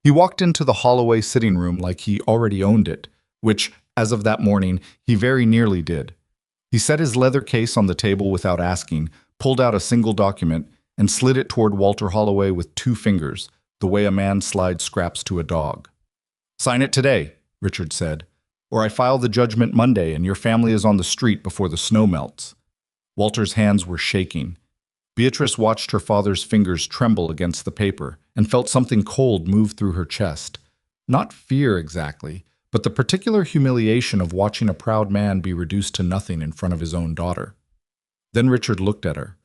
He walked into the Holloway sitting room like he already owned it, which, as of that morning, he very nearly did. He set his leather case on the table without asking, pulled out a single document, and slid it toward Walter Holloway with 2 fingers, the way a man slides scraps to a dog. "Sign it today," Richard said, "or I file the judgment Monday and your family is on the street before the snow melts." Walter's hands were shaking. Beatrice watched her father's fingers tremble against the paper and felt something cold move through her chest. Not fear exactly, but the particular humiliation of watching a proud man be reduced to nothing in front of his own daughter. Then Richard looked at her.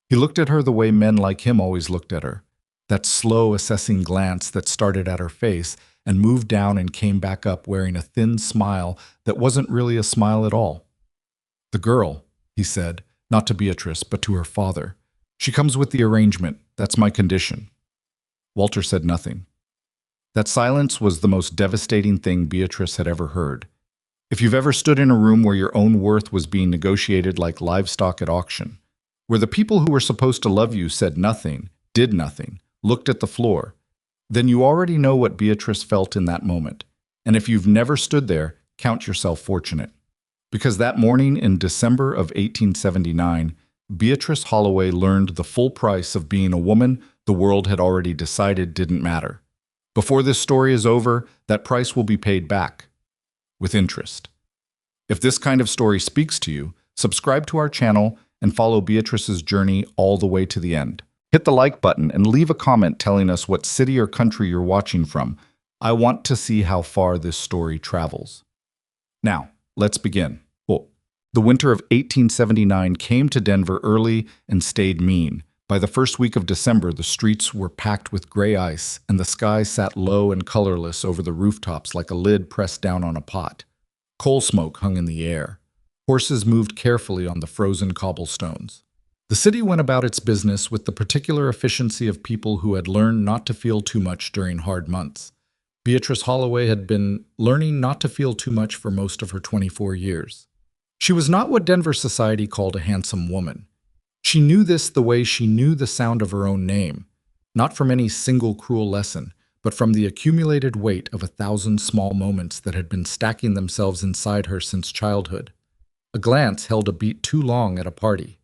He looked at her the way men like him always looked at her, that slow, assessing glance that started at her face and moved down and came back up wearing a thin smile that wasn't really a smile at all. "The girl," he said, not to Beatrice, but to her father. "She comes with the arrangement. That's my condition." Walter said nothing. That silence was the most devastating thing Beatrice had ever heard. If you've ever stood in a room where your own worth was being negotiated like livestock at auction, where the people who were supposed to love you said nothing, did nothing, looked at the floor, then you already know what Beatrice felt in that moment. And if you've never stood there, count yourself fortunate. Because that morning in December of 1879, Beatrice Holloway learned the full price of being a woman the world had already decided didn't matter. Before this story is over, that price will be paid back, with interest. If this kind of story speaks to you, subscribe to our channel and follow Beatrice's journey all the way to the end. Hit the like button and leave a comment telling us what city or country you're watching from. I want to see how far this story travels. Now, let's begin. The winter of 1879 came to Denver early and stayed mean. By the first week of December, the streets were packed with gray ice, and the sky sat low and colorless over the rooftops like a lid pressed down on a pot. Coal smoke hung in the air. Horses moved carefully on the frozen cobblestones. The city went about its business with the particular efficiency of people who had learned not to feel too much during hard months. Beatrice Holloway had been learning not to feel too much for most of her 24 years. She was not what Denver society called a handsome woman. She knew this the way she knew the sound of her own name, not from any single cruel lesson, but from the accumulated weight of 1,000 small moments that had been stacking themselves inside her since childhood. A glance held a beat too long at a party.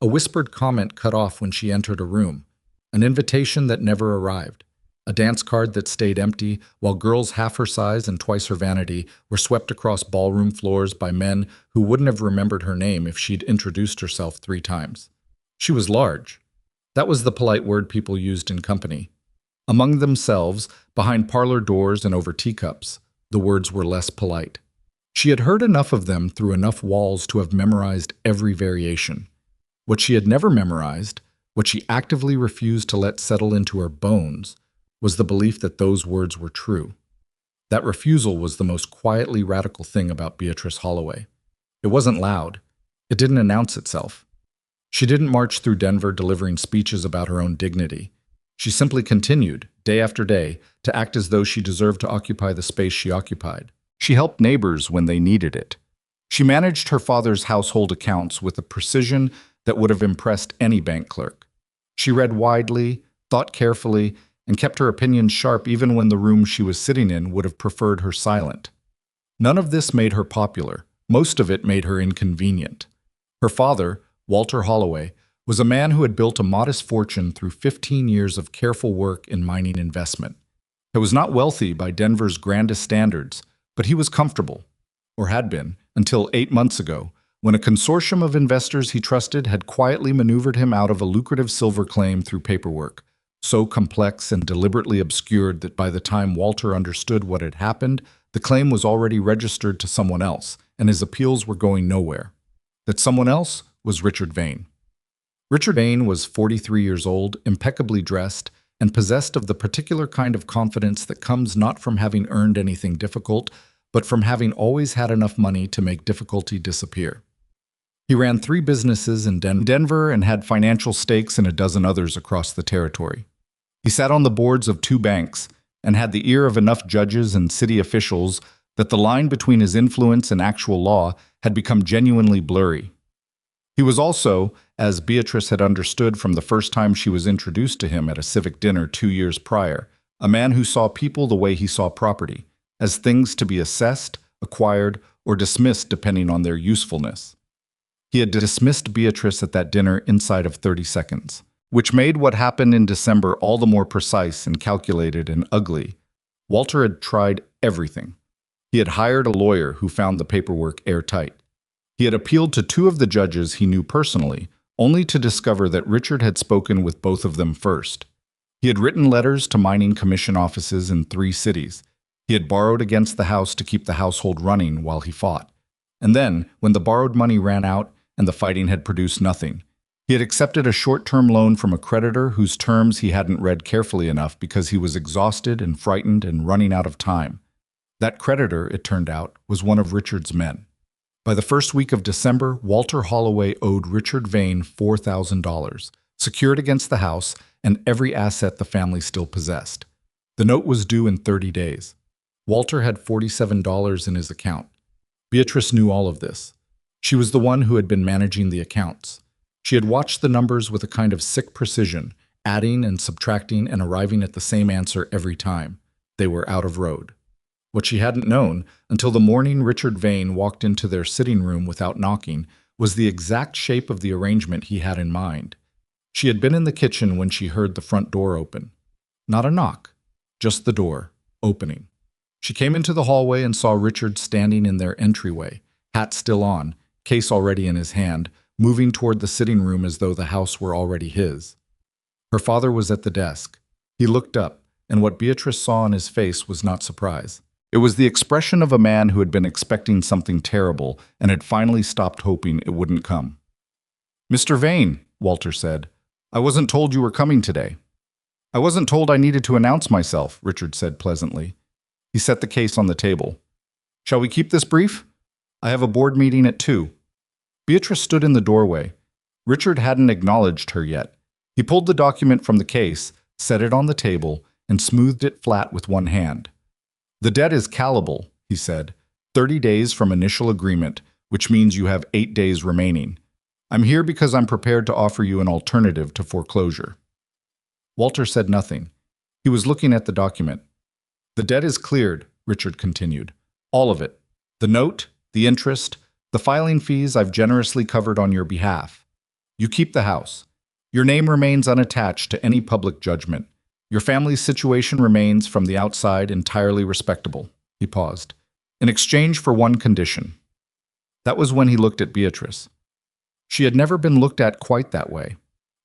A whispered comment cut off when she entered a room. An invitation that never arrived. A dance card that stayed empty, while girls half her size and twice her vanity were swept across ballroom floors by men who wouldn't have remembered her name if she'd introduced herself 3 times. She was large. That was the polite word people used in company. Among themselves, behind parlor doors and over teacups, the words were less polite. She had heard enough of them through enough walls to have memorized every variation. What she had never memorized, what she actively refused to let settle into her bones, was the belief that those words were true. That refusal was the most quietly radical thing about Beatrice Holloway. It wasn't loud. It didn't announce itself. She didn't march through Denver delivering speeches about her own dignity. She simply continued, day after day, to act as though she deserved to occupy the space she occupied. She helped neighbors when they needed it. She managed her father's household accounts with a precision that would have impressed any bank clerk. She read widely, thought carefully, and kept her opinions sharp even when the room she was sitting in would have preferred her silent. None of this made her popular. Most of it made her inconvenient. Her father, Walter Holloway, was a man who had built a modest fortune through 15 years of careful work in mining investment. He was not wealthy by Denver's grandest standards, but he was comfortable, or had been, until 8 months ago, when a consortium of investors he trusted had quietly maneuvered him out of a lucrative silver claim through paperwork, so complex and deliberately obscured that by the time Walter understood what had happened, the claim was already registered to someone else, and his appeals were going nowhere. That someone else was Richard Vane. Richard Vane was 43 years old, impeccably dressed, and possessed of the particular kind of confidence that comes not from having earned anything difficult, but from having always had enough money to make difficulty disappear. He ran 3 businesses in Denver and had financial stakes in a dozen others across the territory. He sat on the boards of 2 banks and had the ear of enough judges and city officials that the line between his influence and actual law had become genuinely blurry. He was also, as Beatrice had understood from the first time she was introduced to him at a civic dinner 2 years prior, A man who saw people the way he saw property, as things to be assessed, acquired, or dismissed depending on their usefulness. He had dismissed Beatrice at that dinner inside of 30 seconds, which made what happened in December all the more precise and calculated and ugly. Walter had tried everything. He had hired a lawyer who found the paperwork airtight. He had appealed to two of the judges he knew personally, only to discover that Richard had spoken with both of them first. He had written letters to mining commission offices in 3 cities. He had borrowed against the house to keep the household running while he fought. And then, when the borrowed money ran out and the fighting had produced nothing, he had accepted a short-term loan from a creditor whose terms he hadn't read carefully enough because he was exhausted and frightened and running out of time. That creditor, it turned out, was one of Richard's men. By the first week of December, Walter Holloway owed Richard Vane $4,000, secured against the house and every asset the family still possessed. The note was due in 30 days. Walter had $47 in his account. Beatrice knew all of this. She was the one who had been managing the accounts. She had watched the numbers with a kind of sick precision, adding and subtracting and arriving at the same answer every time. They were out of road. What she hadn't known, until the morning Richard Vane walked into their sitting room without knocking, was the exact shape of the arrangement he had in mind. She had been in the kitchen when she heard the front door open. Not a knock, just the door, opening. She came into the hallway and saw Richard standing in their entryway, hat still on, case already in his hand, moving toward the sitting room as though the house were already his. Her father was at the desk. He looked up, and what Beatrice saw on his face was not surprise. It was the expression of a man who had been expecting something terrible and had finally stopped hoping it wouldn't come. "Mr. Vane," Walter said, "I wasn't told you were coming today." "I wasn't told I needed to announce myself," Richard said pleasantly. He set the case on the table. "Shall we keep this brief? I have a board meeting at 2. Beatrice stood in the doorway. Richard hadn't acknowledged her yet. He pulled the document from the case, set it on the table, and smoothed it flat with one hand. "The debt is callable," he said. 30 days from initial agreement, which means you have 8 days remaining. I'm here because I'm prepared to offer you an alternative to foreclosure." Walter said nothing. He was looking at the document. "The debt is cleared," Richard continued. "All of it. The note, the interest, the filing fees I've generously covered on your behalf. You keep the house. Your name remains unattached to any public judgment. Your family's situation remains, from the outside, entirely respectable." He paused. "In exchange for one condition." That was when he looked at Beatrice. She had never been looked at quite that way.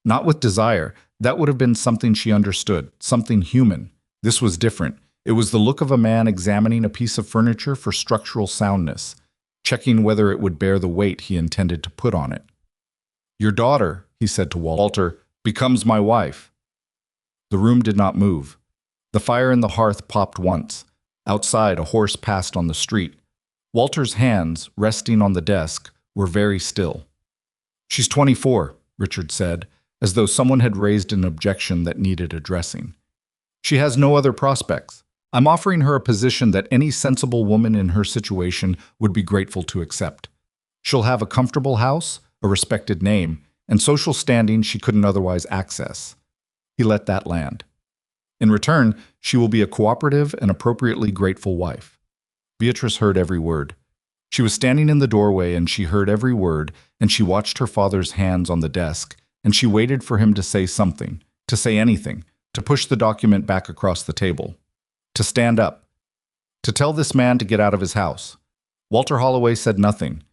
Not with desire. That would have been something she understood, something human. This was different. It was the look of a man examining a piece of furniture for structural soundness, checking whether it would bear the weight he intended to put on it. "Your daughter," he said to Walter, "becomes my wife." The room did not move. The fire in the hearth popped once. Outside, a horse passed on the street. Walter's hands, resting on the desk, were very still. "She's 24, Richard said, as though someone had raised an objection that needed addressing. "She has no other prospects. I'm offering her a position that any sensible woman in her situation would be grateful to accept. She'll have a comfortable house, a respected name, and social standing she couldn't otherwise access." He let that land. "In return, she will be a cooperative and appropriately grateful wife." Beatrice heard every word. She was standing in the doorway and she heard every word, and she watched her father's hands on the desk, and she waited for him to say something, to say anything, to push the document back across the table, to stand up, to tell this man to get out of his house. Walter Holloway said nothing.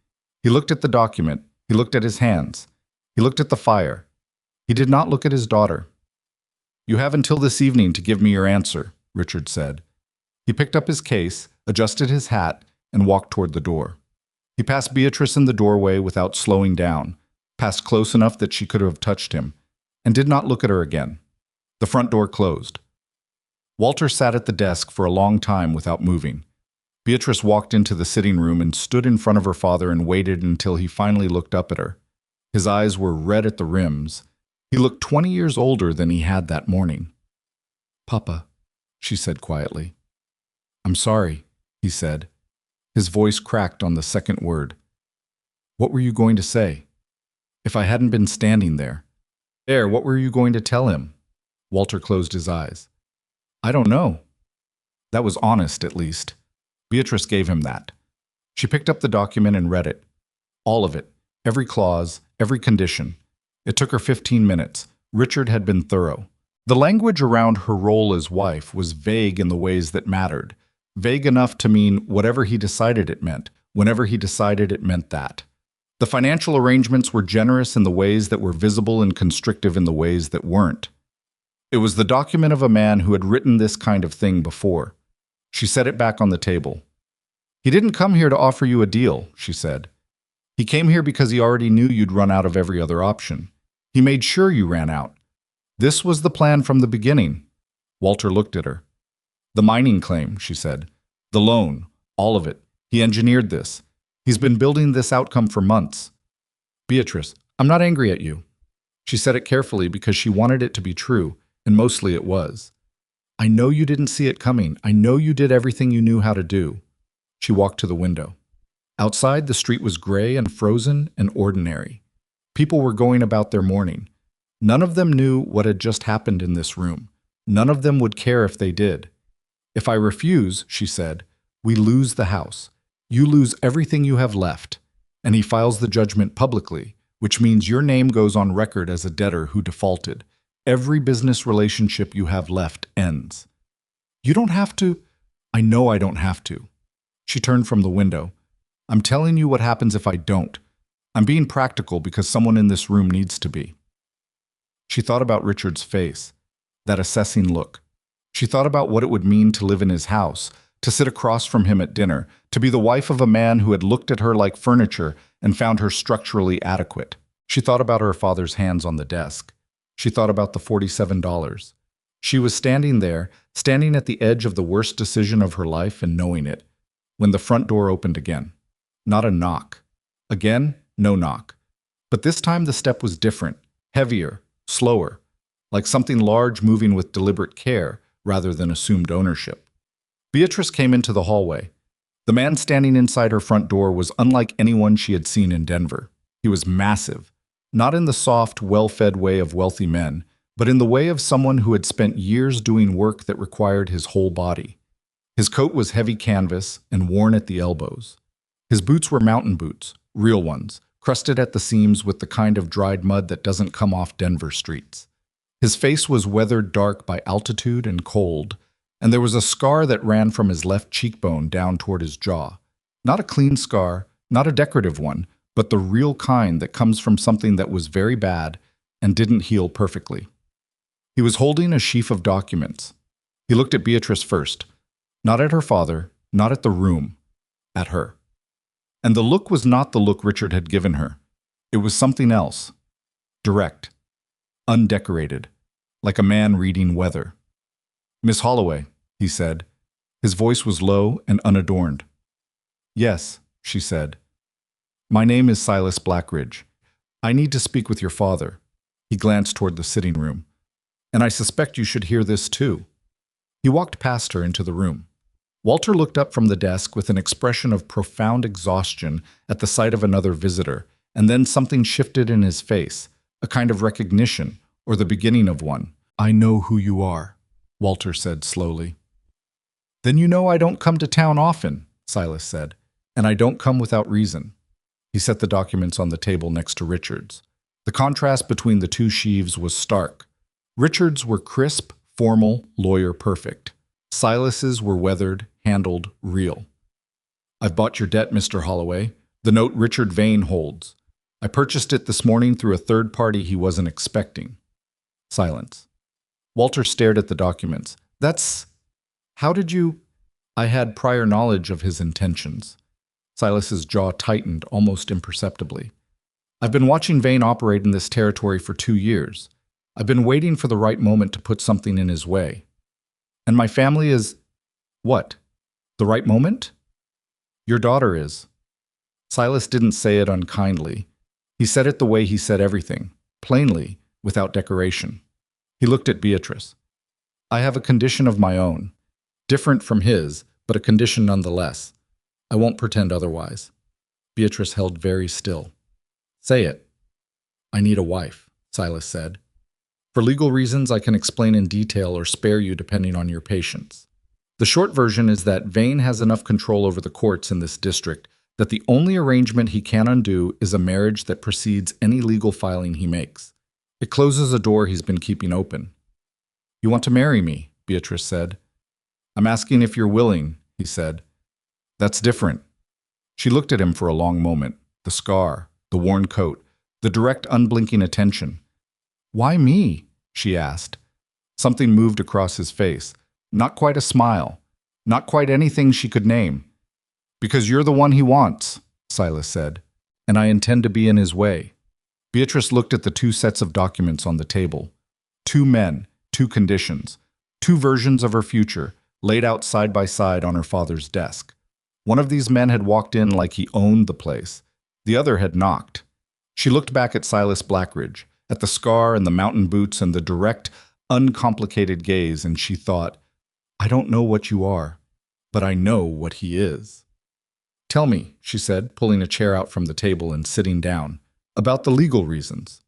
He looked at the document. He looked at his hands. He looked at the fire. He did not look at his daughter. "You have until this evening to give me your answer," Richard said. He picked up his case, adjusted his hat, and walked toward the door. He passed Beatrice in the doorway without slowing down, passed close enough that she could have touched him, and did not look at her again. The front door closed. Walter sat at the desk for a long time without moving. Beatrice walked into the sitting room and stood in front of her father and waited until he finally looked up at her. His eyes were red at the rims. He looked 20 years older than he had that morning. "Papa," she said quietly. "I'm sorry," he said. His voice cracked on the second word. "What were you going to say? If I hadn't been standing there. There, what were you going to tell him?" Walter closed his eyes. I don't know. That was honest, at least. Beatrice gave him that. She picked up the document and read it. All of it. Every clause, every condition. It took her 15 minutes. Richard had been thorough. The language around her role as wife was vague in the ways that mattered. Vague enough to mean whatever he decided it meant, whenever he decided it meant that. The financial arrangements were generous in the ways that were visible and constrictive in the ways that weren't. It was the document of a man who had written this kind of thing before. She set it back on the table. He didn't come here to offer you a deal, she said. He came here because he already knew you'd run out of every other option. He made sure you ran out. This was the plan from the beginning. Walter looked at her. The mining claim, she said. The loan, all of it. He engineered this. He's been building this outcome for months. Beatrice, I'm not angry at you. She said it carefully because she wanted it to be true, and mostly it was. I know you didn't see it coming. I know you did everything you knew how to do. She walked to the window. Outside, the street was gray and frozen and ordinary. People were going about their morning. None of them knew what had just happened in this room. None of them would care if they did. If I refuse, she said, we lose the house. You lose everything you have left. And he files the judgment publicly, which means your name goes on record as a debtor who defaulted. Every business relationship you have left ends. You don't have to. I know I don't have to. She turned from the window. I'm telling you what happens if I don't. I'm being practical because someone in this room needs to be. She thought about Richard's face, that assessing look. She thought about what it would mean to live in his house, to sit across from him at dinner, to be the wife of a man who had looked at her like furniture and found her structurally adequate. She thought about her father's hands on the desk. She thought about the $47. She was standing there, standing at the edge of the worst decision of her life and knowing it, when the front door opened again. Not a knock. Again, no knock. But this time the step was different, heavier, slower, like something large moving with deliberate care rather than assumed ownership. Beatrice came into the hallway. The man standing inside her front door was unlike anyone she had seen in Denver. He was massive, not in the soft, well-fed way of wealthy men, but in the way of someone who had spent years doing work that required his whole body. His coat was heavy canvas and worn at the elbows. His boots were mountain boots, real ones, crusted at the seams with the kind of dried mud that doesn't come off Denver streets. His face was weathered dark by altitude and cold, and there was a scar that ran from his left cheekbone down toward his jaw. Not a clean scar, not a decorative one, but the real kind that comes from something that was very bad and didn't heal perfectly. He was holding a sheaf of documents. He looked at Beatrice first, not at her father, not at the room, at her. And the look was not the look Richard had given her. It was something else. Direct. Undecorated. Like a man reading weather. Miss Holloway, he said. His voice was low and unadorned. Yes, she said. My name is Silas Blackridge. I need to speak with your father. He glanced toward the sitting room. And I suspect you should hear this too. He walked past her into the room. Walter looked up from the desk with an expression of profound exhaustion at the sight of another visitor, and then something shifted in his face, a kind of recognition, or the beginning of one. I know who you are, Walter said slowly. Then you know I don't come to town often, Silas said, and I don't come without reason. He set the documents on the table next to Richard's. The contrast between the two sheaves was stark. Richard's were crisp, formal, lawyer-perfect. Silas's were weathered, handled, real. I've bought your debt, Mr. Holloway, the note Richard Vane holds. I purchased it this morning through a third party he wasn't expecting. Silence. Walter stared at the documents. How did you... I had prior knowledge of his intentions. Silas's jaw tightened almost imperceptibly. I've been watching Vane operate in this territory for 2 years. I've been waiting for the right moment to put something in his way. And my family is... What? The right moment? Your daughter is. Silas didn't say it unkindly. He said it the way he said everything, plainly, without decoration. He looked at Beatrice. I have a condition of my own. Different from his, but a condition nonetheless. I won't pretend otherwise. Beatrice held very still. Say it. I need a wife, Silas said. For legal reasons, I can explain in detail or spare you depending on your patience. The short version is that Vane has enough control over the courts in this district that the only arrangement he can undo is a marriage that precedes any legal filing he makes. It closes a door he's been keeping open. You want to marry me, Beatrice said. I'm asking if you're willing, he said. That's different. She looked at him for a long moment. The scar, the worn coat, the direct, unblinking attention. Why me? She asked. Something moved across his face. Not quite a smile. Not quite anything she could name. Because you're the one he wants, Silas said, and I intend to be in his way. Beatrice looked at the two sets of documents on the table. Two men, two conditions, two versions of her future, laid out side by side on her father's desk. One of these men had walked in like he owned the place. The other had knocked. She looked back at Silas Blackridge, at the scar and the mountain boots and the direct, uncomplicated gaze, and she thought, I don't know what you are, but I know what he is. Tell me, she said, pulling a chair out from the table and sitting down, about the legal reasons.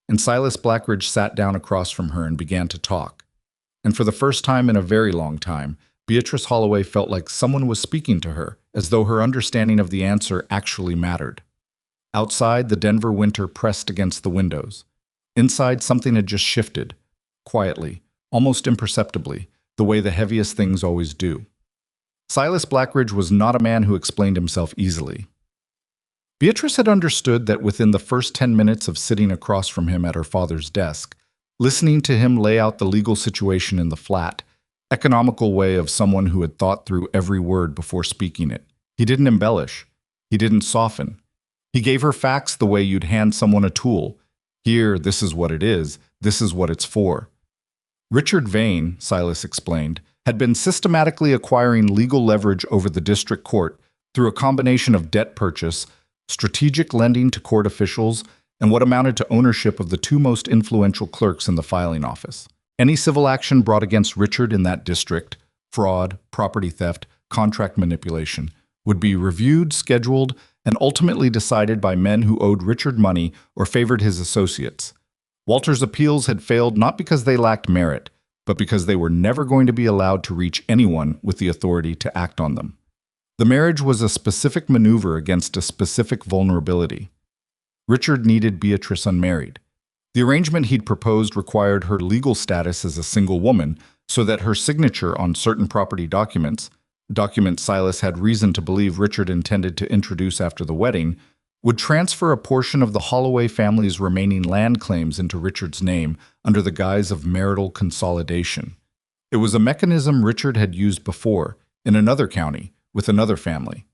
And Silas Blackridge sat down across from her and began to talk. And for the first time in a very long time, Beatrice Holloway felt like someone was speaking to her, as though her understanding of the answer actually mattered. Outside, the Denver winter pressed against the windows. Inside, something had just shifted, quietly, almost imperceptibly, the way the heaviest things always do. Silas Blackridge was not a man who explained himself easily. Beatrice had understood that within the first 10 minutes of sitting across from him at her father's desk, listening to him lay out the legal situation in the flat, economical way of someone who had thought through every word before speaking it. He didn't embellish. He didn't soften. He gave her facts the way you'd hand someone a tool. Here, this is what it is. This is what it's for. Richard Vane, Silas explained, had been systematically acquiring legal leverage over the district court through a combination of debt purchase, strategic lending to court officials, and what amounted to ownership of the two most influential clerks in the filing office. Any civil action brought against Richard in that district, fraud, property theft, contract manipulation, would be reviewed, scheduled, and ultimately decided by men who owed Richard money or favored his associates. Walter's appeals had failed not because they lacked merit, but because they were never going to be allowed to reach anyone with the authority to act on them. The marriage was a specific maneuver against a specific vulnerability. Richard needed Beatrice unmarried. The arrangement he'd proposed required her legal status as a single woman so that her signature on certain property documents Silas had reason to believe Richard intended to introduce after the wedding, would transfer a portion of the Holloway family's remaining land claims into Richard's name under the guise of marital consolidation. It was a mechanism Richard had used before, in another county, with another family.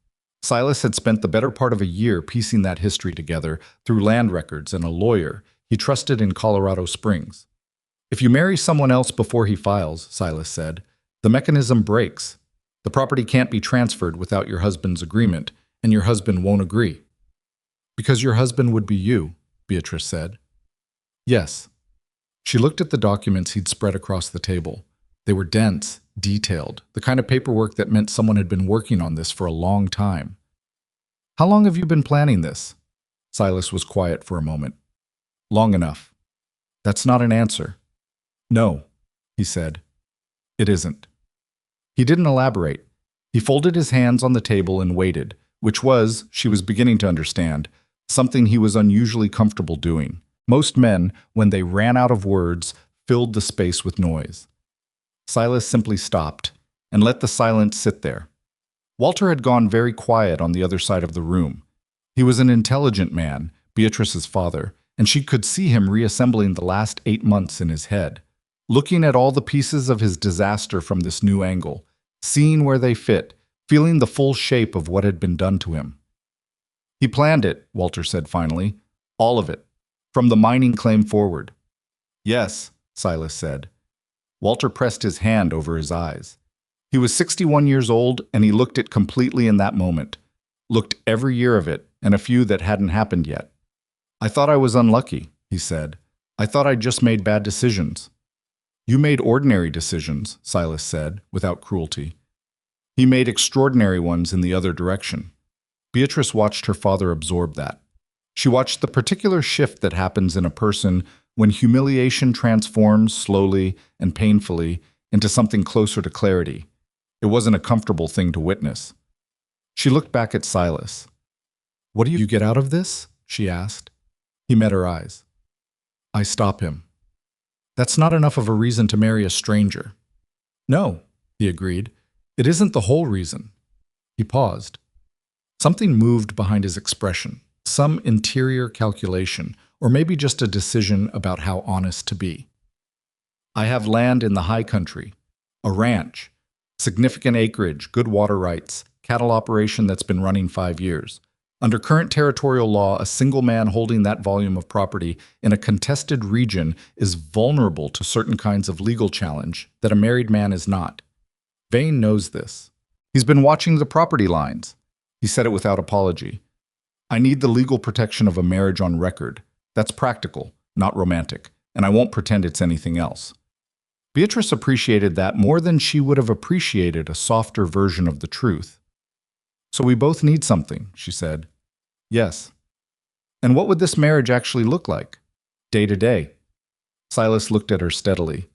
Silas had spent the better part of a year piecing that history together through land records and a lawyer he trusted in Colorado Springs. If you marry someone else before he files, Silas said, the mechanism breaks. The property can't be transferred without your husband's agreement, and your husband won't agree. Because your husband would be you, Beatrice said. Yes. She looked at the documents he'd spread across the table. They were dense, detailed, the kind of paperwork that meant someone had been working on this for a long time. How long have you been planning this? Silas was quiet for a moment. Long enough. That's not an answer. No, he said. It isn't. He didn't elaborate. He folded his hands on the table and waited, which was, she was beginning to understand, something he was unusually comfortable doing. Most men, when they ran out of words, filled the space with noise. Silas simply stopped and let the silence sit there. Walter had gone very quiet on the other side of the room. He was an intelligent man, Beatrice's father, and she could see him reassembling the last 8 months in his head, looking at all the pieces of his disaster from this new angle, seeing where they fit, feeling the full shape of what had been done to him. He planned it, Walter said finally, all of it, from the mining claim forward. Yes, Silas said. Walter pressed his hand over his eyes. He was 61 years old, and he looked it completely in that moment, looked every year of it, and a few that hadn't happened yet. I thought I was unlucky, he said. I thought I'd just made bad decisions. You made ordinary decisions, Silas said, without cruelty. He made extraordinary ones in the other direction. Beatrice watched her father absorb that. She watched the particular shift that happens in a person when humiliation transforms slowly and painfully into something closer to clarity. It wasn't a comfortable thing to witness. She looked back at Silas. "What do you get out of this?" she asked. He met her eyes. "I stop him." "That's not enough of a reason to marry a stranger." "No," he agreed. "It isn't the whole reason." He paused. Something moved behind his expression, some interior calculation, or maybe just a decision about how honest to be. "I have land in the high country, a ranch, significant acreage, good water rights, cattle operation that's been running 5 years. Under current territorial law, a single man holding that volume of property in a contested region is vulnerable to certain kinds of legal challenge that a married man is not. Vane knows this. He's been watching the property lines." He said it without apology. "I need the legal protection of a marriage on record. That's practical, not romantic, and I won't pretend it's anything else." Beatrice appreciated that more than she would have appreciated a softer version of the truth. "So we both need something," she said. "Yes." "And what would this marriage actually look like? Day to day?" Silas looked at her steadily.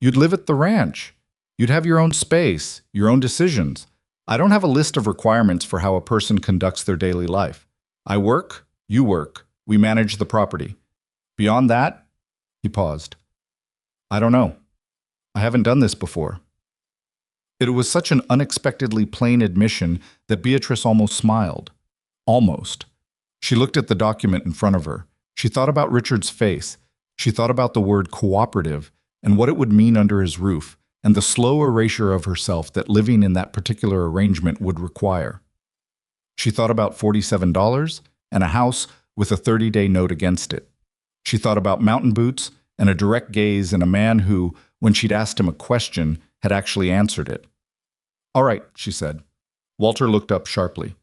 "You'd live at the ranch. You'd have your own space, your own decisions. I don't have a list of requirements for how a person conducts their daily life. I work, you work, we manage the property. Beyond that," he paused. "I don't know. I haven't done this before." It was such an unexpectedly plain admission that Beatrice almost smiled. Almost. She looked at the document in front of her. She thought about Richard's face. She thought about the word cooperative and what it would mean under his roof, and the slow erasure of herself that living in that particular arrangement would require. She thought about $47 and a house with a 30-day note against it. She thought about mountain boots and a direct gaze and a man who, when she'd asked him a question, had actually answered it. "All right," she said. Walter looked up sharply.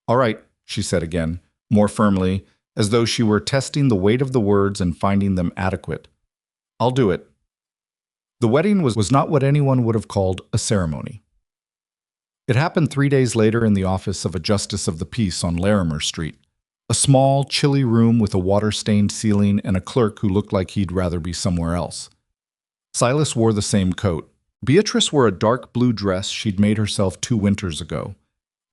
"All right," she said again, more firmly, as though she were testing the weight of the words and finding them adequate. "I'll do it." The wedding was not what anyone would have called a ceremony. It happened 3 days later in the office of a justice of the peace on Larimer Street. A small, chilly room with a water-stained ceiling and a clerk who looked like he'd rather be somewhere else. Silas wore the same coat. Beatrice wore a dark blue dress she'd made herself 2 winters ago.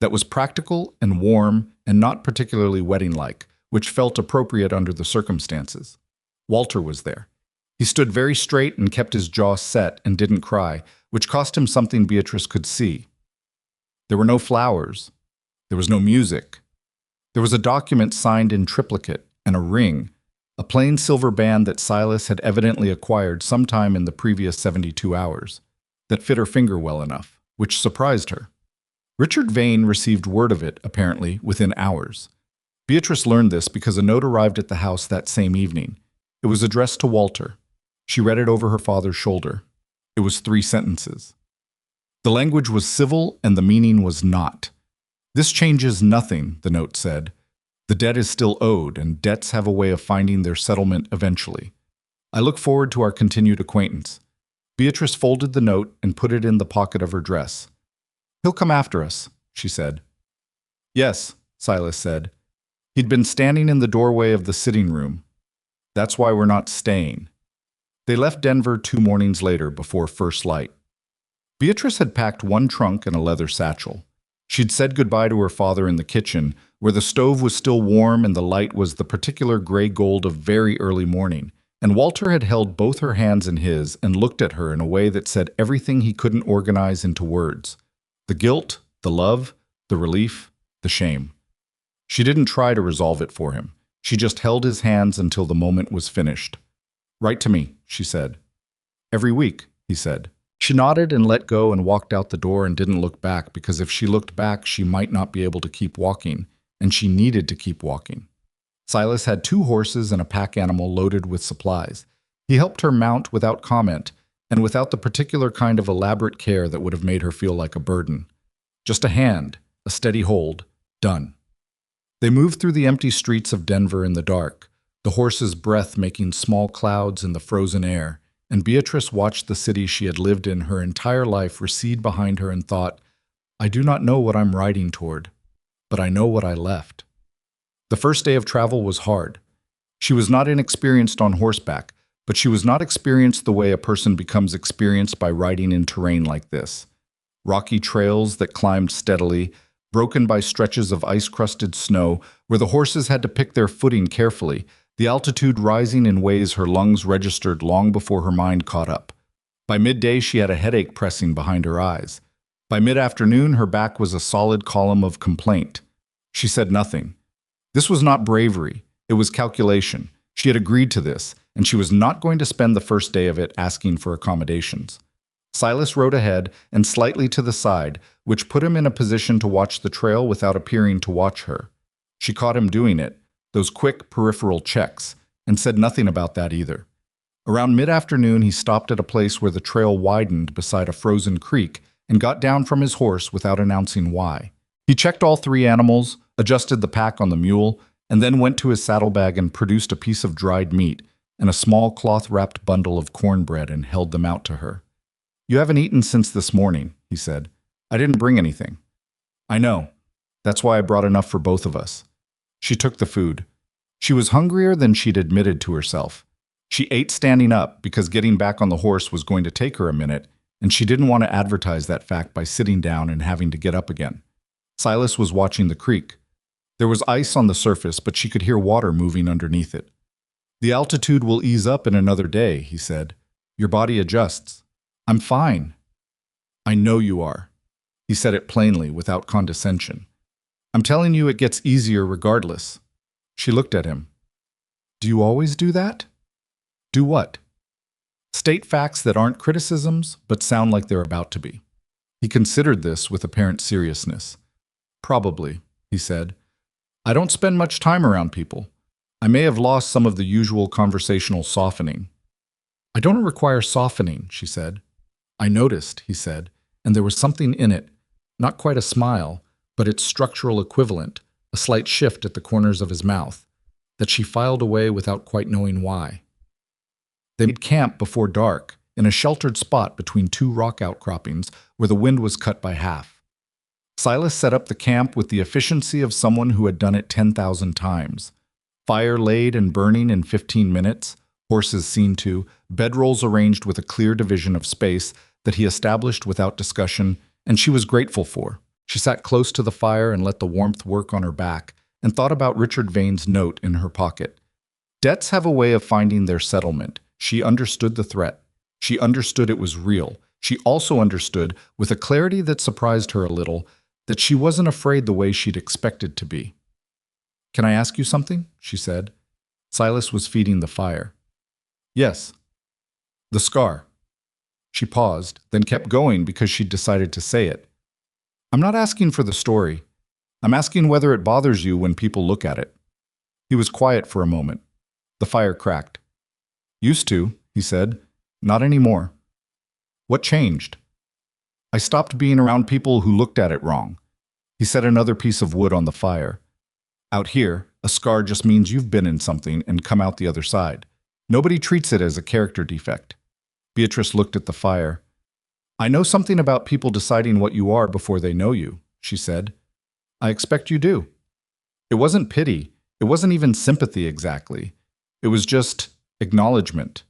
That was practical and warm and not particularly wedding-like, which felt appropriate under the circumstances. Walter was there. He stood very straight and kept his jaw set and didn't cry, which cost him something Beatrice could see. There were no flowers. There was no music. There was a document signed in triplicate and a ring, a plain silver band that Silas had evidently acquired sometime in the previous 72 hours, that fit her finger well enough, which surprised her. Richard Vane received word of it, apparently, within hours. Beatrice learned this because a note arrived at the house that same evening. It was addressed to Walter. She read it over her father's shoulder. It was 3 sentences. The language was civil and the meaning was not. "This changes nothing," the note said. "The debt is still owed, and debts have a way of finding their settlement eventually. I look forward to our continued acquaintance." Beatrice folded the note and put it in the pocket of her dress. "He'll come after us," she said. "Yes," Silas said. He'd been standing in the doorway of the sitting room. "That's why we're not staying." They left Denver 2 mornings later before first light. Beatrice had packed 1 trunk and a leather satchel. She'd said goodbye to her father in the kitchen, where the stove was still warm and the light was the particular gray gold of very early morning, and Walter had held both her hands in his and looked at her in a way that said everything he couldn't organize into words. The guilt, the love, the relief, the shame. She didn't try to resolve it for him. She just held his hands until the moment was finished. "Write to me," she said. "Every week," he said. She nodded and let go and walked out the door and didn't look back, because if she looked back, she might not be able to keep walking, and she needed to keep walking. Silas had 2 horses and a pack animal loaded with supplies. He helped her mount without comment, and without the particular kind of elaborate care that would have made her feel like a burden. Just a hand, a steady hold, done. They moved through the empty streets of Denver in the dark, the horse's breath making small clouds in the frozen air, and Beatrice watched the city she had lived in her entire life recede behind her and thought, "I do not know what I'm riding toward, but I know what I left." The first day of travel was hard. She was not inexperienced on horseback, but she was not experienced the way a person becomes experienced by riding in terrain like this. Rocky trails that climbed steadily, broken by stretches of ice-crusted snow, where the horses had to pick their footing carefully, the altitude rising in ways her lungs registered long before her mind caught up. By midday, she had a headache pressing behind her eyes. By mid-afternoon, her back was a solid column of complaint. She said nothing. This was not bravery. It was calculation. She had agreed to this, and she was not going to spend the first day of it asking for accommodations. Silas rode ahead and slightly to the side, which put him in a position to watch the trail without appearing to watch her. She caught him doing it, those quick peripheral checks, and said nothing about that either. Around mid-afternoon, he stopped at a place where the trail widened beside a frozen creek and got down from his horse without announcing why. He checked all three animals, adjusted the pack on the mule, and then went to his saddlebag and produced a piece of dried meat and a small cloth-wrapped bundle of cornbread and held them out to her. "You haven't eaten since this morning," he said. "I didn't bring anything." "I know. That's why I brought enough for both of us." She took the food. She was hungrier than she'd admitted to herself. She ate standing up because getting back on the horse was going to take her a minute, and she didn't want to advertise that fact by sitting down and having to get up again. Silas was watching the creek. There was ice on the surface, but she could hear water moving underneath it. "The altitude will ease up in another day," he said. "Your body adjusts." "I'm fine." "I know you are." He said it plainly, without condescension. "I'm telling you it gets easier regardless." She looked at him. "Do you always do that?" "Do what?" "State facts that aren't criticisms, but sound like they're about to be." He considered this with apparent seriousness. "Probably," he said. "I don't spend much time around people. I may have lost some of the usual conversational softening." "I don't require softening," she said. "I noticed," he said, and there was something in it, not quite a smile, but its structural equivalent, a slight shift at the corners of his mouth, that she filed away without quite knowing why. They made camp before dark, in a sheltered spot between two rock outcroppings where the wind was cut by half. Silas set up the camp with the efficiency of someone who had done it 10,000 times. Fire laid and burning in 15 minutes, horses seen to, bedrolls arranged with a clear division of space that he established without discussion, and she was grateful for. She sat close to the fire and let the warmth work on her back, and thought about Richard Vane's note in her pocket. Debts have a way of finding their settlement. She understood the threat. She understood it was real. She also understood, with a clarity that surprised her a little, that she wasn't afraid the way she'd expected to be. "Can I ask you something?" she said. Silas was feeding the fire. "Yes." "The scar." She paused, then kept going because she'd decided to say it. "I'm not asking for the story. I'm asking whether it bothers you when people look at it." He was quiet for a moment. The fire cracked. "Used to," he said. "Not anymore." "What changed?" "I stopped being around people who looked at it wrong." He set another piece of wood on the fire. "Out here, a scar just means you've been in something and come out the other side. Nobody treats it as a character defect." Beatrice looked at the fire. "I know something about people deciding what you are before they know you," she said. "I expect you do." It wasn't pity. It wasn't even sympathy exactly. It was just acknowledgement.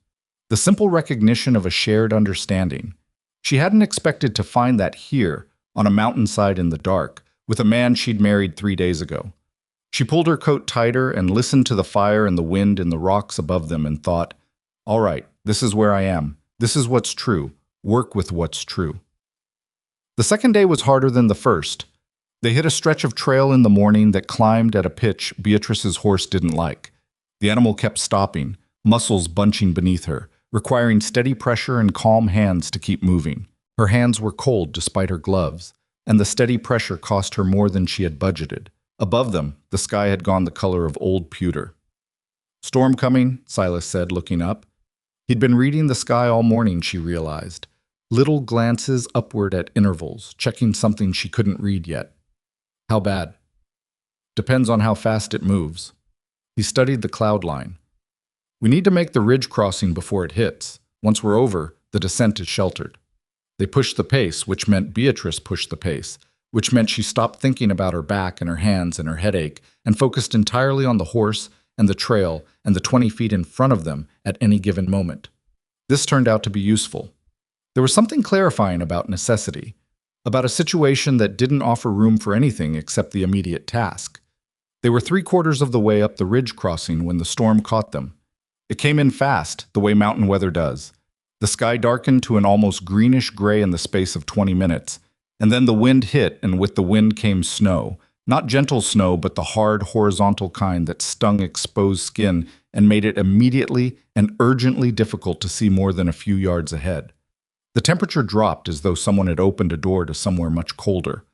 The simple recognition of a shared understanding. She hadn't expected to find that here, on a mountainside in the dark, with a man she'd married 3 days ago. She pulled her coat tighter and listened to the fire and the wind in the rocks above them and thought, "All right, this is where I am. This is what's true. Work with what's true." The second day was harder than the first. They hit a stretch of trail in the morning that climbed at a pitch Beatrice's horse didn't like. The animal kept stopping, muscles bunching beneath her, requiring steady pressure and calm hands to keep moving. Her hands were cold despite her gloves, and the steady pressure cost her more than she had budgeted. Above them, the sky had gone the color of old pewter. "Storm coming," Silas said, looking up. He'd been reading the sky all morning, she realized. Little glances upward at intervals, checking something she couldn't read yet. "How bad?" "Depends on how fast it moves." He studied the cloud line. "We need to make the ridge crossing before it hits. Once we're over, the descent is sheltered." They pushed the pace, which meant Beatrice pushed the pace, which meant she stopped thinking about her back and her hands and her headache and focused entirely on the horse and the trail and the 20 feet in front of them at any given moment. This turned out to be useful. There was something clarifying about necessity, about a situation that didn't offer room for anything except the immediate task. They were 3/4 of the way up the ridge crossing when the storm caught them. It came in fast, the way mountain weather does. The sky darkened to an almost greenish gray in the space of 20 minutes, and then the wind hit, and with the wind came snow. Not gentle snow, but the hard, horizontal kind that stung exposed skin and made it immediately and urgently difficult to see more than a few yards ahead. The temperature dropped as though someone had opened a door to somewhere much colder.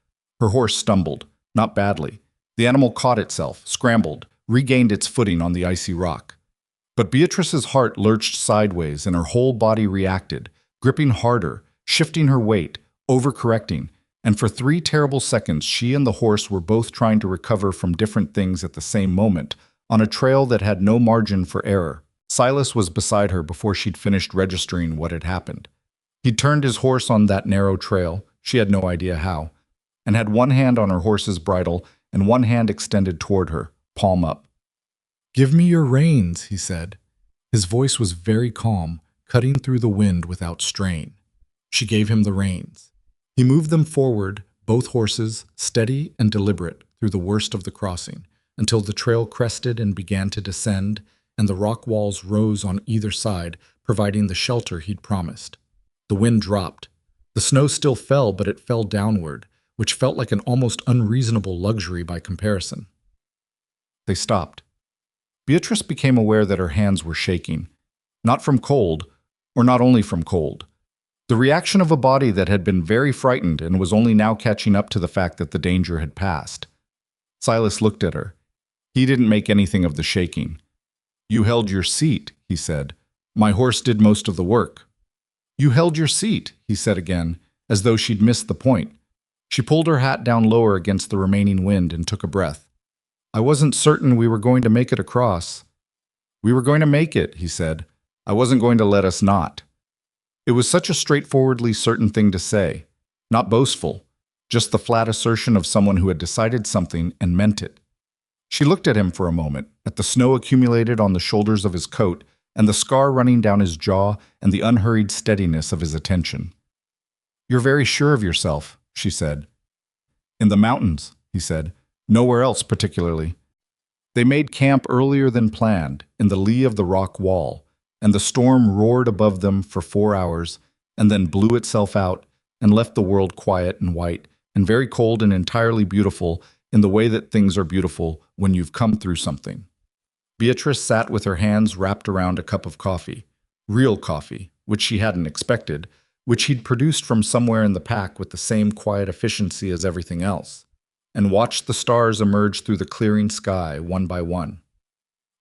Her horse stumbled, not badly. The animal caught itself, scrambled, regained its footing on the icy rock. But Beatrice's heart lurched sideways and her whole body reacted, gripping harder, shifting her weight, overcorrecting, and for 3 terrible seconds she and the horse were both trying to recover from different things at the same moment, on a trail that had no margin for error. Silas was beside her before she'd finished registering what had happened. He'd turned his horse on that narrow trail, she had no idea how, and had one hand on her horse's bridle and one hand extended toward her, palm up. "Give me your reins," he said. His voice was very calm, cutting through the wind without strain. She gave him the reins. He moved them forward, both horses, steady and deliberate, through the worst of the crossing, until the trail crested and began to descend, and the rock walls rose on either side, providing the shelter he'd promised. The wind dropped. The snow still fell, but it fell downward, which felt like an almost unreasonable luxury by comparison. They stopped. Beatrice became aware that her hands were shaking, not from cold, or not only from cold. The reaction of a body that had been very frightened and was only now catching up to the fact that the danger had passed. Silas looked at her. He didn't make anything of the shaking. "You held your seat," he said. "My horse did most of the work." "You held your seat," he said again, as though she'd missed the point. She pulled her hat down lower against the remaining wind and took a breath. "I wasn't certain we were going to make it across." "We were going to make it," he said. "I wasn't going to let us not." It was such a straightforwardly certain thing to say, not boastful, just the flat assertion of someone who had decided something and meant it. She looked at him for a moment, at the snow accumulated on the shoulders of his coat, and the scar running down his jaw, and the unhurried steadiness of his attention. "You're very sure of yourself," she said. "In the mountains," he said. "Nowhere else particularly." They made camp earlier than planned, in the lee of the rock wall, and the storm roared above them for 4 hours, and then blew itself out, and left the world quiet and white, and very cold and entirely beautiful in the way that things are beautiful when you've come through something. Beatrice sat with her hands wrapped around a cup of coffee, real coffee, which she hadn't expected, which he'd produced from somewhere in the pack with the same quiet efficiency as everything else, and watched the stars emerge through the clearing sky one by one.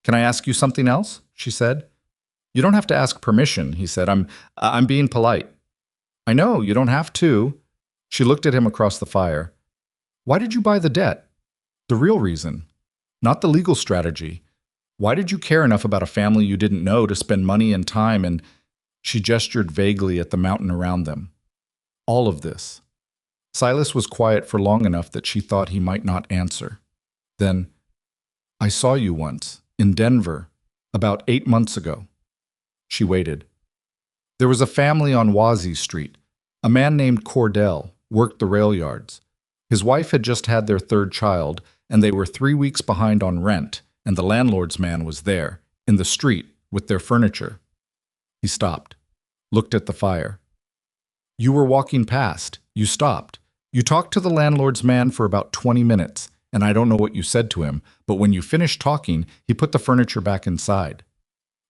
"Can I ask you something else?" she said. "You don't have to ask permission," he said. I'm being polite." "I know, you don't have to." She looked at him across the fire. "Why did you buy the debt? The real reason, not the legal strategy. Why did you care enough about a family you didn't know to spend money and time and—" She gestured vaguely at the mountain around them. "All of this." Silas was quiet for long enough that she thought he might not answer. Then, "I saw you once, in Denver, about 8 months ago." She waited. There was a family on Wazee Street. A man named Cordell worked the rail yards. His wife had just had their 3rd child, and they were 3 weeks behind on rent, and the landlord's man was there, in the street, with their furniture. He stopped, looked at the fire. "You were walking past. You stopped. You talked to the landlord's man for about 20 minutes, and I don't know what you said to him, but when you finished talking, he put the furniture back inside."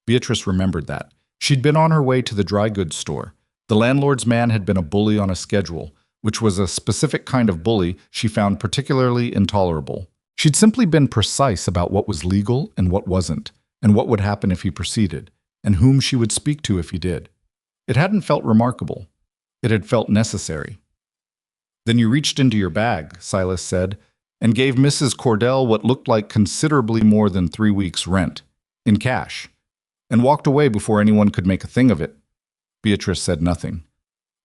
Beatrice remembered that. She'd been on her way to the dry goods store. The landlord's man had been a bully on a schedule, which was a specific kind of bully she found particularly intolerable. She'd simply been precise about what was legal and what wasn't, and what would happen if he proceeded, and whom she would speak to if he did. It hadn't felt remarkable. It had felt necessary. "Then you reached into your bag," Silas said, "and gave Mrs. Cordell what looked like considerably more than 3 weeks' rent, in cash, and walked away before anyone could make a thing of it." Beatrice said nothing.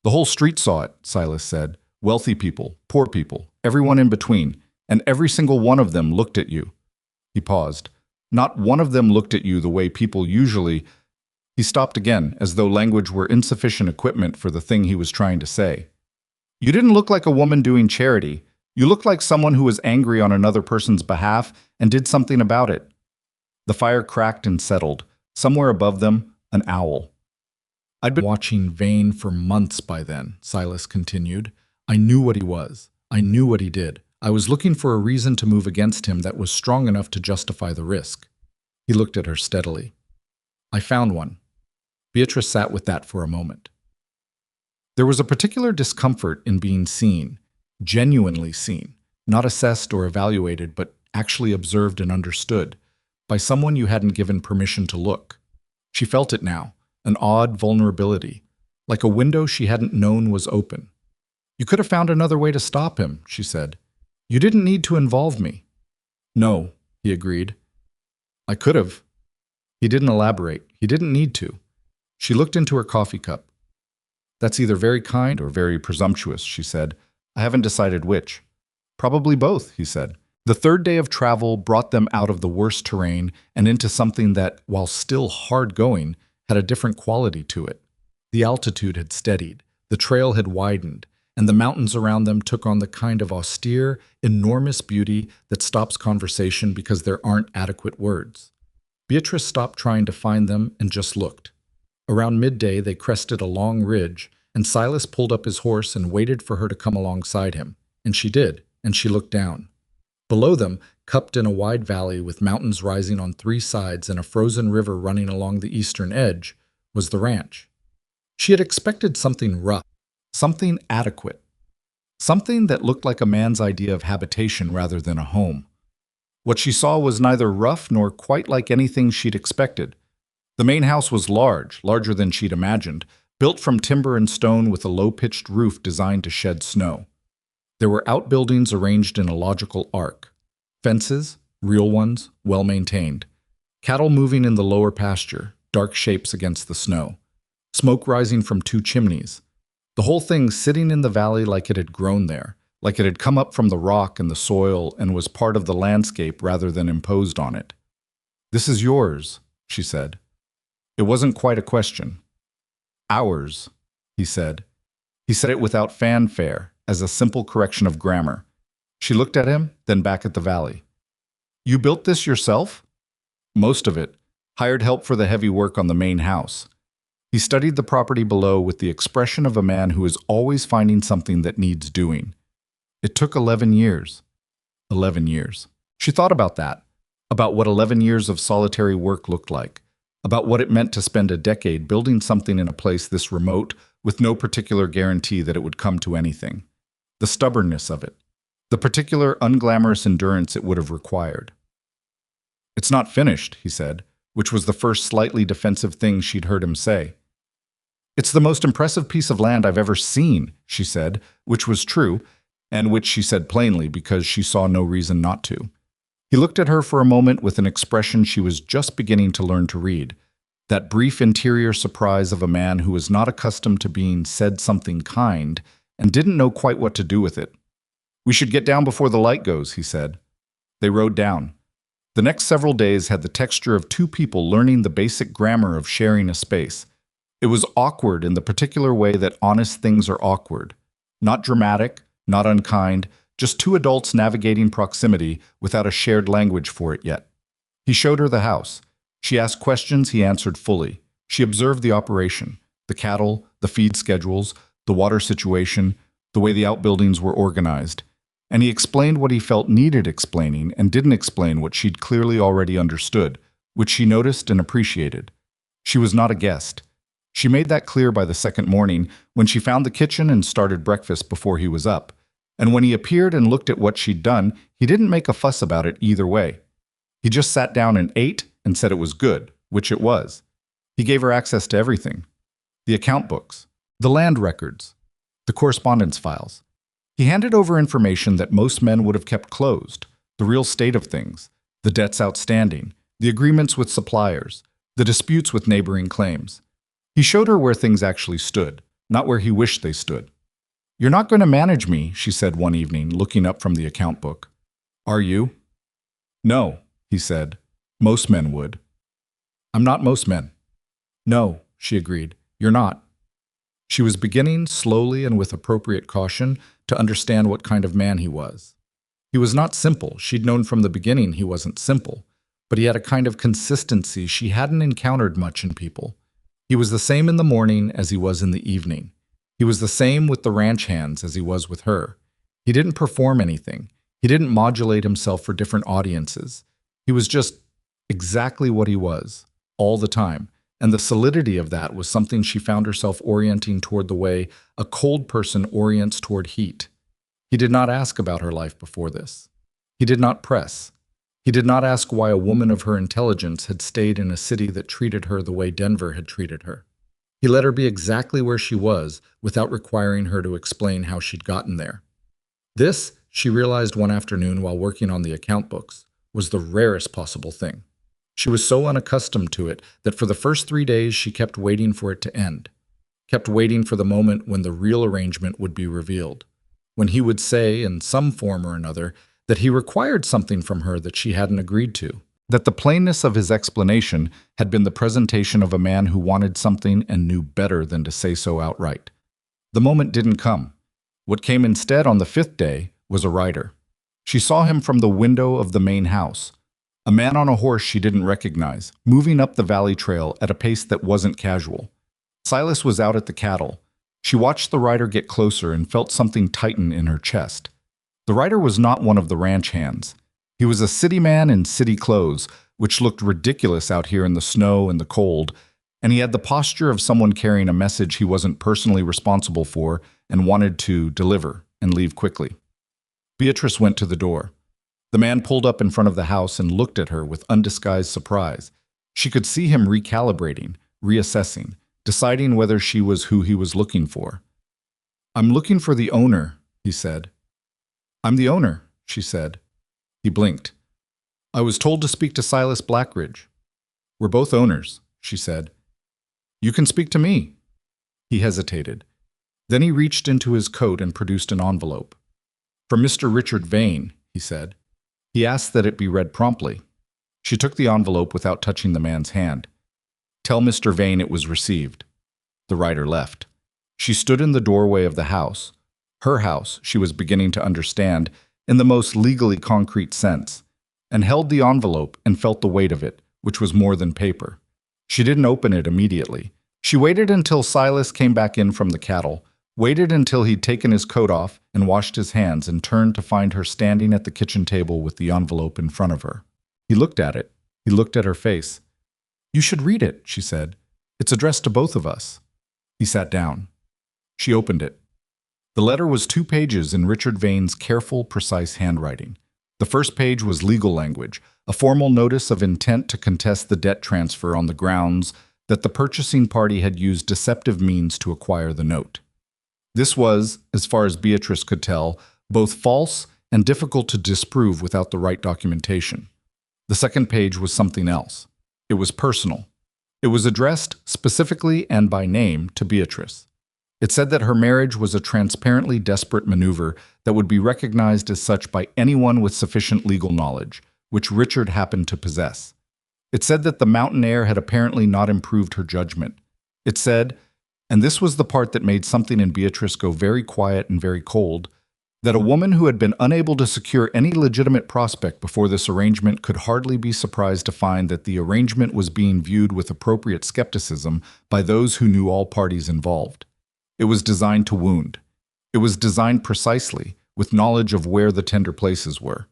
"The whole street saw it," Silas said. "Wealthy people, poor people, everyone in between, and every single one of them looked at you." He paused. Not one of them looked at you the way people usually. He stopped again, as though language were insufficient equipment for the thing he was trying to say. You didn't look like a woman doing charity. You looked like someone who was angry on another person's behalf and did something about it. The fire cracked and settled. Somewhere above them, an owl. I'd been watching Vane for months by then, Silas continued. I knew what he was. I knew what he did. I was looking for a reason to move against him that was strong enough to justify the risk. He looked at her steadily. I found one. Beatrice sat with that for a moment. There was a particular discomfort in being seen, genuinely seen, not assessed or evaluated, but actually observed and understood, by someone you hadn't given permission to look. She felt it now, an odd vulnerability, like a window she hadn't known was open. You could have found another way to stop him, she said. You didn't need to involve me. No, he agreed. I could have. He didn't elaborate. He didn't need to. She looked into her coffee cup. That's either very kind or very presumptuous, she said. I haven't decided which. Probably both, he said. The third day of travel brought them out of the worst terrain and into something that, while still hard going, had a different quality to it. The altitude had steadied, the trail had widened, and the mountains around them took on the kind of austere, enormous beauty that stops conversation because there aren't adequate words. Beatrice stopped trying to find them and just looked. Around midday, they crested a long ridge, and Silas pulled up his horse and waited for her to come alongside him. And she did, and she looked down. Below them, cupped in a wide valley with mountains rising on three sides and a frozen river running along the eastern edge, was the ranch. She had expected something rough, something adequate, something that looked like a man's idea of habitation rather than a home. What she saw was neither rough nor quite like anything she'd expected. The main house was large, larger than she'd imagined, built from timber and stone with a low-pitched roof designed to shed snow. There were outbuildings arranged in a logical arc. Fences, real ones, well-maintained. Cattle moving in the lower pasture, dark shapes against the snow. Smoke rising from two chimneys. The whole thing sitting in the valley like it had grown there, like it had come up from the rock and the soil and was part of the landscape rather than imposed on it. This is yours, she said. It wasn't quite a question. Ours, he said. He said it without fanfare, as a simple correction of grammar. She looked at him, then back at the valley. You built this yourself? Most of it. Hired help for the heavy work on the main house. He studied the property below with the expression of a man who is always finding something that needs doing. It took 11 years. 11 years. She thought about that, about what 11 years of solitary work looked like, about what it meant to spend a decade building something in a place this remote with no particular guarantee that it would come to anything. The stubbornness of it, the particular unglamorous endurance it would have required. It's not finished, he said, which was the first slightly defensive thing she'd heard him say. It's the most impressive piece of land I've ever seen, she said, which was true, and which she said plainly because she saw no reason not to. He looked at her for a moment with an expression she was just beginning to learn to read, that brief interior surprise of a man who was not accustomed to being said something kind and didn't know quite what to do with it. We should get down before the light goes, he said. They rode down. The next several days had the texture of two people learning the basic grammar of sharing a space. It was awkward in the particular way that honest things are awkward. Not dramatic, not unkind, just two adults navigating proximity without a shared language for it yet. He showed her the house. She asked questions he answered fully. She observed the operation, the cattle, the feed schedules, the water situation, the way the outbuildings were organized. And he explained what he felt needed explaining and didn't explain what she'd clearly already understood, which she noticed and appreciated. She was not a guest. She made that clear by the second morning when she found the kitchen and started breakfast before he was up. And when he appeared and looked at what she'd done, he didn't make a fuss about it either way. He just sat down and ate and said it was good, which it was. He gave her access to everything. The account books, the land records, the correspondence files. He handed over information that most men would have kept closed, the real state of things, the debts outstanding, the agreements with suppliers, the disputes with neighboring claims. He showed her where things actually stood, not where he wished they stood. You're not going to manage me, she said one evening, looking up from the account book. Are you? No, he said. Most men would. I'm not most men. No, she agreed. You're not. She was beginning, slowly and with appropriate caution, to understand what kind of man he was. He was not simple. She'd known from the beginning he wasn't simple, but he had a kind of consistency she hadn't encountered much in people. He was the same in the morning as he was in the evening. He was the same with the ranch hands as he was with her. He didn't perform anything. He didn't modulate himself for different audiences. He was just exactly what he was, all the time. And the solidity of that was something she found herself orienting toward the way a cold person orients toward heat. He did not ask about her life before this. He did not press. He did not ask why a woman of her intelligence had stayed in a city that treated her the way Denver had treated her. He let her be exactly where she was without requiring her to explain how she'd gotten there. This, she realized one afternoon while working on the account books, was the rarest possible thing. She was so unaccustomed to it that for the first 3 days she kept waiting for it to end, kept waiting for the moment when the real arrangement would be revealed, when he would say, in some form or another, that he required something from her that she hadn't agreed to, that the plainness of his explanation had been the presentation of a man who wanted something and knew better than to say so outright. The moment didn't come. What came instead on the 5th day was a rider. She saw him from the window of the main house, a man on a horse she didn't recognize, moving up the valley trail at a pace that wasn't casual. Silas was out at the cattle. She watched the rider get closer and felt something tighten in her chest. The rider was not one of the ranch hands. He was a city man in city clothes, which looked ridiculous out here in the snow and the cold, and he had the posture of someone carrying a message he wasn't personally responsible for and wanted to deliver and leave quickly. Beatrice went to the door. The man pulled up in front of the house and looked at her with undisguised surprise. She could see him recalibrating, reassessing, deciding whether she was who he was looking for. "I'm looking for the owner," he said. "I'm the owner," she said. He blinked. "I was told to speak to Silas Blackridge." "We're both owners," she said. "You can speak to me." He hesitated. Then he reached into his coat and produced an envelope. "From Mr. Richard Vane," he said. He asked that it be read promptly. She took the envelope without touching the man's hand. "Tell Mr. Vane it was received." The rider left. She stood in the doorway of the house. Her house, she was beginning to understand, in the most legally concrete sense, and held the envelope and felt the weight of it, which was more than paper. She didn't open it immediately. She waited until Silas came back in from the cattle, waited until he'd taken his coat off and washed his hands, and turned to find her standing at the kitchen table with the envelope in front of her. He looked at it. He looked at her face. "You should read it," she said. "It's addressed to both of us." He sat down. She opened it. The letter was 2 pages in Richard Vane's careful, precise handwriting. The first page was legal language, a formal notice of intent to contest the debt transfer on the grounds that the purchasing party had used deceptive means to acquire the note. This was, as far as Beatrice could tell, both false and difficult to disprove without the right documentation. The second page was something else. It was personal. It was addressed, specifically and by name, to Beatrice. It said that her marriage was a transparently desperate maneuver that would be recognized as such by anyone with sufficient legal knowledge, which Richard happened to possess. It said that the mountain air had apparently not improved her judgment. It said, and this was the part that made something in Beatrice go very quiet and very cold, that a woman who had been unable to secure any legitimate prospect before this arrangement could hardly be surprised to find that the arrangement was being viewed with appropriate skepticism by those who knew all parties involved. It was designed to wound. It was designed precisely, with knowledge of where the tender places were.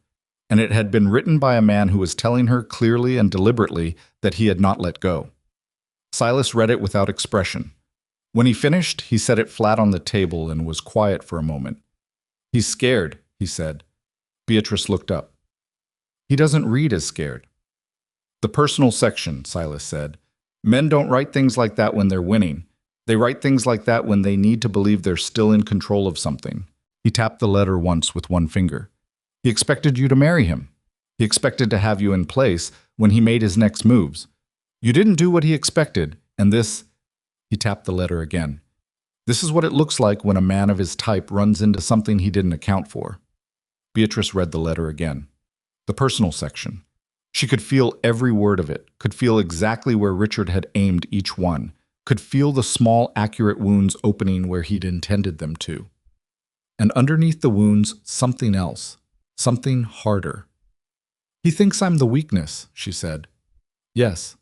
And it had been written by a man who was telling her clearly and deliberately that he had not let go. Silas read it without expression. When he finished, he set it flat on the table and was quiet for a moment. "He's scared," he said. Beatrice looked up. "He doesn't read as scared." "The personal section," Silas said. "Men don't write things like that when they're winning. They write things like that when they need to believe they're still in control of something." He tapped the letter once with one finger. "He expected you to marry him. He expected to have you in place when he made his next moves. You didn't do what he expected, and this—" He tapped the letter again. "This is what it looks like when a man of his type runs into something he didn't account for." Beatrice read the letter again. The personal section. She could feel every word of it, could feel exactly where Richard had aimed each one, could feel the small, accurate wounds opening where he'd intended them to. And underneath the wounds, something else, something harder. "He thinks I'm the weakness," she said. "Yes.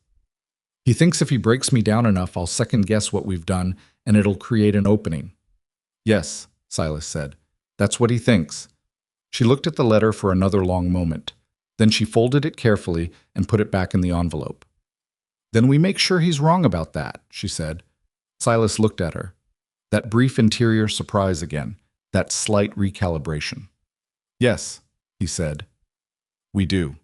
He thinks if he breaks me down enough, I'll second-guess what we've done, and it'll create an opening." "Yes," Silas said. "That's what he thinks." She looked at the letter for another long moment. Then she folded it carefully and put it back in the envelope. "Then we make sure he's wrong about that," she said. Silas looked at her. That brief interior surprise again, that slight recalibration. "Yes," he said. "We do."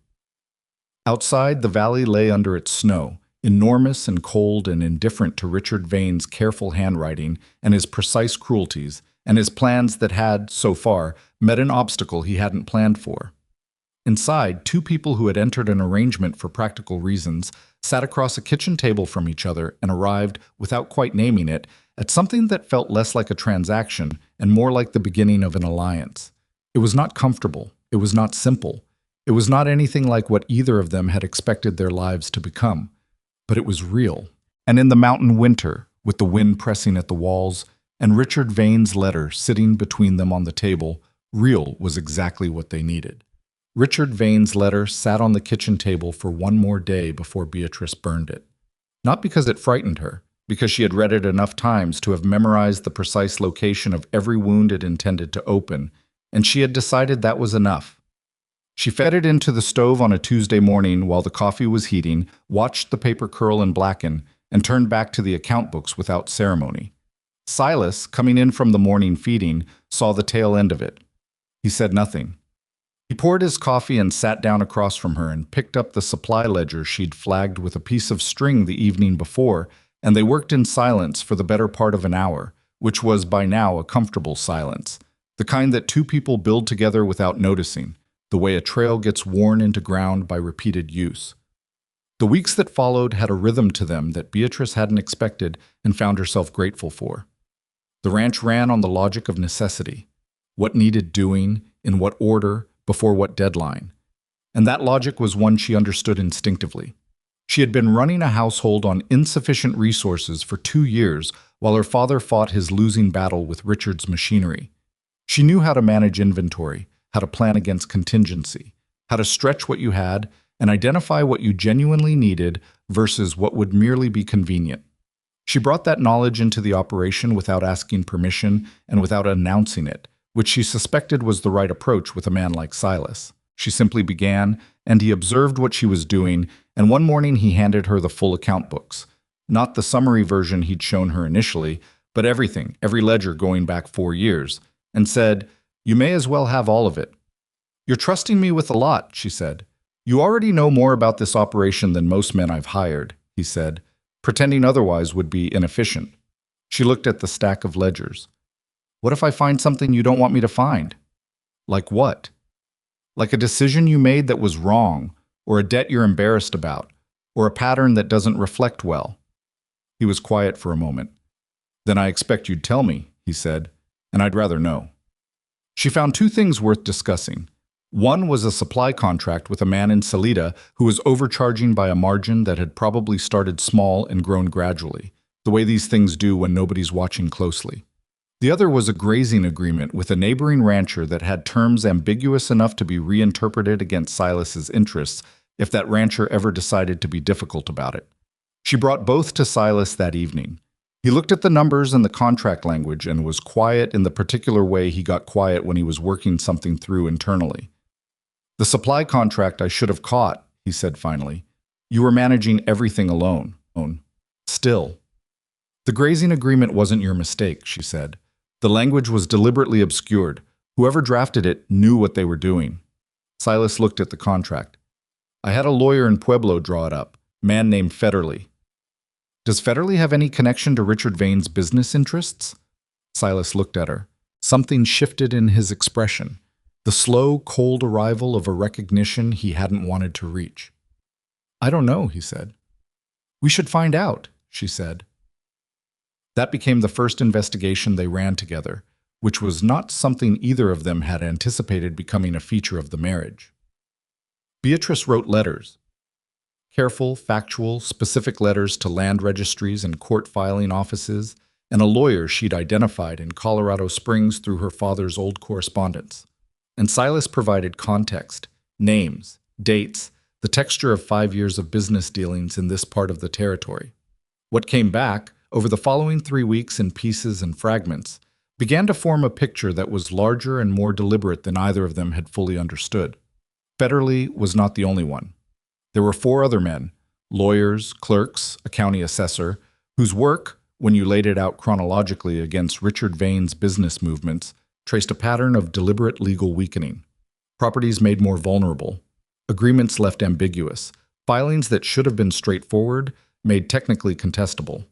Outside, the valley lay under its snow, enormous and cold and indifferent to Richard Vane's careful handwriting and his precise cruelties, and his plans that had, so far, met an obstacle he hadn't planned for. Inside, two people who had entered an arrangement for practical reasons sat across a kitchen table from each other and arrived, without quite naming it, at something that felt less like a transaction and more like the beginning of an alliance. It was not comfortable. It was not simple. It was not anything like what either of them had expected their lives to become. But it was real. And in the mountain winter, with the wind pressing at the walls, and Richard Vane's letter sitting between them on the table, real was exactly what they needed. Richard Vane's letter sat on the kitchen table for one more day before Beatrice burned it. Not because it frightened her, because she had read it enough times to have memorized the precise location of every wound it intended to open, and she had decided that was enough. She fed it into the stove on a Tuesday morning while the coffee was heating, watched the paper curl and blacken, and turned back to the account books without ceremony. Silas, coming in from the morning feeding, saw the tail end of it. He said nothing. He poured his coffee and sat down across from her and picked up the supply ledger she'd flagged with a piece of string the evening before, and they worked in silence for the better part of an hour, which was by now a comfortable silence, the kind that two people build together without noticing, the way a trail gets worn into ground by repeated use. The weeks that followed had a rhythm to them that Beatrice hadn't expected and found herself grateful for. The ranch ran on the logic of necessity. What needed doing, in what order, before what deadline. And that logic was one she understood instinctively. She had been running a household on insufficient resources for 2 years while her father fought his losing battle with Richard's machinery. She knew how to manage inventory, how to plan against contingency, how to stretch what you had and identify what you genuinely needed versus what would merely be convenient. She brought that knowledge into the operation without asking permission and without announcing it, which she suspected was the right approach with a man like Silas. She simply began, and he observed what she was doing, and one morning he handed her the full account books. Not the summary version he'd shown her initially, but everything, every ledger going back 4 years, and said, "You may as well have all of it." "You're trusting me with a lot," she said. "You already know more about this operation than most men I've hired," he said. Pretending otherwise would be inefficient. She looked at the stack of ledgers. "What if I find something you don't want me to find?" "Like what?" "Like a decision you made that was wrong, or a debt you're embarrassed about, or a pattern that doesn't reflect well." He was quiet for a moment. "Then I expect you'd tell me," he said, "and I'd rather know." She found 2 things worth discussing. One was a supply contract with a man in Salida who was overcharging by a margin that had probably started small and grown gradually, the way these things do when nobody's watching closely. The other was a grazing agreement with a neighboring rancher that had terms ambiguous enough to be reinterpreted against Silas's interests if that rancher ever decided to be difficult about it. She brought both to Silas that evening. He looked at the numbers and the contract language and was quiet in the particular way he got quiet when he was working something through internally. "The supply contract I should have caught," he said finally. "You were managing everything alone." "Still." "The grazing agreement wasn't your mistake," she said. "The language was deliberately obscured. Whoever drafted it knew what they were doing." Silas looked at the contract. "I had a lawyer in Pueblo draw it up, a man named Federley." "Does Federley have any connection to Richard Vane's business interests?" Silas looked at her. Something shifted in his expression. The slow, cold arrival of a recognition he hadn't wanted to reach. "I don't know," he said. "We should find out," she said. That became the first investigation they ran together, which was not something either of them had anticipated becoming a feature of the marriage. Beatrice wrote letters. Careful, factual, specific letters to land registries and court filing offices, and a lawyer she'd identified in Colorado Springs through her father's old correspondence. And Silas provided context, names, dates, the texture of 5 years of business dealings in this part of the territory. What came back, over the following 3 weeks in pieces and fragments, began to form a picture that was larger and more deliberate than either of them had fully understood. Federley was not the only one. There were 4 other men, lawyers, clerks, a county assessor, whose work, when you laid it out chronologically against Richard Vane's business movements, traced a pattern of deliberate legal weakening. Properties made more vulnerable, agreements left ambiguous, filings that should have been straightforward made technically contestable.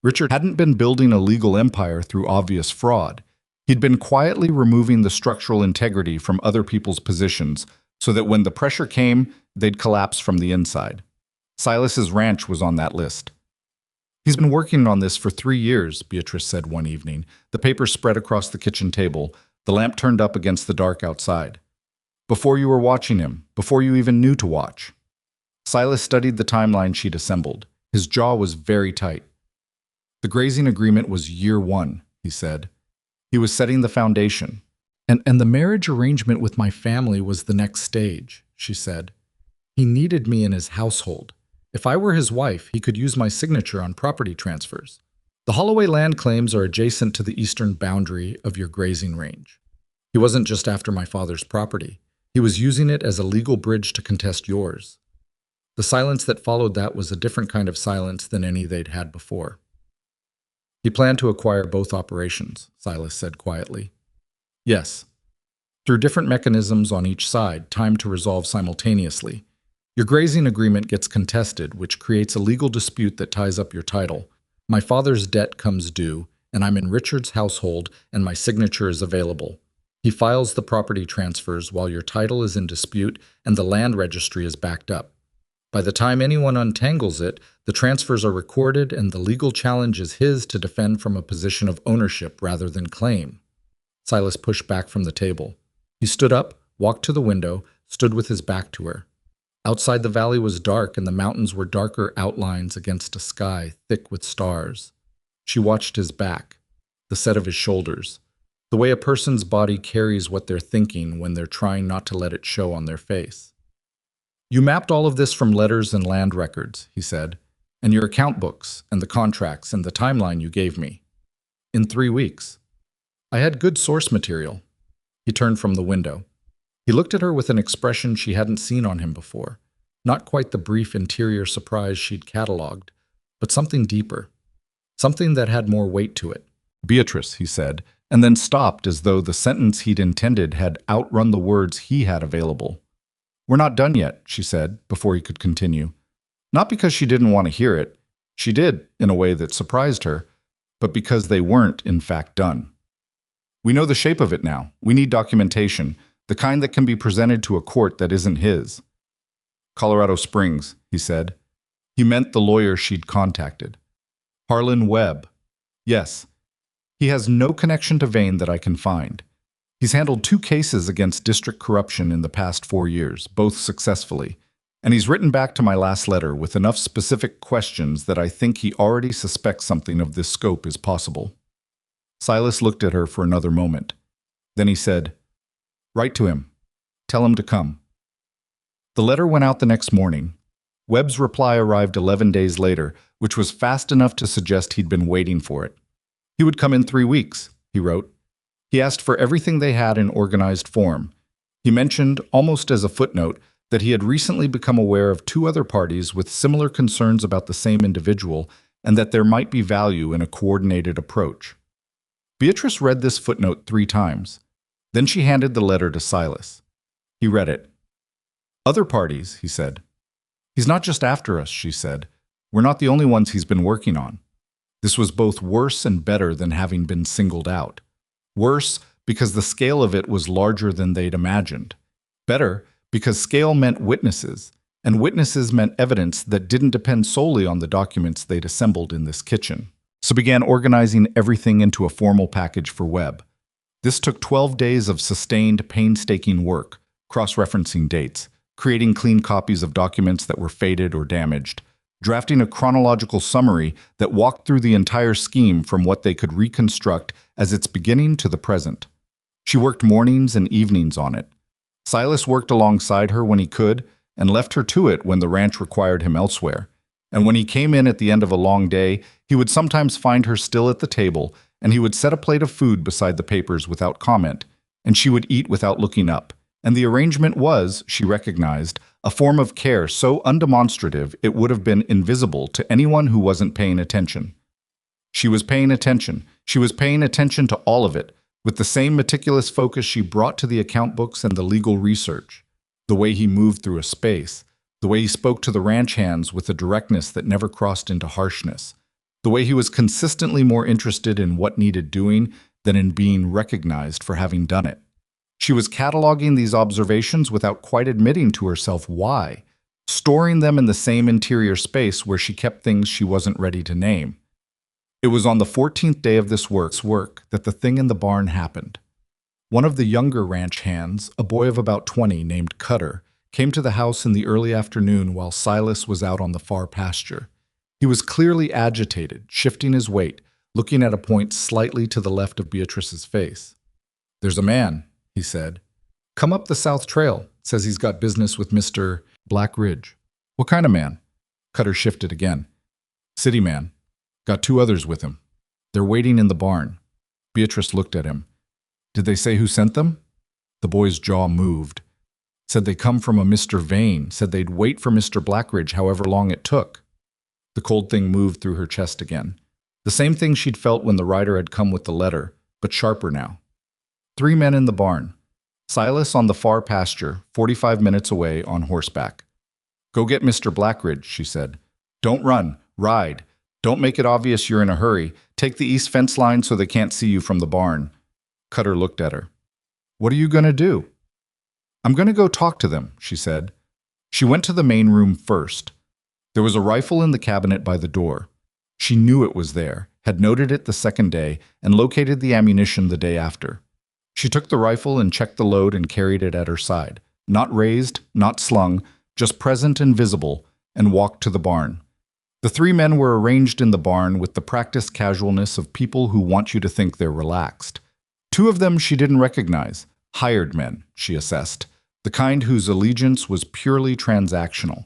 Richard hadn't been building a legal empire through obvious fraud. He'd been quietly removing the structural integrity from other people's positions so that when the pressure came, they'd collapse from the inside. Silas's ranch was on that list. "He's been working on this for 3 years," Beatrice said one evening, the papers spread across the kitchen table, the lamp turned up against the dark outside. "Before you were watching him, before you even knew to watch." Silas studied the timeline she'd assembled. His jaw was very tight. "The grazing agreement was year 1, he said. He was setting the foundation. And the marriage arrangement with my family was the next stage," she said. "He needed me in his household. If I were his wife, he could use my signature on property transfers. The Holloway land claims are adjacent to the eastern boundary of your grazing range. He wasn't just after my father's property. He was using it as a legal bridge to contest yours." The silence that followed that was a different kind of silence than any they'd had before. "He planned to acquire both operations," Silas said quietly. "Yes. Through different mechanisms on each side, timed to resolve simultaneously. Your grazing agreement gets contested, which creates a legal dispute that ties up your title. My father's debt comes due, and I'm in Richard's household, and my signature is available. He files the property transfers while your title is in dispute and the land registry is backed up. By the time anyone untangles it, the transfers are recorded and the legal challenge is his to defend from a position of ownership rather than claim." Silas pushed back from the table. He stood up, walked to the window, stood with his back to her. Outside the valley was dark and the mountains were darker outlines against a sky thick with stars. She watched his back, the set of his shoulders, the way a person's body carries what they're thinking when they're trying not to let it show on their face. "You mapped all of this from letters and land records," he said, "and your account books, and the contracts, and the timeline you gave me. In 3 weeks. I had good source material." He turned from the window. He looked at her with an expression she hadn't seen on him before. Not quite the brief interior surprise she'd catalogued, but something deeper. Something that had more weight to it. "Beatrice," he said, and then stopped as though the sentence he'd intended had outrun the words he had available. "We're not done yet," she said, before he could continue. Not because she didn't want to hear it. She did, in a way that surprised her, but because they weren't, in fact, done. "We know the shape of it now. We need documentation, the kind that can be presented to a court that isn't his." "Colorado Springs," he said. He meant the lawyer she'd contacted. "Harlan Webb. Yes. He has no connection to Vane that I can find. He's handled 2 cases against district corruption in the past 4 years, both successfully. And he's written back to my last letter with enough specific questions that I think he already suspects something of this scope is possible." Silas looked at her for another moment. Then he said, "Write to him. Tell him to come." The letter went out the next morning. Webb's reply arrived 11 days later, which was fast enough to suggest he'd been waiting for it. He would come in 3 weeks, he wrote. He asked for everything they had in organized form. He mentioned, almost as a footnote, that he had recently become aware of 2 other parties with similar concerns about the same individual and that there might be value in a coordinated approach. Beatrice read this footnote 3 times. Then she handed the letter to Silas. He read it. "Other parties," he said. "He's not just after us," she said. "We're not the only ones he's been working on." This was both worse and better than having been singled out. Worse, because the scale of it was larger than they'd imagined. Better, because scale meant witnesses, and witnesses meant evidence that didn't depend solely on the documents they'd assembled in this kitchen. So began organizing everything into a formal package for Webb. This took 12 days of sustained, painstaking work, cross-referencing dates, creating clean copies of documents that were faded or damaged, drafting a chronological summary that walked through the entire scheme from what they could reconstruct as its beginning to the present. She worked mornings and evenings on it. Silas worked alongside her when he could and left her to it when the ranch required him elsewhere. And when he came in at the end of a long day, he would sometimes find her still at the table, and he would set a plate of food beside the papers without comment, and she would eat without looking up. And the arrangement was, she recognized, a form of care so undemonstrative it would have been invisible to anyone who wasn't paying attention. She was paying attention. She was paying attention to all of it, with the same meticulous focus she brought to the account books and the legal research. The way he moved through a space, the way he spoke to the ranch hands with a directness that never crossed into harshness, the way he was consistently more interested in what needed doing than in being recognized for having done it. She was cataloging these observations without quite admitting to herself why, storing them in the same interior space where she kept things she wasn't ready to name. It was on the 14th day of this work that the thing in the barn happened. One of the younger ranch hands, a boy of about 20 named Cutter, came to the house in the early afternoon while Silas was out on the far pasture. He was clearly agitated, shifting his weight, looking at a point slightly to the left of Beatrice's face. "There's a man," he said. "Come up the South Trail. Says he's got business with Mr. Blackridge." "What kind of man?" Cutter shifted again. "City man. Got 2 others with him. They're waiting in the barn." Beatrice looked at him. "Did they say who sent them?" The boy's jaw moved. "Said they come from a Mr. Vane. Said they'd wait for Mr. Blackridge however long it took." The cold thing moved through her chest again. The same thing she'd felt when the rider had come with the letter, but sharper now. 3 men in the barn. Silas on the far pasture, 45 minutes away on horseback. "Go get Mr. Blackridge," she said. "Don't run. Ride. Don't make it obvious you're in a hurry. Take the east fence line so they can't see you from the barn." Cutter looked at her. "What are you going to do?" "I'm going to go talk to them," she said. She went to the main room first. There was a rifle in the cabinet by the door. She knew it was there, had noted it the second day, and located the ammunition the day after. She took the rifle and checked the load and carried it at her side, not raised, not slung, just present and visible, and walked to the barn. The 3 men were arranged in the barn with the practiced casualness of people who want you to think they're relaxed. 2 of them she didn't recognize, hired men, she assessed, the kind whose allegiance was purely transactional.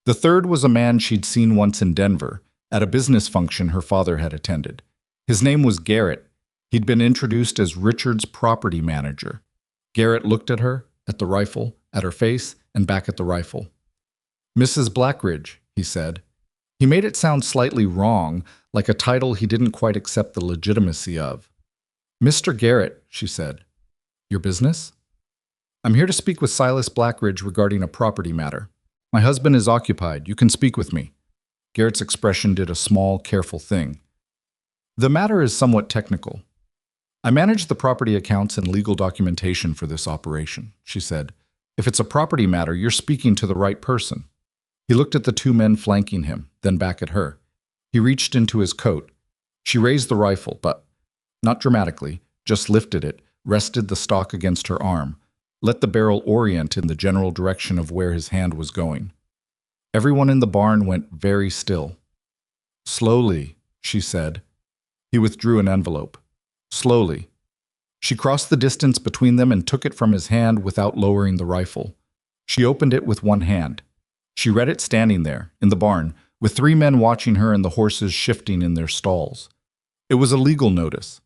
The third was a man she'd seen once in Denver, at a business function her father had attended. His name was Garrett. He'd been introduced as Richard's property manager. Garrett looked at her, at the rifle, at her face, and back at the rifle. "Mrs. Blackridge," he said. He made it sound slightly wrong, like a title he didn't quite accept the legitimacy of. "Mr. Garrett," she said. "Your business?" "I'm here to speak with Silas Blackridge regarding a property matter. My husband is occupied. You can speak with me." Garrett's expression did a small, careful thing. "The matter is somewhat technical. I manage the property accounts and legal documentation for this operation," she said. "If it's a property matter, you're speaking to the right person." He looked at the 2 men flanking him, then back at her. He reached into his coat. She raised the rifle, but not dramatically, just lifted it, rested the stock against her arm, let the barrel orient in the general direction of where his hand was going. Everyone in the barn went very still. "Slowly," she said. He withdrew an envelope. Slowly. She crossed the distance between them and took it from his hand without lowering the rifle. She opened it with one hand. She read it standing there, in the barn, with 3 men watching her and the horses shifting in their stalls. It was a legal notice,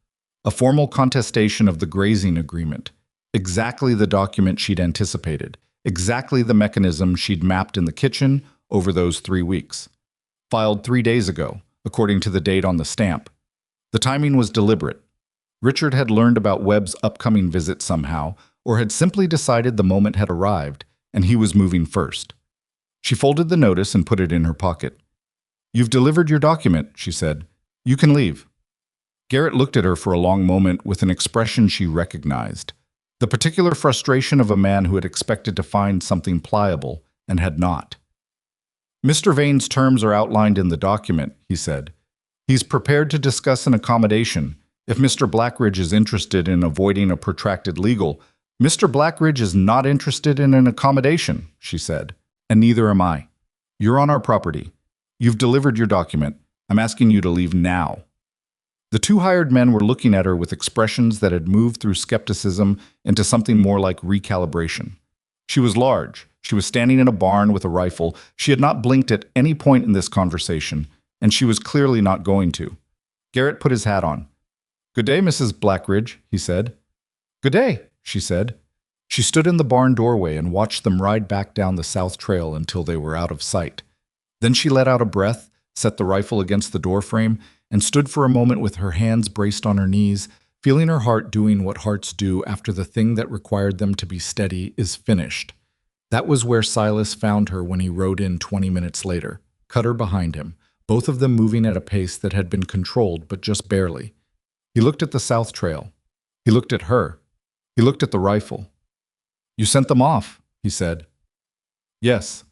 a formal contestation of the grazing agreement, exactly the document she'd anticipated, exactly the mechanism she'd mapped in the kitchen over those 3 weeks. Filed 3 days ago, according to the date on the stamp. The timing was deliberate. Richard had learned about Webb's upcoming visit somehow, or had simply decided the moment had arrived, and he was moving first. She folded the notice and put it in her pocket. "You've delivered your document," she said. "You can leave." Garrett looked at her for a long moment with an expression she recognized, the particular frustration of a man who had expected to find something pliable and had not. "Mr. Vane's terms are outlined in the document," he said. "He's prepared to discuss an accommodation if Mr. Blackridge is interested in avoiding a protracted legal, Mr. Blackridge is not interested in an accommodation, she said, and neither am I. You're on our property. You've delivered your document. I'm asking you to leave now. The two hired men were looking at her with expressions that had moved through skepticism into something more like recalibration. She was large. She was standing in a barn with a rifle. She had not blinked at any point in this conversation, and she was clearly not going to. Garrett put his hat on. "Good day, Mrs. Blackridge," he said. "Good day," she said. She stood in the barn doorway and watched them ride back down the south trail until they were out of sight. Then she let out a breath, set the rifle against the doorframe, and stood for a moment with her hands braced on her knees, feeling her heart doing what hearts do after the thing that required them to be steady is finished. That was where Silas found her when he rode in 20 minutes later, Cutter behind him, both of them moving at a pace that had been controlled but just barely. He looked at the south trail. He looked at her. He looked at the rifle. "You sent them off," he said. "Yes."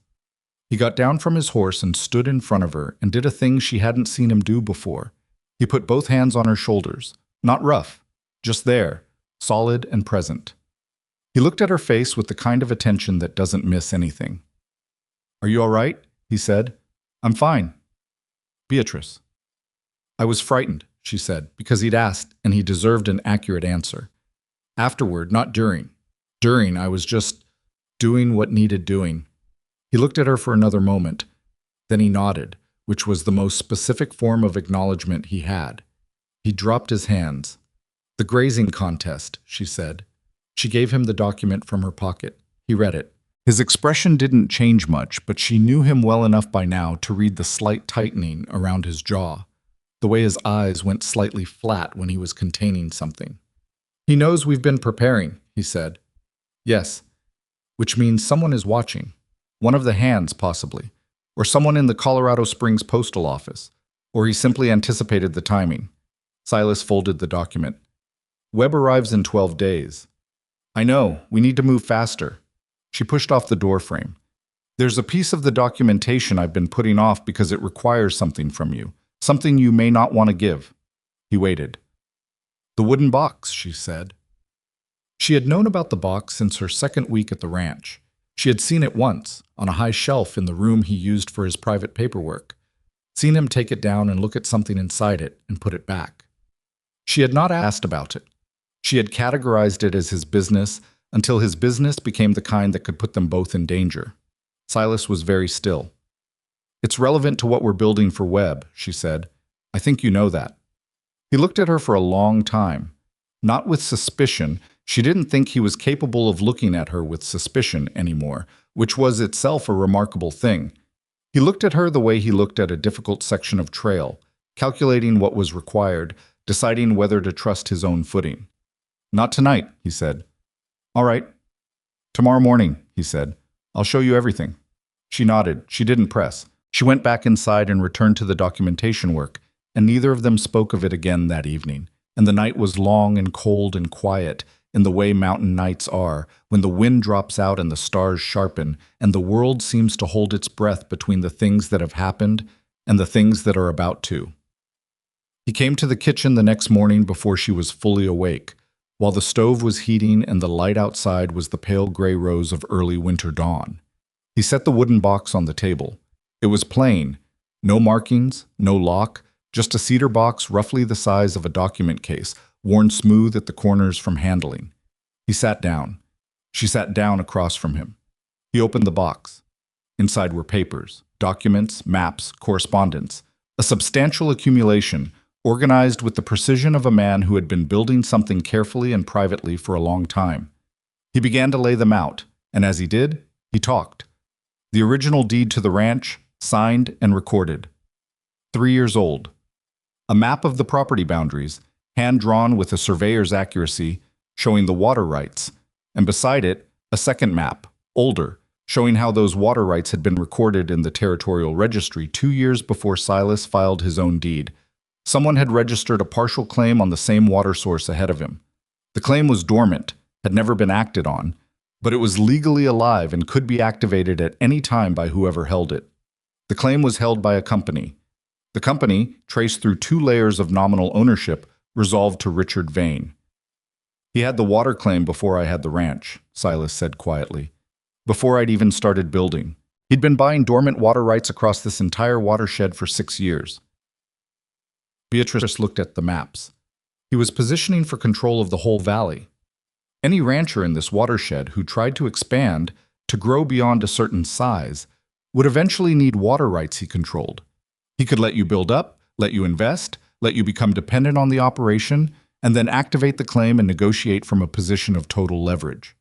He got down from his horse and stood in front of her and did a thing she hadn't seen him do before. He put both hands on her shoulders, not rough, just there, solid and present. He looked at her face with the kind of attention that doesn't miss anything. "Are you all right?" he said. "I'm fine." "Beatrice." "I was frightened," she said, because he'd asked and he deserved an accurate answer. "Afterward, not during. During, I was just doing what needed doing." He looked at her for another moment. Then he nodded, which was the most specific form of acknowledgement he had. He dropped his hands. "The grazing contest," she said. She gave him the document from her pocket. He read it. His expression didn't change much, but she knew him well enough by now to read the slight tightening around his jaw, the way his eyes went slightly flat when he was containing something. "He knows we've been preparing," he said. "Yes, which means someone is watching. One of the hands, possibly, or someone in the Colorado Springs postal office, or he simply anticipated the timing." Silas folded the document. "Webb arrives in 12 days. I know, we need to move faster." She pushed off the doorframe. "There's a piece of the documentation I've been putting off because it requires something from you, something you may not want to give." He waited. "The wooden box," she said. She had known about the box since her second week at the ranch. She had seen it once, on a high shelf in the room he used for his private paperwork, seen him take it down and look at something inside it and put it back. She had not asked about it. She had categorized it as his business until his business became the kind that could put them both in danger. Silas was very still. "It's relevant to what we're building for Webb," she said. "I think you know that." He looked at her for a long time. Not with suspicion. She didn't think he was capable of looking at her with suspicion anymore, which was itself a remarkable thing. He looked at her the way he looked at a difficult section of trail, calculating what was required, deciding whether to trust his own footing. "Not tonight," he said. "All right. Tomorrow morning," he said. "I'll show you everything." She nodded. She didn't press. She went back inside and returned to the documentation work, and neither of them spoke of it again that evening. And the night was long and cold and quiet, in the way mountain nights are, when the wind drops out and the stars sharpen, and the world seems to hold its breath between the things that have happened and the things that are about to. He came to the kitchen the next morning before she was fully awake, while the stove was heating and the light outside was the pale gray rose of early winter dawn. He set the wooden box on the table. It was plain, no markings, no lock, just a cedar box roughly the size of a document case, worn smooth at the corners from handling. He sat down. She sat down across from him. He opened the box. Inside were papers, documents, maps, correspondence, a substantial accumulation, organized with the precision of a man who had been building something carefully and privately for a long time. He began to lay them out, and as he did, he talked. The original deed to the ranch, signed and recorded. 3 years old. A map of the property boundaries, hand-drawn with a surveyor's accuracy, showing the water rights, and beside it, a second map, older, showing how those water rights had been recorded in the territorial registry 2 years before Silas filed his own deed. Someone had registered a partial claim on the same water source ahead of him. The claim was dormant, had never been acted on, but it was legally alive and could be activated at any time by whoever held it. The claim was held by a company. The company, traced through 2 layers of nominal ownership, resolved to Richard Vane. He had the water claim before I had the ranch, Silas said quietly. Before I'd even started building. He'd been buying dormant water rights across this entire watershed for 6 years. Beatrice looked at the maps. He was positioning for control of the whole valley. Any rancher in this watershed who tried to expand, to grow beyond a certain size, would eventually need water rights he controlled. He could let you build up, let you invest, let you become dependent on the operation, and then activate the claim and negotiate from a position of total leverage.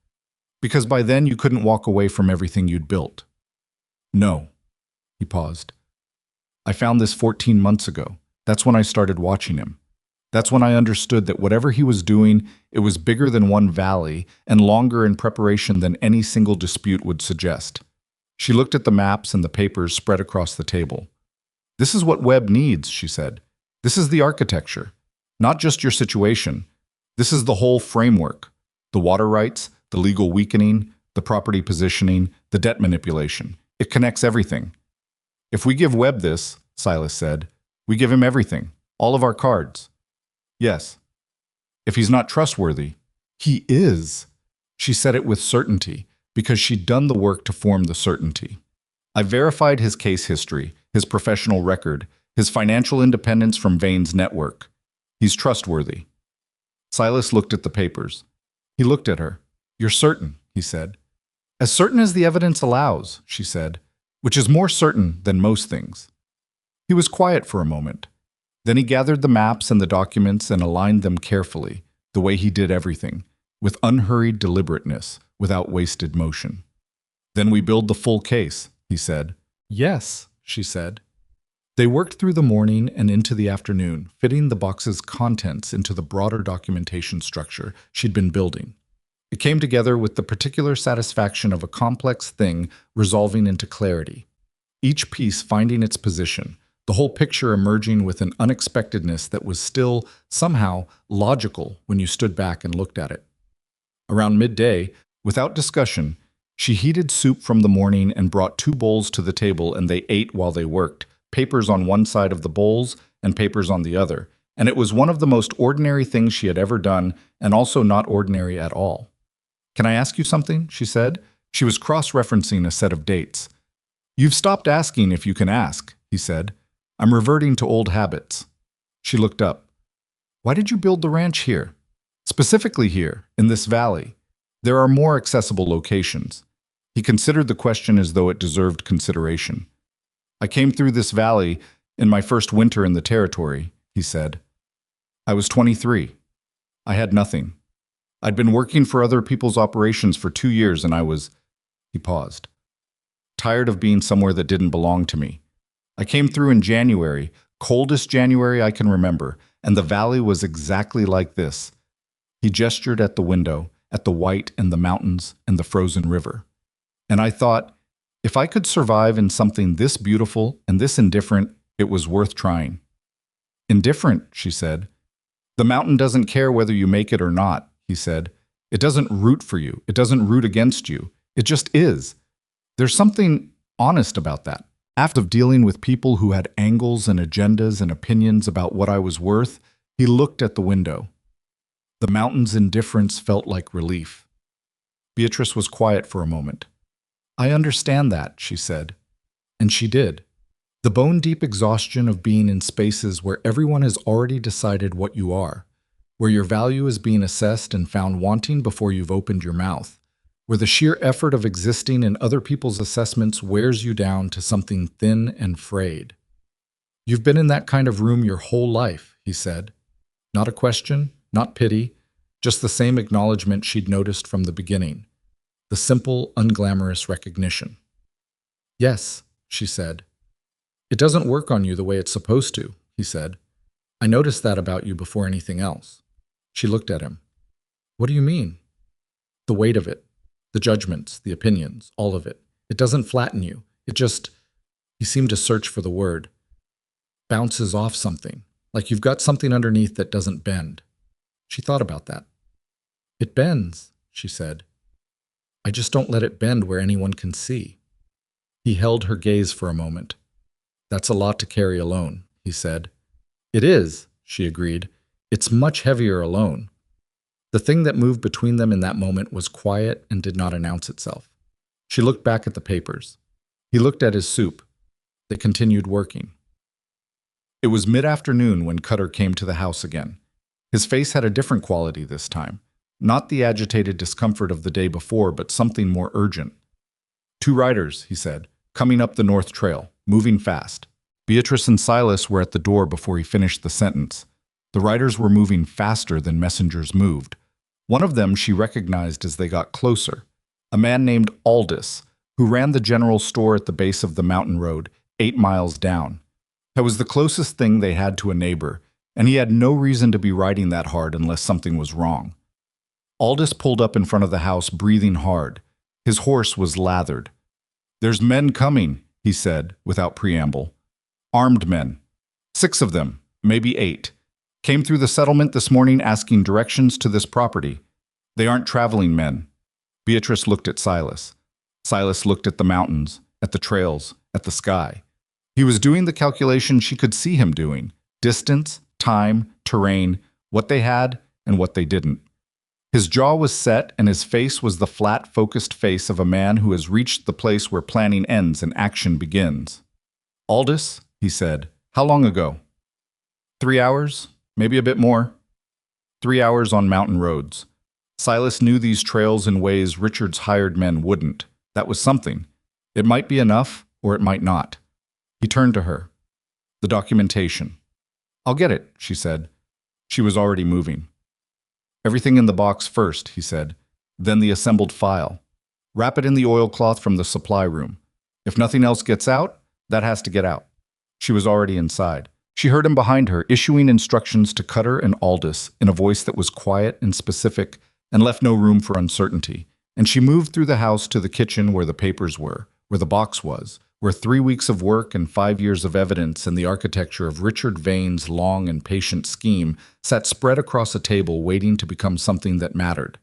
Because by then you couldn't walk away from everything you'd built. No. He paused. I found this 14 months ago. That's when I started watching him. That's when I understood that whatever he was doing, it was bigger than one valley and longer in preparation than any single dispute would suggest. She looked at the maps and the papers spread across the table. This is what Webb needs, she said. This is the architecture. Not just your situation. This is the whole framework. The water rights, the legal weakening, the property positioning, the debt manipulation. It connects everything. If we give Webb this, Silas said, we give him everything, all of our cards. Yes. If he's not trustworthy, he is. She said it with certainty, because she'd done the work to form the certainty. I verified his case history, his professional record, his financial independence from Vane's network. He's trustworthy. Silas looked at the papers. He looked at her. You're certain, he said. As certain as the evidence allows, she said, which is more certain than most things. He was quiet for a moment. Then he gathered the maps and the documents and aligned them carefully, the way he did everything, with unhurried deliberateness, without wasted motion. Then we build the full case, he said. Yes, she said. They worked through the morning and into the afternoon, fitting the box's contents into the broader documentation structure she'd been building. It came together with the particular satisfaction of a complex thing resolving into clarity, each piece finding its position, the whole picture emerging with an unexpectedness that was still, somehow, logical when you stood back and looked at it. Around midday, without discussion, she heated soup from the morning and brought 2 bowls to the table, and they ate while they worked, papers on one side of the bowls and papers on the other, and it was one of the most ordinary things she had ever done, and also not ordinary at all. Can I ask you something? She said. She was cross-referencing a set of dates. You've stopped asking if you can ask, he said. I'm reverting to old habits. She looked up. Why did you build the ranch here? Specifically here, in this valley. There are more accessible locations. He considered the question as though it deserved consideration. I came through this valley in my first winter in the territory, he said. I was 23. I had nothing. I'd been working for other people's operations for 2 years and I was, he paused, tired of being somewhere that didn't belong to me. I came through in January, coldest January I can remember, and the valley was exactly like this. He gestured at the window, at the white and the mountains and the frozen river. And I thought, if I could survive in something this beautiful and this indifferent, it was worth trying. Indifferent, she said. The mountain doesn't care whether you make it or not, he said. It doesn't root for you. It doesn't root against you. It just is. There's something honest about that. After dealing with people who had angles and agendas and opinions about what I was worth, he looked at the window. The mountain's indifference felt like relief. Beatrice was quiet for a moment. I understand that, she said. And she did. The bone-deep exhaustion of being in spaces where everyone has already decided what you are, where your value is being assessed and found wanting before you've opened your mouth, where the sheer effort of existing in other people's assessments wears you down to something thin and frayed. You've been in that kind of room your whole life, he said. Not a question, not pity, just the same acknowledgement she'd noticed from the beginning. The simple, unglamorous recognition. Yes, she said. It doesn't work on you the way it's supposed to, he said. I noticed that about you before anything else. She looked at him. What do you mean? The weight of it, the judgments, the opinions, all of it. It doesn't flatten you. It just, he seemed to search for the word, bounces off something, like you've got something underneath that doesn't bend. She thought about that. It bends, she said. I just don't let it bend where anyone can see. He held her gaze for a moment. That's a lot to carry alone, he said. It is, she agreed. It's much heavier alone. The thing that moved between them in that moment was quiet and did not announce itself. She looked back at the papers. He looked at his soup. They continued working. It was mid-afternoon when Cutter came to the house again. His face had a different quality this time. Not the agitated discomfort of the day before, but something more urgent. "Two riders," he said, "coming up the North Trail, moving fast." Beatrice and Silas were at the door before he finished the sentence. The riders were moving faster than messengers moved. One of them she recognized as they got closer, a man named Aldous, who ran the general store at the base of the mountain road, 8 miles down. That was the closest thing they had to a neighbor, and he had no reason to be riding that hard unless something was wrong. Aldous pulled up in front of the house, breathing hard. His horse was lathered. "There's men coming," he said, without preamble. "Armed men. 6 of them, maybe 8. Came through the settlement this morning asking directions to this property. They aren't traveling men." Beatrice looked at Silas. Silas looked at the mountains, at the trails, at the sky. He was doing the calculation she could see him doing: distance, time, terrain, what they had and what they didn't. His jaw was set and his face was the flat, focused face of a man who has reached the place where planning ends and action begins. "Aldous," he said, "how long ago?" 3 hours, maybe a bit more. 3 hours on mountain roads. Silas knew these trails in ways Richard's hired men wouldn't. That was something. It might be enough, or it might not. He turned to her. "The documentation." "I'll get it," she said. She was already moving. "Everything in the box first," he said. "Then the assembled file. Wrap it in the oilcloth from the supply room. If nothing else gets out, that has to get out." She was already inside. She heard him behind her, issuing instructions to Cutter and Aldous in a voice that was quiet and specific and left no room for uncertainty. And she moved through the house to the kitchen where the papers were, where the box was, where 3 weeks of work and 5 years of evidence and the architecture of Richard Vane's long and patient scheme sat spread across a table waiting to become something that mattered.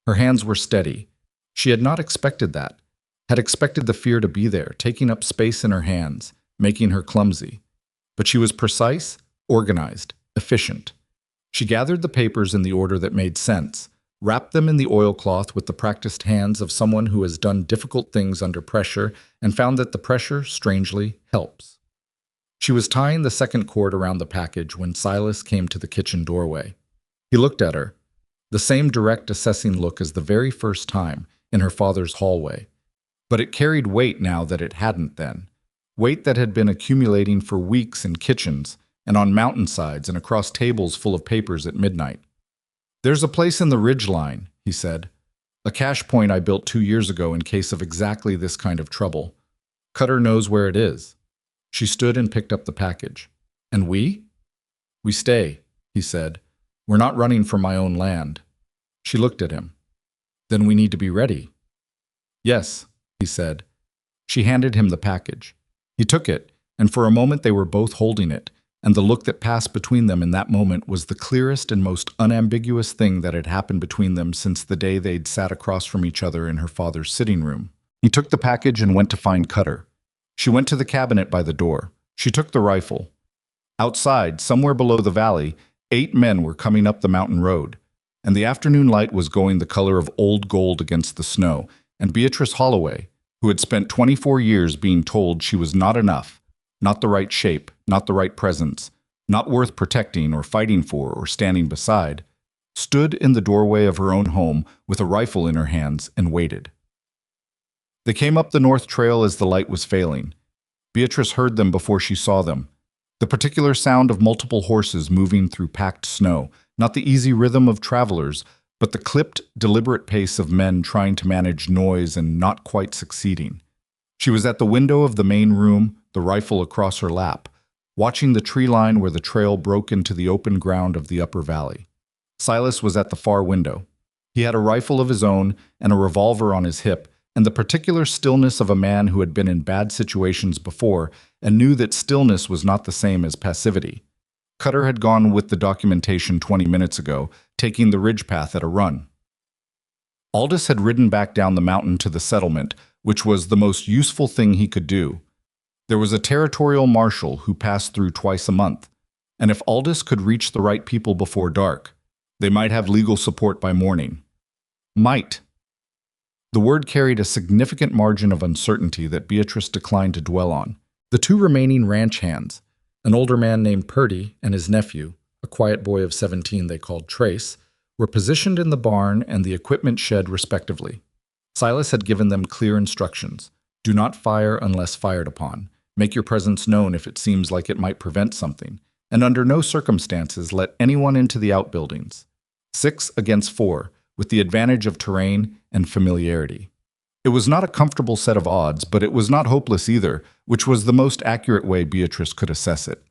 Her hands were steady. She had not expected that, had expected the fear to be there, taking up space in her hands, making her clumsy. But she was precise, organized, efficient. She gathered the papers in the order that made sense, wrapped them in the oilcloth with the practiced hands of someone who has done difficult things under pressure and found that the pressure, strangely, helps. She was tying the second cord around the package when Silas came to the kitchen doorway. He looked at her, the same direct, assessing look as the very first time in her father's hallway. But it carried weight now that it hadn't then. Weight that had been accumulating for weeks in kitchens and on mountainsides and across tables full of papers at midnight. "There's a place in the ridge line," he said. "A cache point I built 2 years ago in case of exactly this kind of trouble. Cutter knows where it is." She stood and picked up the package. "And we?" "We stay," he said. "We're not running for my own land." She looked at him. "Then we need to be ready." "Yes," he said. She handed him the package. He took it, and for a moment they were both holding it, and the look that passed between them in that moment was the clearest and most unambiguous thing that had happened between them since the day they'd sat across from each other in her father's sitting room. He took the package and went to find Cutter. She went to the cabinet by the door. She took the rifle. Outside, somewhere below the valley, 8 men were coming up the mountain road, and the afternoon light was going the color of old gold against the snow, and Beatrice Holloway, who had spent 24 years being told she was not enough, not the right shape, not the right presence, not worth protecting or fighting for or standing beside, stood in the doorway of her own home with a rifle in her hands and waited. They came up the North Trail as the light was failing. Beatrice heard them before she saw them. The particular sound of multiple horses moving through packed snow, not the easy rhythm of travelers, but the clipped, deliberate pace of men trying to manage noise and not quite succeeding. She was at the window of the main room, the rifle across her lap, watching the tree line where the trail broke into the open ground of the upper valley. Silas was at the far window. He had a rifle of his own and a revolver on his hip, and the particular stillness of a man who had been in bad situations before and knew that stillness was not the same as passivity. Cutter had gone with the documentation 20 minutes ago, taking the ridge path at a run. Aldous had ridden back down the mountain to the settlement, which was the most useful thing he could do. There was a territorial marshal who passed through twice a month, and if Aldous could reach the right people before dark, They might have legal support by morning. Might. The word carried a significant margin of uncertainty that Beatrice declined to dwell on. The two remaining ranch hands, an older man named Purdy and his nephew, a quiet boy of 17 they called Trace, were positioned in the barn and the equipment shed respectively. Silas had given them clear instructions. Do not fire unless fired upon. Make your presence known if it seems like it might prevent something. And under no circumstances let anyone into the outbuildings. 6 against 4, with the advantage of terrain and familiarity. It was not a comfortable set of odds, but it was not hopeless either, which was the most accurate way Beatrice could assess it.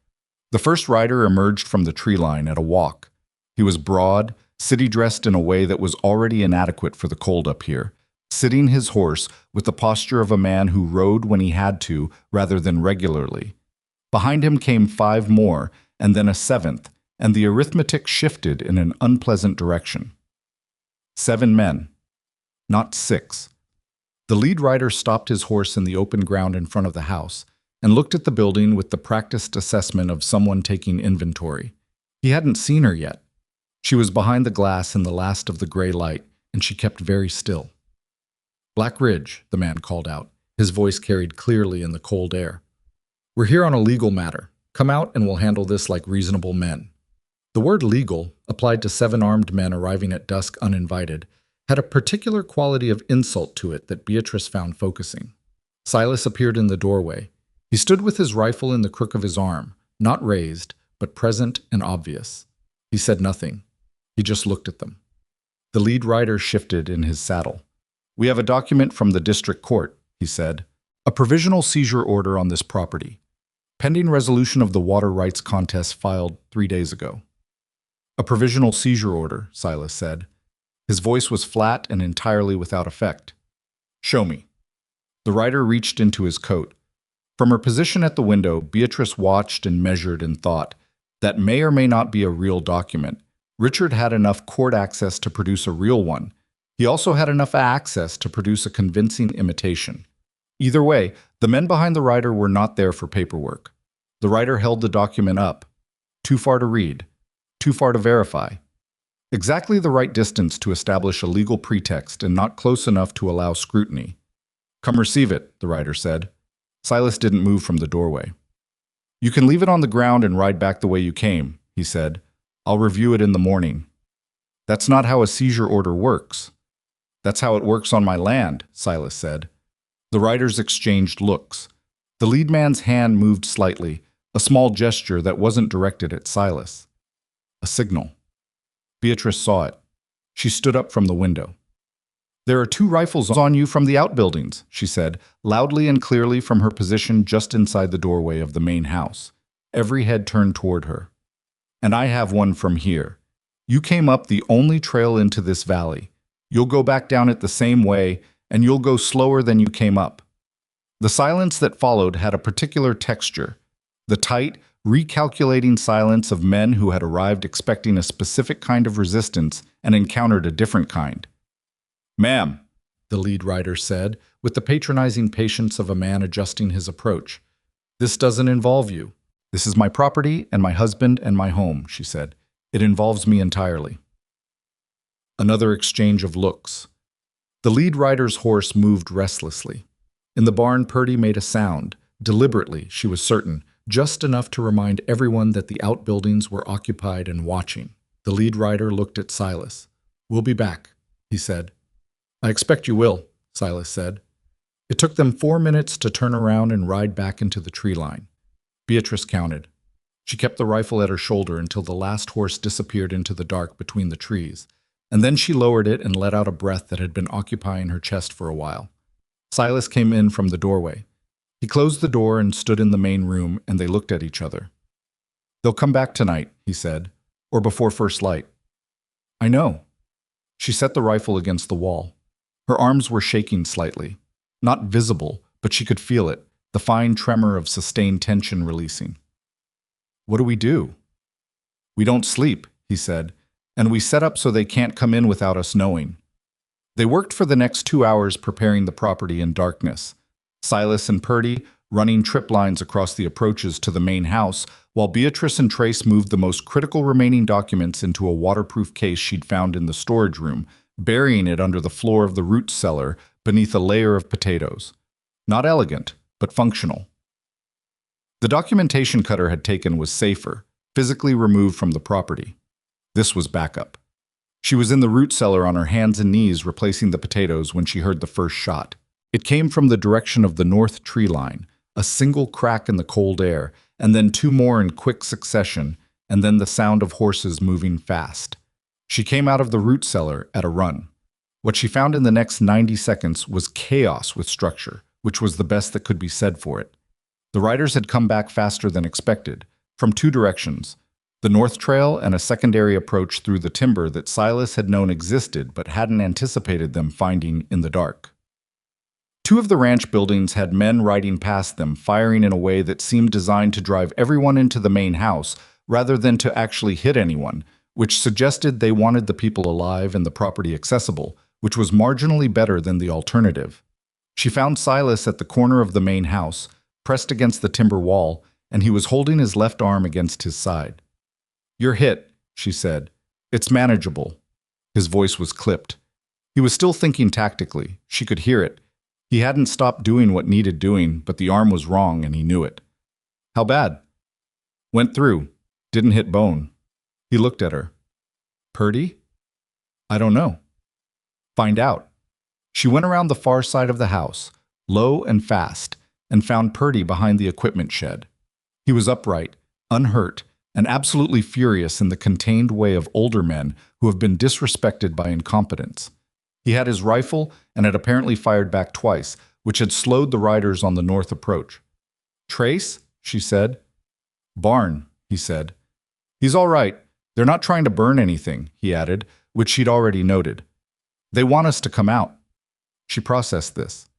The first rider emerged from the tree line at a walk. He was broad, city-dressed in a way that was already inadequate for the cold up here, sitting his horse with the posture of a man who rode when he had to rather than regularly. Behind him came 5 more, and then a 7th, and the arithmetic shifted in an unpleasant direction. 7 men, not 6. The lead rider stopped his horse in the open ground in front of the house and looked at the building with the practiced assessment of someone taking inventory. He hadn't seen her yet. She was behind the glass in the last of the gray light, and she kept very still. Black Ridge, the man called out. His voice carried clearly in the cold air. We're here on a legal matter. Come out and we'll handle this like reasonable men. The word legal, applied to 7 armed men arriving at dusk uninvited, had a particular quality of insult to it that Beatrice found focusing. Silas appeared in the doorway. He stood with his rifle in the crook of his arm, not raised, but present and obvious. He said nothing. He just looked at them. The lead rider shifted in his saddle. We have a document from the district court, he said. A provisional seizure order on this property, pending resolution of the water rights contest filed 3 days ago. A provisional seizure order, Silas said. His voice was flat and entirely without effect. Show me. The rider reached into his coat. From her position at the window, Beatrice watched and measured and thought. That may or may not be a real document. Richard had enough court access to produce a real one. He also had enough access to produce a convincing imitation. Either way, the men behind the rider were not there for paperwork. The rider held the document up. Too far to read. Too far to verify. Exactly the right distance to establish a legal pretext and not close enough to allow scrutiny. Come receive it, the rider said. Silas didn't move from the doorway. You can leave it on the ground and ride back the way you came, he said. I'll review it in the morning. That's not how a seizure order works. That's how it works on my land, Silas said. The riders exchanged looks. The lead man's hand moved slightly, a small gesture that wasn't directed at Silas. A signal. Beatrice saw it. She stood up from the window. There are 2 rifles on you from the outbuildings, she said, loudly and clearly from her position just inside the doorway of the main house. Every head turned toward her. And I have one from here. You came up the only trail into this valley. You'll go back down it the same way, and you'll go slower than you came up. The silence that followed had a particular texture. The tight, recalculating silence of men who had arrived expecting a specific kind of resistance and encountered a different kind. Ma'am, the lead rider said, with the patronizing patience of a man adjusting his approach. This doesn't involve you. This is my property and my husband and my home, she said. It involves me entirely. Another exchange of looks. The lead rider's horse moved restlessly. In the barn, Purdy made a sound, deliberately, she was certain, just enough to remind everyone that the outbuildings were occupied and watching. The lead rider looked at Silas. We'll be back, he said. I expect you will, Silas said. It took them 4 minutes to turn around and ride back into the tree line. Beatrice counted. She kept the rifle at her shoulder until the last horse disappeared into the dark between the trees, and then she lowered it and let out a breath that had been occupying her chest for a while. Silas came in from the doorway. He closed the door and stood in the main room, and they looked at each other. They'll come back tonight, he said, or before first light. I know. She set the rifle against the wall. Her arms were shaking slightly. Not visible, but she could feel it, the fine tremor of sustained tension releasing. What do we do? We don't sleep, he said, and we set up so they can't come in without us knowing. They worked for the next 2 hours preparing the property in darkness. Silas and Purdy running trip lines across the approaches to the main house, while Beatrice and Trace moved the most critical remaining documents into a waterproof case she'd found in the storage room, burying it under the floor of the root cellar beneath a layer of potatoes. Not elegant, but functional. The documentation Cutter had taken was safer, physically removed from the property. This was backup. She was in the root cellar on her hands and knees replacing the potatoes when she heard the first shot. It came from the direction of the north tree line, a single crack in the cold air, and then two more in quick succession, and then the sound of horses moving fast. She came out of the root cellar at a run. What she found in the next 90 seconds was chaos with structure, which was the best that could be said for it. The riders had come back faster than expected, from two directions, the north trail and a secondary approach through the timber that Silas had known existed but hadn't anticipated them finding in the dark. Two of the ranch buildings had men riding past them, firing in a way that seemed designed to drive everyone into the main house rather than to actually hit anyone, which suggested they wanted the people alive and the property accessible, which was marginally better than the alternative. She found Silas at the corner of the main house, pressed against the timber wall, and he was holding his left arm against his side. "You're hit," she said. "It's manageable." His voice was clipped. He was still thinking tactically. She could hear it. He hadn't stopped doing what needed doing, but the arm was wrong and he knew it. "How bad?" "Went through. Didn't hit bone." He looked at her. "Purdy?" "I don't know." "Find out." She went around the far side of the house, low and fast, and found Purdy behind the equipment shed. He was upright, unhurt, and absolutely furious in the contained way of older men who have been disrespected by incompetence. He had his rifle and had apparently fired back twice, which had slowed the riders on the north approach. "Trace?" she said. "Barn," he said. "He's all right. They're not trying to burn anything," he added, which she'd already noted. "They want us to come out." She processed this.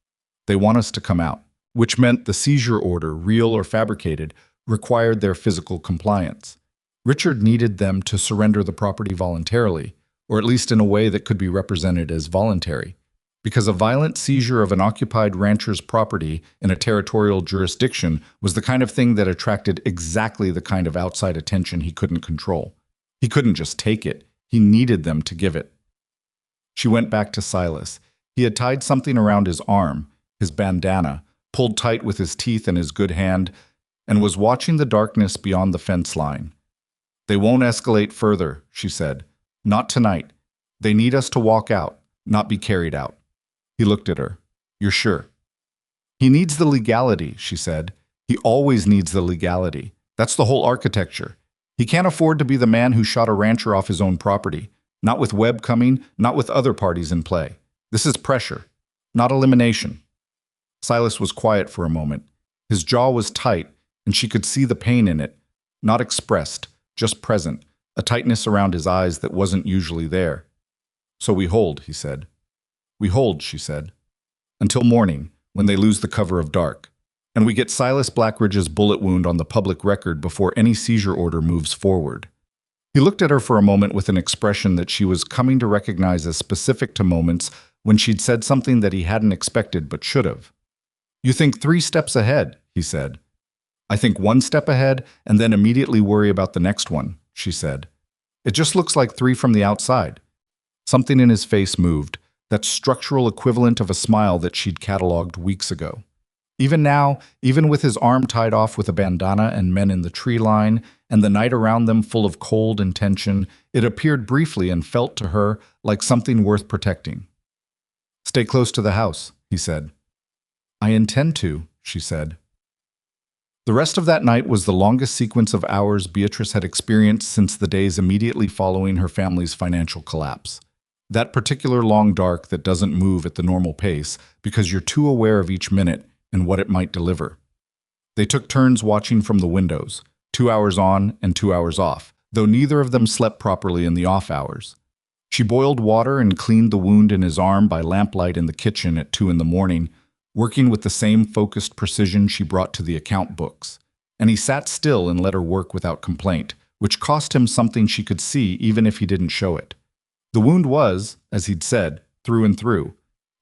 They want us to come out, which meant the seizure order, real or fabricated, required their physical compliance. Richard needed them to surrender the property voluntarily, or at least in a way that could be represented as voluntary, because a violent seizure of an occupied rancher's property in a territorial jurisdiction was the kind of thing that attracted exactly the kind of outside attention he couldn't control. He couldn't just take it. He needed them to give it. She went back to Silas. He had tied something around his arm, his bandana, pulled tight with his teeth and his good hand, and was watching the darkness beyond the fence line. "They won't escalate further," she said. "Not tonight. They need us to walk out, not be carried out." He looked at her. "You're sure?" "He needs the legality," she said. "He always needs the legality. That's the whole architecture. He can't afford to be the man who shot a rancher off his own property. Not with Webb coming, not with other parties in play. This is pressure, not elimination." Silas was quiet for a moment. His jaw was tight, and she could see the pain in it, not expressed, just present, a tightness around his eyes that wasn't usually there. "So we hold," he said. "We hold," she said, "until morning, when they lose the cover of dark. And we get Silas Blackridge's bullet wound on the public record before any seizure order moves forward." He looked at her for a moment with an expression that she was coming to recognize as specific to moments when she'd said something that he hadn't expected but should have. "You think 3 steps ahead," he said. "I think 1 step ahead and then immediately worry about the next one," she said. "It just looks like 3 from the outside." Something in his face moved, that structural equivalent of a smile that she'd catalogued weeks ago. Even now, even with his arm tied off with a bandana and men in the tree line, and the night around them full of cold and tension, it appeared briefly and felt to her like something worth protecting. "Stay close to the house," he said. "I intend to," she said. The rest of that night was the longest sequence of hours Beatrice had experienced since the days immediately following her family's financial collapse. That particular long dark that doesn't move at the normal pace because you're too aware of each minute and what it might deliver. They took turns watching from the windows, 2 hours on and 2 hours off, though neither of them slept properly in the off hours. She boiled water and cleaned the wound in his arm by lamplight in the kitchen at 2 in the morning, working with the same focused precision she brought to the account books. And he sat still and let her work without complaint, which cost him something she could see even if he didn't show it. The wound was, as he'd said, through and through,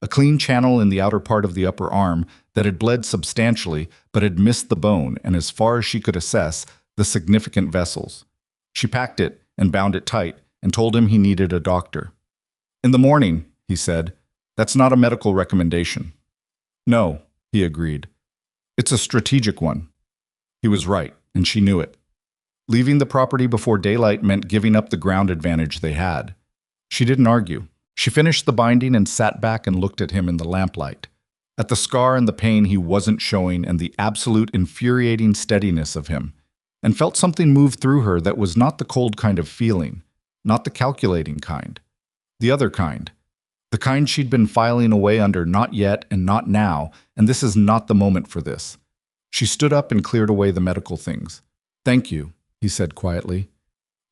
a clean channel in the outer part of the upper arm that had bled substantially but had missed the bone, and as far as she could assess, the significant vessels. She packed it and bound it tight and told him he needed a doctor. In the morning, he said, that's not a medical recommendation. No, he agreed. It's a strategic one. He was right, and she knew it. Leaving the property before daylight meant giving up the ground advantage they had. She didn't argue. She finished the binding and sat back and looked at him in the lamplight, at the scar and the pain he wasn't showing and the absolute infuriating steadiness of him, and felt something move through her that was not the cold kind of feeling, not the calculating kind, the other kind, the kind she'd been filing away under not yet and not now, and this is not the moment for this. She stood up and cleared away the medical things. Thank you, he said quietly.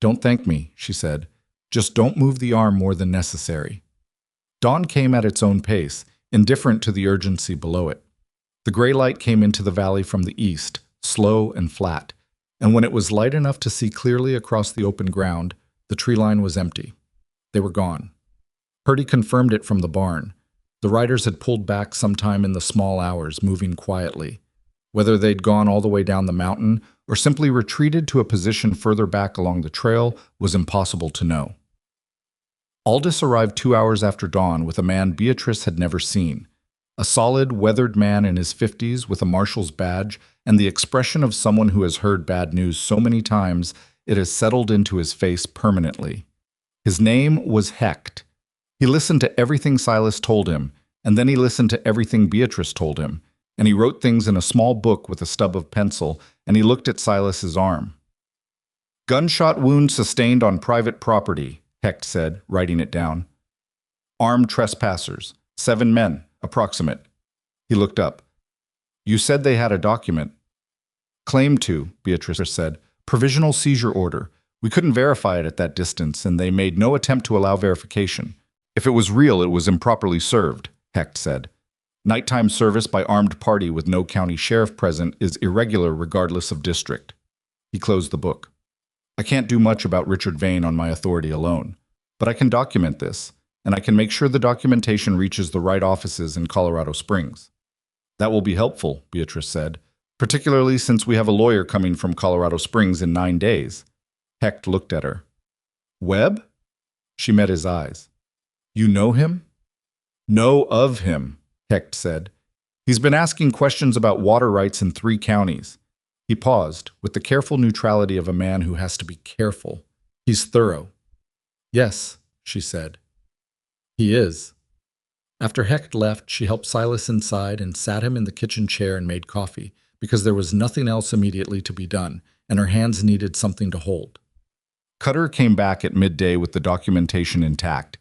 Don't thank me, she said. Just don't move the arm more than necessary. Dawn came at its own pace, indifferent to the urgency below it. The gray light came into the valley from the east, slow and flat, and when it was light enough to see clearly across the open ground, the tree line was empty. They were gone. Purdy confirmed it from the barn. The riders had pulled back sometime in the small hours, moving quietly. Whether they'd gone all the way down the mountain or simply retreated to a position further back along the trail was impossible to know. Aldous arrived 2 hours after dawn with a man Beatrice had never seen. A solid, weathered man in his 50s with a marshal's badge and the expression of someone who has heard bad news so many times it has settled into his face permanently. His name was Hecht. He listened to everything Silas told him, and then he listened to everything Beatrice told him, and he wrote things in a small book with a stub of pencil, and he looked at Silas's arm. Gunshot wound sustained on private property, Hecht said, writing it down. Armed trespassers, 7 men, approximate. He looked up. You said they had a document. Claimed to, Beatrice said. Provisional seizure order. We couldn't verify it at that distance, and they made no attempt to allow verification. If it was real, it was improperly served, Hecht said. Nighttime service by armed party with no county sheriff present is irregular regardless of district. He closed the book. I can't do much about Richard Vane on my authority alone, but I can document this, and I can make sure the documentation reaches the right offices in Colorado Springs. That will be helpful, Beatrice said, particularly since we have a lawyer coming from Colorado Springs in 9 days. Hecht looked at her. Webb? She met his eyes. You know him? Know of him, Hecht said. He's been asking questions about water rights in 3 counties. He paused, with the careful neutrality of a man who has to be careful. He's thorough. Yes, she said. He is. After Hecht left, she helped Silas inside and sat him in the kitchen chair and made coffee, because there was nothing else immediately to be done, and her hands needed something to hold. Cutter came back at midday with the documentation intact.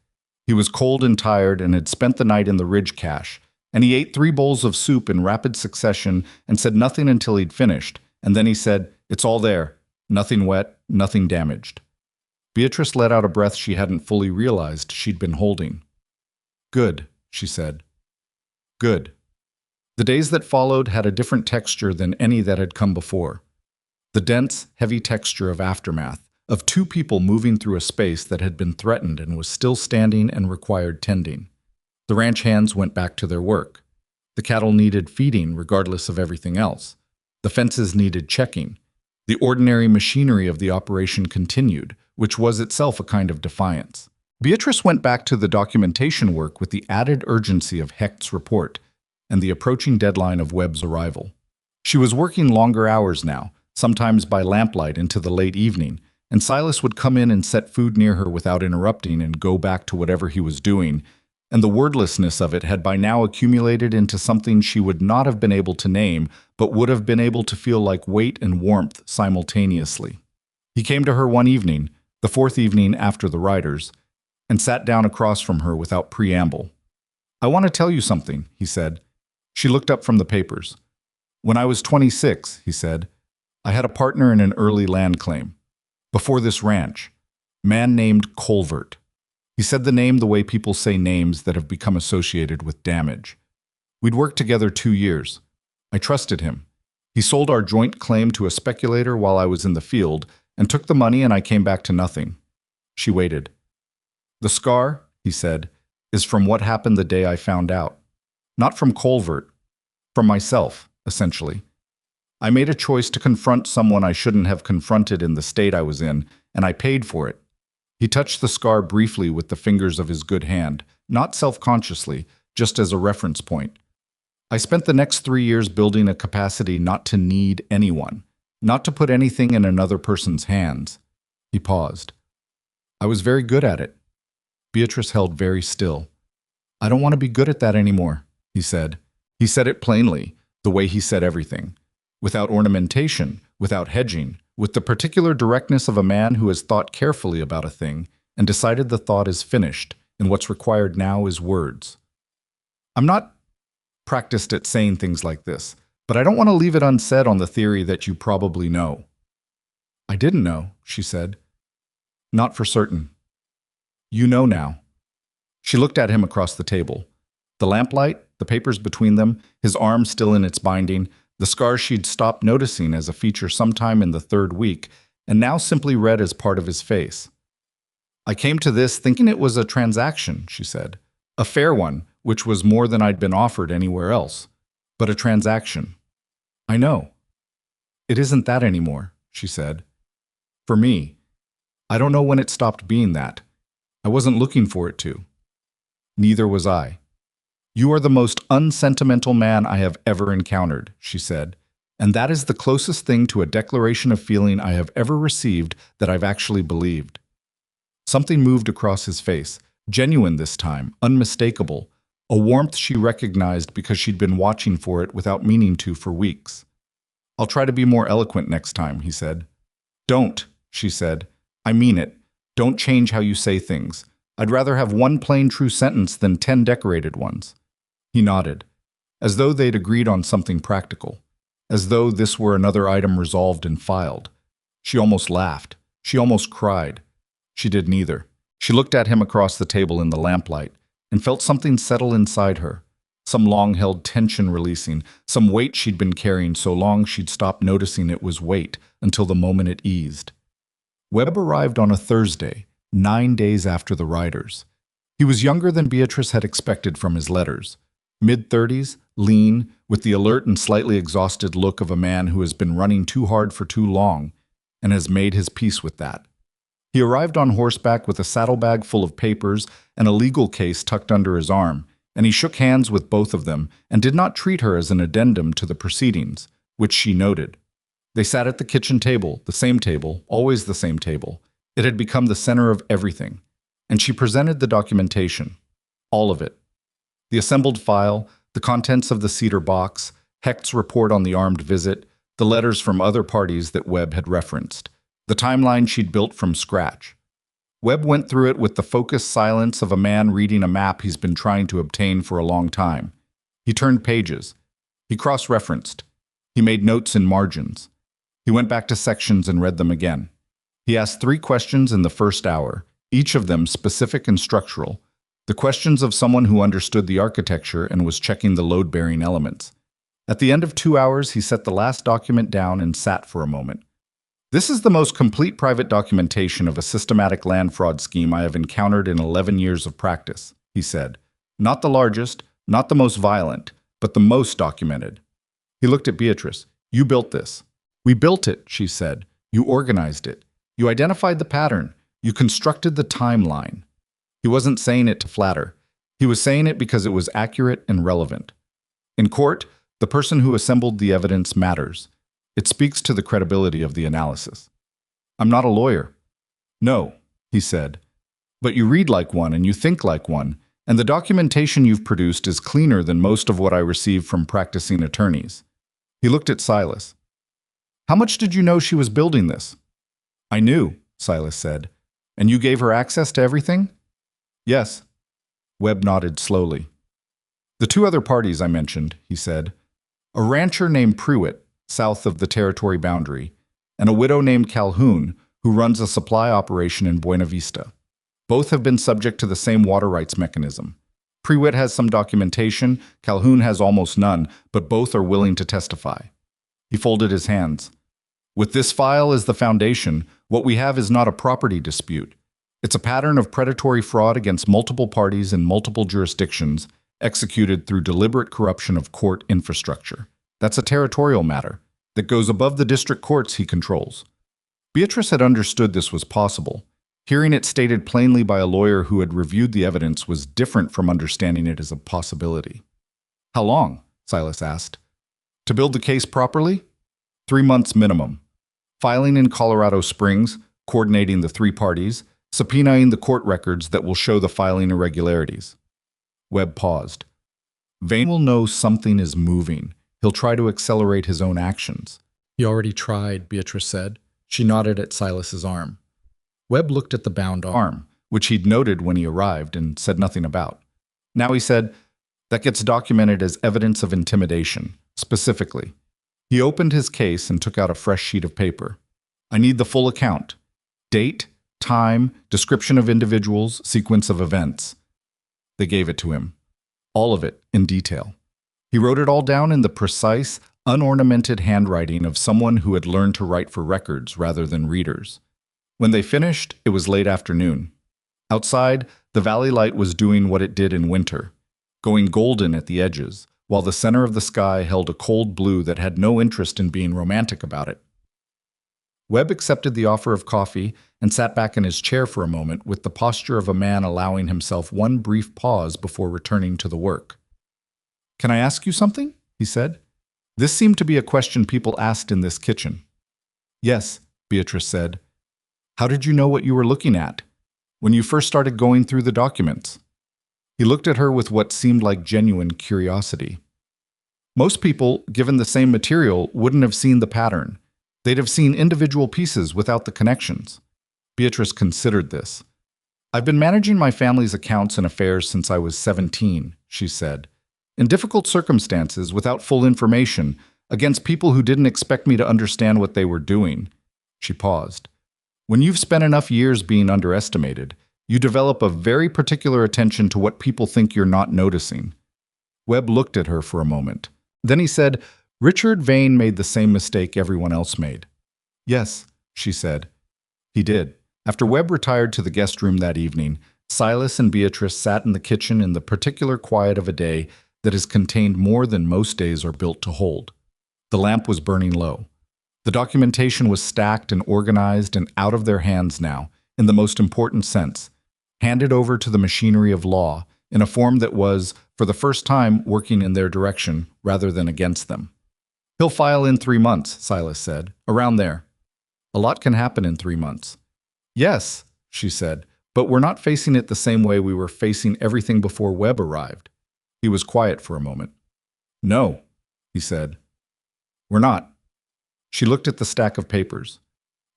He was cold and tired and had spent the night in the ridge cache, and he ate 3 bowls of soup in rapid succession and said nothing until he'd finished, and then he said, It's all there. Nothing wet, nothing damaged. Beatrice let out a breath she hadn't fully realized she'd been holding. Good, she said. Good. The days that followed had a different texture than any that had come before. The dense, heavy texture of aftermath, of 2 people moving through a space that had been threatened and was still standing and required tending. The ranch hands went back to their work. The cattle needed feeding regardless of everything else. The fences needed checking. The ordinary machinery of the operation continued, which was itself a kind of defiance. Beatrice went back to the documentation work with the added urgency of Hecht's report and the approaching deadline of Webb's arrival. She was working longer hours now, sometimes by lamplight into the late evening, and Silas would come in and set food near her without interrupting and go back to whatever he was doing, and the wordlessness of it had by now accumulated into something she would not have been able to name, but would have been able to feel like weight and warmth simultaneously. He came to her one evening, the 4th evening after the riders, and sat down across from her without preamble. I want to tell you something, he said. She looked up from the papers. When I was 26, he said, I had a partner in an early land claim. Before this ranch, man named Colvert. He said the name the way people say names that have become associated with damage. We'd worked together 2 years. I trusted him. He sold our joint claim to a speculator while I was in the field and took the money, and I came back to nothing. She waited. The scar, he said, is from what happened the day I found out. Not from Colvert. From myself, essentially. I made a choice to confront someone I shouldn't have confronted in the state I was in, and I paid for it. He touched the scar briefly with the fingers of his good hand, not self-consciously, just as a reference point. I spent the next 3 years building a capacity not to need anyone, not to put anything in another person's hands. He paused. I was very good at it. Beatrice held very still. I don't want to be good at that anymore, he said. He said it plainly, the way he said everything. Without ornamentation, without hedging, with the particular directness of a man who has thought carefully about a thing and decided the thought is finished, and what's required now is words. I'm not practiced at saying things like this, but I don't want to leave it unsaid on the theory that you probably know. I didn't know, she said. Not for certain. You know now. She looked at him across the table. The lamplight, the papers between them, his arm still in its binding, the scars she'd stopped noticing as a feature sometime in the 3rd week, and now simply read as part of his face. I came to this thinking it was a transaction, she said. A fair one, which was more than I'd been offered anywhere else. But a transaction. I know. It isn't that anymore, she said. For me. I don't know when it stopped being that. I wasn't looking for it to. Neither was I. You are the most unsentimental man I have ever encountered, she said, and that is the closest thing to a declaration of feeling I have ever received that I've actually believed. Something moved across his face, genuine this time, unmistakable, a warmth she recognized because she'd been watching for it without meaning to for weeks. I'll try to be more eloquent next time, he said. Don't, she said. I mean it. Don't change how you say things. I'd rather have one plain true sentence than 10 decorated ones. He nodded, as though they'd agreed on something practical, as though this were another item resolved and filed. She almost laughed. She almost cried. She did neither. She looked at him across the table in the lamplight and felt something settle inside her, some long-held tension releasing, some weight she'd been carrying so long she'd stopped noticing it was weight until the moment it eased. Webb arrived on a Thursday, 9 days after the riders. He was younger than Beatrice had expected from his letters. Mid-30s, lean, with the alert and slightly exhausted look of a man who has been running too hard for too long and has made his peace with that. He arrived on horseback with a saddlebag full of papers and a legal case tucked under his arm, and he shook hands with both of them and did not treat her as an addendum to the proceedings, which she noted. They sat at the kitchen table, the same table, always the same table. It had become the center of everything, and she presented the documentation, all of it. The assembled file, the contents of the cedar box, Hecht's report on the armed visit, the letters from other parties that Webb had referenced, the timeline she'd built from scratch. Webb went through it with the focused silence of a man reading a map he's been trying to obtain for a long time. He turned pages. He cross-referenced. He made notes in margins. He went back to sections and read them again. He asked 3 questions in the first hour, each of them specific and structural, the questions of someone who understood the architecture and was checking the load-bearing elements. At the end of 2 hours, he set the last document down and sat for a moment. This is the most complete private documentation of a systematic land fraud scheme I have encountered in 11 years of practice, he said. Not the largest, not the most violent, but the most documented. He looked at Beatrice. You built this. We built it, she said. You organized it. You identified the pattern. You constructed the timeline. He wasn't saying it to flatter. He was saying it because it was accurate and relevant. In court, the person who assembled the evidence matters. It speaks to the credibility of the analysis. I'm not a lawyer. No, he said. But you read like one and you think like one, and the documentation you've produced is cleaner than most of what I receive from practicing attorneys. He looked at Silas. How much did you know she was building this? I knew, Silas said. And you gave her access to everything? Yes. Webb nodded slowly. The 2 other parties I mentioned, he said. A rancher named Pruitt, south of the territory boundary, and a widow named Calhoun, who runs a supply operation in Buena Vista. Both have been subject to the same water rights mechanism. Pruitt has some documentation, Calhoun has almost none, but both are willing to testify. He folded his hands. With this file as the foundation, what we have is not a property dispute. It's a pattern of predatory fraud against multiple parties in multiple jurisdictions, executed through deliberate corruption of court infrastructure. That's a territorial matter. that goes above the district courts he controls. Beatrice had understood this was possible. Hearing it stated plainly by a lawyer who had reviewed the evidence was different from understanding it as a possibility. How long? Silas asked. To build the case properly? 3 months minimum. Filing in Colorado Springs, coordinating the 3 parties, subpoenaing the court records that will show the filing irregularities. Webb paused. Vane will know something is moving. He'll try to accelerate his own actions. He already tried, Beatrice said. She nodded at Silas's arm. Webb looked at the bound arm, which he'd noted when he arrived and said nothing about. Now he said, that gets documented as evidence of intimidation, specifically. He opened his case and took out a fresh sheet of paper. I need the full account. Date, time, description of individuals, sequence of events. They gave it to him. All of it, in detail. He wrote it all down in the precise, unornamented handwriting of someone who had learned to write for records rather than readers. When they finished, it was late afternoon. Outside, the valley light was doing what it did in winter, going golden at the edges, while the center of the sky held a cold blue that had no interest in being romantic about it. Webb accepted the offer of coffee and sat back in his chair for a moment with the posture of a man allowing himself one brief pause before returning to the work. Can I ask you something? He said. This seemed to be a question people asked in this kitchen. Yes, Beatrice said. How did you know what you were looking at when you first started going through the documents? He looked at her with what seemed like genuine curiosity. Most people, given the same material, wouldn't have seen the pattern. They'd have seen individual pieces without the connections. Beatrice considered this. I've been managing my family's accounts and affairs since I was 17, she said. In difficult circumstances, without full information, against people who didn't expect me to understand what they were doing. She paused. When you've spent enough years being underestimated, you develop a very particular attention to what people think you're not noticing. Webb looked at her for a moment. Then he said, Richard Vane made the same mistake everyone else made. Yes, she said. He did. After Webb retired to the guest room that evening, Silas and Beatrice sat in the kitchen in the particular quiet of a day that is contained more than most days are built to hold. The lamp was burning low. The documentation was stacked and organized and out of their hands now, in the most important sense, handed over to the machinery of law in a form that was, for the first time, working in their direction rather than against them. He'll file in 3 months, Silas said, around there. A lot can happen in 3 months. Yes, she said, but we're not facing it the same way we were facing everything before Webb arrived. He was quiet for a moment. No, he said. We're not. She looked at the stack of papers.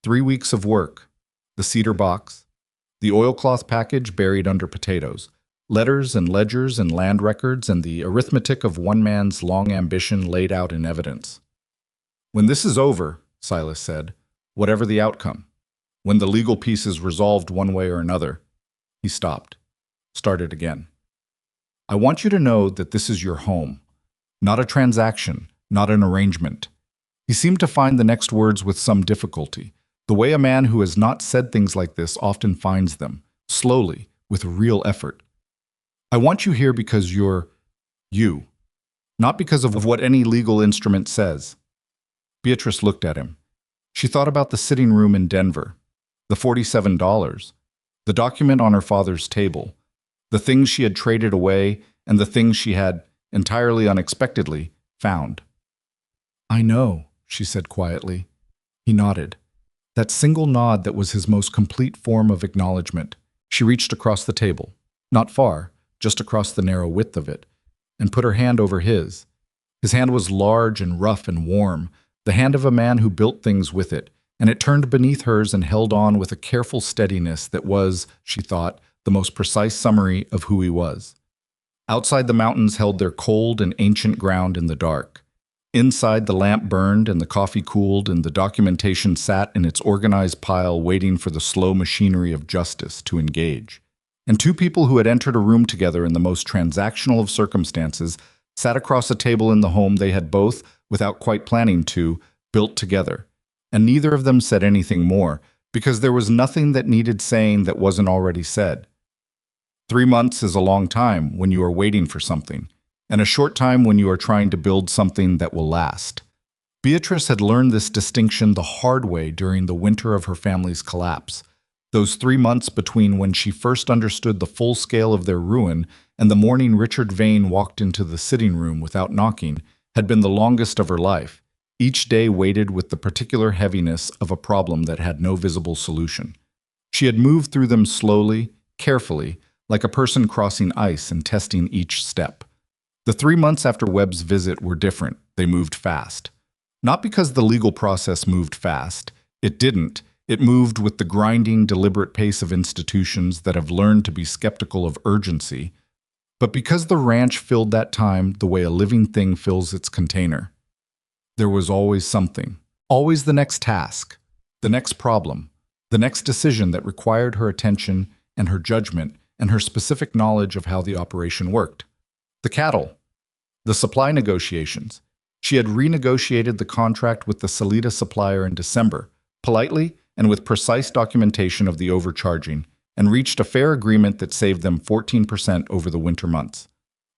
3 weeks of work, the cedar box, the oilcloth package buried under potatoes, letters and ledgers and land records, and the arithmetic of one man's long ambition laid out in evidence. When this is over, Silas said, whatever the outcome, when the legal piece is resolved one way or another, he stopped, started again. I want you to know that this is your home, not a transaction, not an arrangement. He seemed to find the next words with some difficulty, the way a man who has not said things like this often finds them, slowly, with real effort. I want you here because you're you, not because of what any legal instrument says. Beatrice looked at him. She thought about the sitting room in Denver, the $47, the document on her father's table, the things she had traded away, and the things she had, entirely unexpectedly, found. I know, she said quietly. He nodded. That single nod that was his most complete form of acknowledgement. She reached across the table, not far, just across the narrow width of it, and put her hand over his. His hand was large and rough and warm, the hand of a man who built things with it, and it turned beneath hers and held on with a careful steadiness that was, she thought, the most precise summary of who he was. Outside, the mountains held their cold and ancient ground in the dark. Inside, the lamp burned and the coffee cooled and the documentation sat in its organized pile waiting for the slow machinery of justice to engage. And 2 people who had entered a room together in the most transactional of circumstances sat across a table in the home they had both, without quite planning to, built together. And neither of them said anything more, because there was nothing that needed saying that wasn't already said. 3 months is a long time when you are waiting for something, and a short time when you are trying to build something that will last. Beatrice had learned this distinction the hard way during the winter of her family's collapse. Those 3 months between when she first understood the full scale of their ruin and the morning Richard Vane walked into the sitting room without knocking had been the longest of her life, each day weighted with the particular heaviness of a problem that had no visible solution. She had moved through them slowly, carefully, like a person crossing ice and testing each step. The 3 months after Webb's visit were different. They moved fast. Not because the legal process moved fast. It didn't. It moved with the grinding, deliberate pace of institutions that have learned to be skeptical of urgency, but because the ranch filled that time the way a living thing fills its container. There was always something, always the next task, the next problem, the next decision that required her attention and her judgment and her specific knowledge of how the operation worked. The cattle, the supply negotiations. She had renegotiated the contract with the Salida supplier in December, politely and with precise documentation of the overcharging, and reached a fair agreement that saved them 14% over the winter months.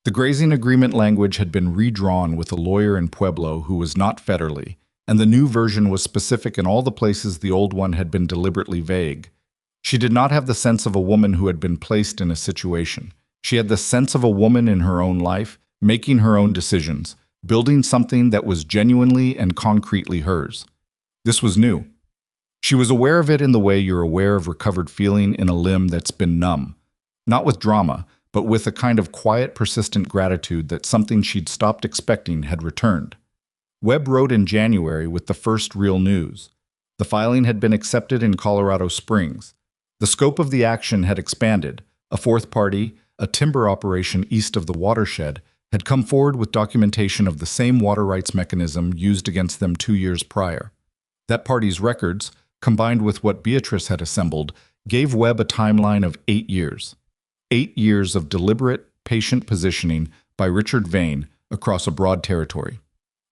The grazing agreement language had been redrawn with a lawyer in Pueblo who was not federally, and the new version was specific in all the places the old one had been deliberately vague. She did not have the sense of a woman who had been placed in a situation. She had the sense of a woman in her own life, making her own decisions, building something that was genuinely and concretely hers. This was new. She was aware of it in the way you're aware of recovered feeling in a limb that's been numb, not with drama, but with a kind of quiet, persistent gratitude that something she'd stopped expecting had returned. Webb wrote in January with the first real news. The filing had been accepted in Colorado Springs. The scope of the action had expanded. A fourth party, a timber operation east of the watershed, had come forward with documentation of the same water rights mechanism used against them 2 years prior. That party's records, combined with what Beatrice had assembled, gave Webb a timeline of 8 years. 8 years of deliberate, patient positioning by Richard Vane across a broad territory.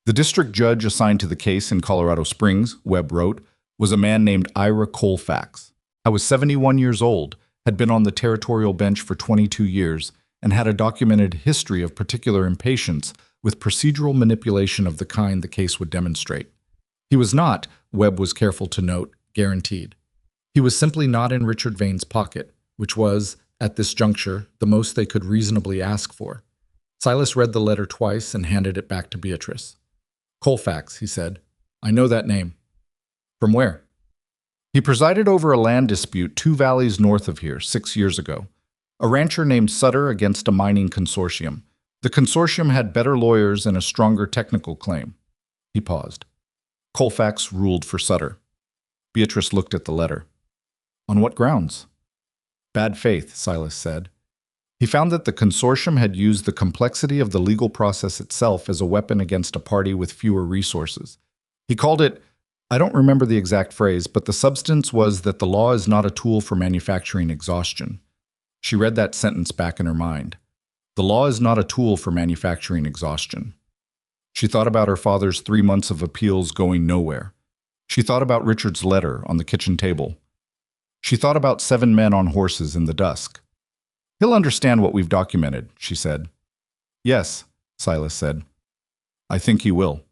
The district judge assigned to the case in Colorado Springs, Webb wrote, was a man named Ira Colfax. I was 71 years old, had been on the territorial bench for 22 years, and had a documented history of particular impatience with procedural manipulation of the kind the case would demonstrate. He was not, Webb was careful to note, guaranteed. He was simply not in Richard Vane's pocket, which was, at this juncture, the most they could reasonably ask for. Silas read the letter twice and handed it back to Beatrice. Colfax, he said. I know that name. From where? He presided over a land dispute 2 valleys north of here 6 years ago. A rancher named Sutter against a mining consortium. The consortium had better lawyers and a stronger technical claim. He paused. Colfax ruled for Sutter. Beatrice looked at the letter. On what grounds? Bad faith, Silas said. He found that the consortium had used the complexity of the legal process itself as a weapon against a party with fewer resources. He called it, I don't remember the exact phrase, but the substance was that the law is not a tool for manufacturing exhaustion. She read that sentence back in her mind. The law is not a tool for manufacturing exhaustion. She thought about her father's 3 months of appeals going nowhere. She thought about Richard's letter on the kitchen table. She thought about 7 men on horses in the dusk. He'll understand what we've documented, she said. Yes, Silas said. I think he will.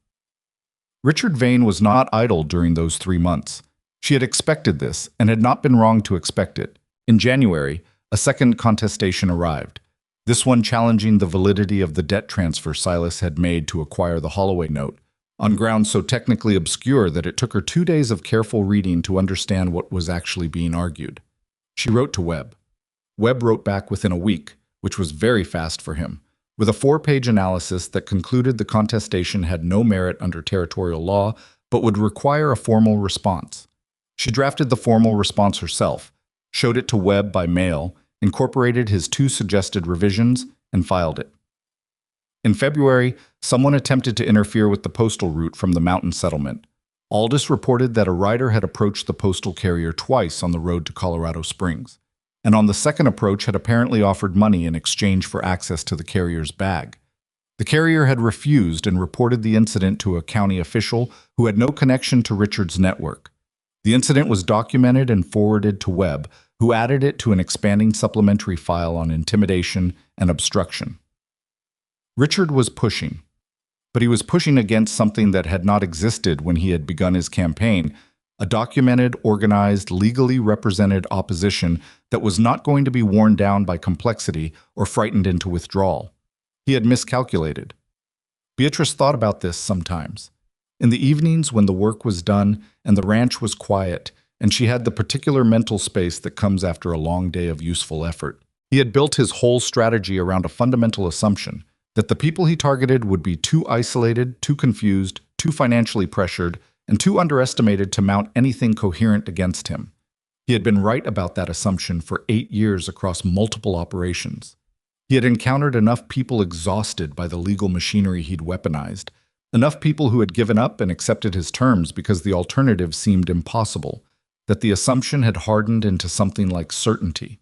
Richard Vane was not idle during those 3 months. She had expected this and had not been wrong to expect it. In January, a second contestation arrived, this one challenging the validity of the debt transfer Silas had made to acquire the Holloway note, on grounds so technically obscure that it took her 2 days of careful reading to understand what was actually being argued. She wrote to Webb. Webb wrote back within a week, which was very fast for him, with a 4-page analysis that concluded the contestation had no merit under territorial law, but would require a formal response. She drafted the formal response herself, showed it to Webb by mail, incorporated his 2 suggested revisions, and filed it. In February, someone attempted to interfere with the postal route from the mountain settlement. Aldous reported that a rider had approached the postal carrier twice on the road to Colorado Springs, and on the second approach had apparently offered money in exchange for access to the carrier's bag. The carrier had refused and reported the incident to a county official who had no connection to Richard's network. The incident was documented and forwarded to Webb, who added it to an expanding supplementary file on intimidation and obstruction. Richard was pushing. But he was pushing against something that had not existed when he had begun his campaign, a documented, organized, legally represented opposition that was not going to be worn down by complexity or frightened into withdrawal. He had miscalculated. Beatrice thought about this sometimes. In the evenings when the work was done and the ranch was quiet, and she had the particular mental space that comes after a long day of useful effort. He had built his whole strategy around a fundamental assumption that the people he targeted would be too isolated, too confused, too financially pressured, and too underestimated to mount anything coherent against him. He had been right about that assumption for 8 years across multiple operations. He had encountered enough people exhausted by the legal machinery he'd weaponized, enough people who had given up and accepted his terms because the alternative seemed impossible, that the assumption had hardened into something like certainty.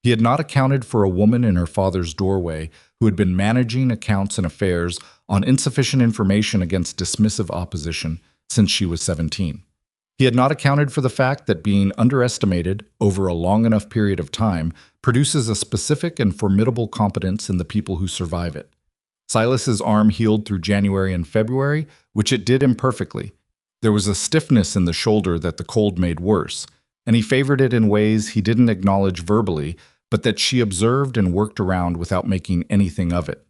He had not accounted for a woman in her father's doorway who had been managing accounts and affairs on insufficient information against dismissive opposition since she was 17. He had not accounted for the fact that being underestimated over a long enough period of time produces a specific and formidable competence in the people who survive it. Silas's arm healed through January and February, which it did imperfectly. There was a stiffness in the shoulder that the cold made worse, and he favored it in ways he didn't acknowledge verbally, but that she observed and worked around without making anything of it.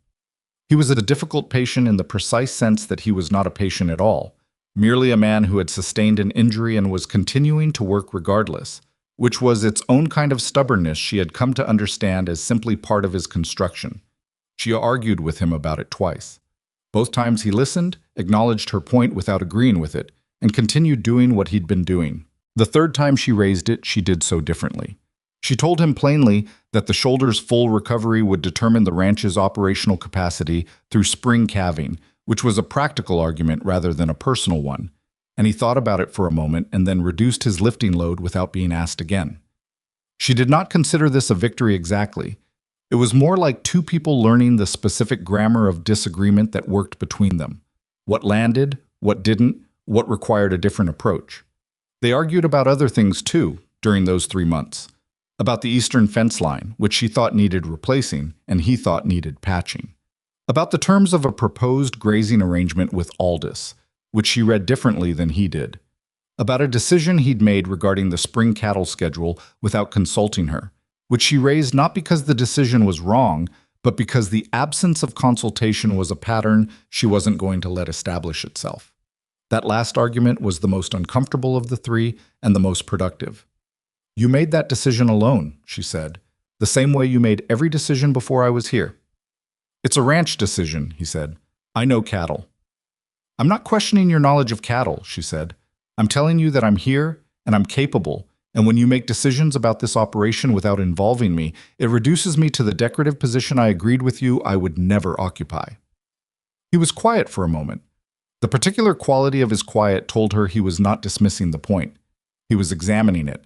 He was a difficult patient in the precise sense that he was not a patient at all, merely a man who had sustained an injury and was continuing to work regardless, which was its own kind of stubbornness she had come to understand as simply part of his construction. She argued with him about it twice. Both times he listened, acknowledged her point without agreeing with it, and continued doing what he'd been doing. The third time she raised it, she did so differently. She told him plainly that the shoulder's full recovery would determine the ranch's operational capacity through spring calving, which was a practical argument rather than a personal one, and he thought about it for a moment and then reduced his lifting load without being asked again. She did not consider this a victory exactly. It was more like two people learning the specific grammar of disagreement that worked between them. What landed, what didn't, what required a different approach. They argued about other things too during those 3 months. About the eastern fence line, which she thought needed replacing and he thought needed patching. About the terms of a proposed grazing arrangement with Aldous, which she read differently than he did. About a decision he'd made regarding the spring cattle schedule without consulting her, which she raised not because the decision was wrong, but because the absence of consultation was a pattern she wasn't going to let establish itself. That last argument was the most uncomfortable of the three and the most productive. "You made that decision alone," she said, "the same way you made every decision before I was here." "It's a ranch decision," he said. "I know cattle." "I'm not questioning your knowledge of cattle," she said. "I'm telling you that I'm here and I'm capable, and when you make decisions about this operation without involving me, it reduces me to the decorative position I agreed with you I would never occupy." He was quiet for a moment. The particular quality of his quiet told her he was not dismissing the point. He was examining it.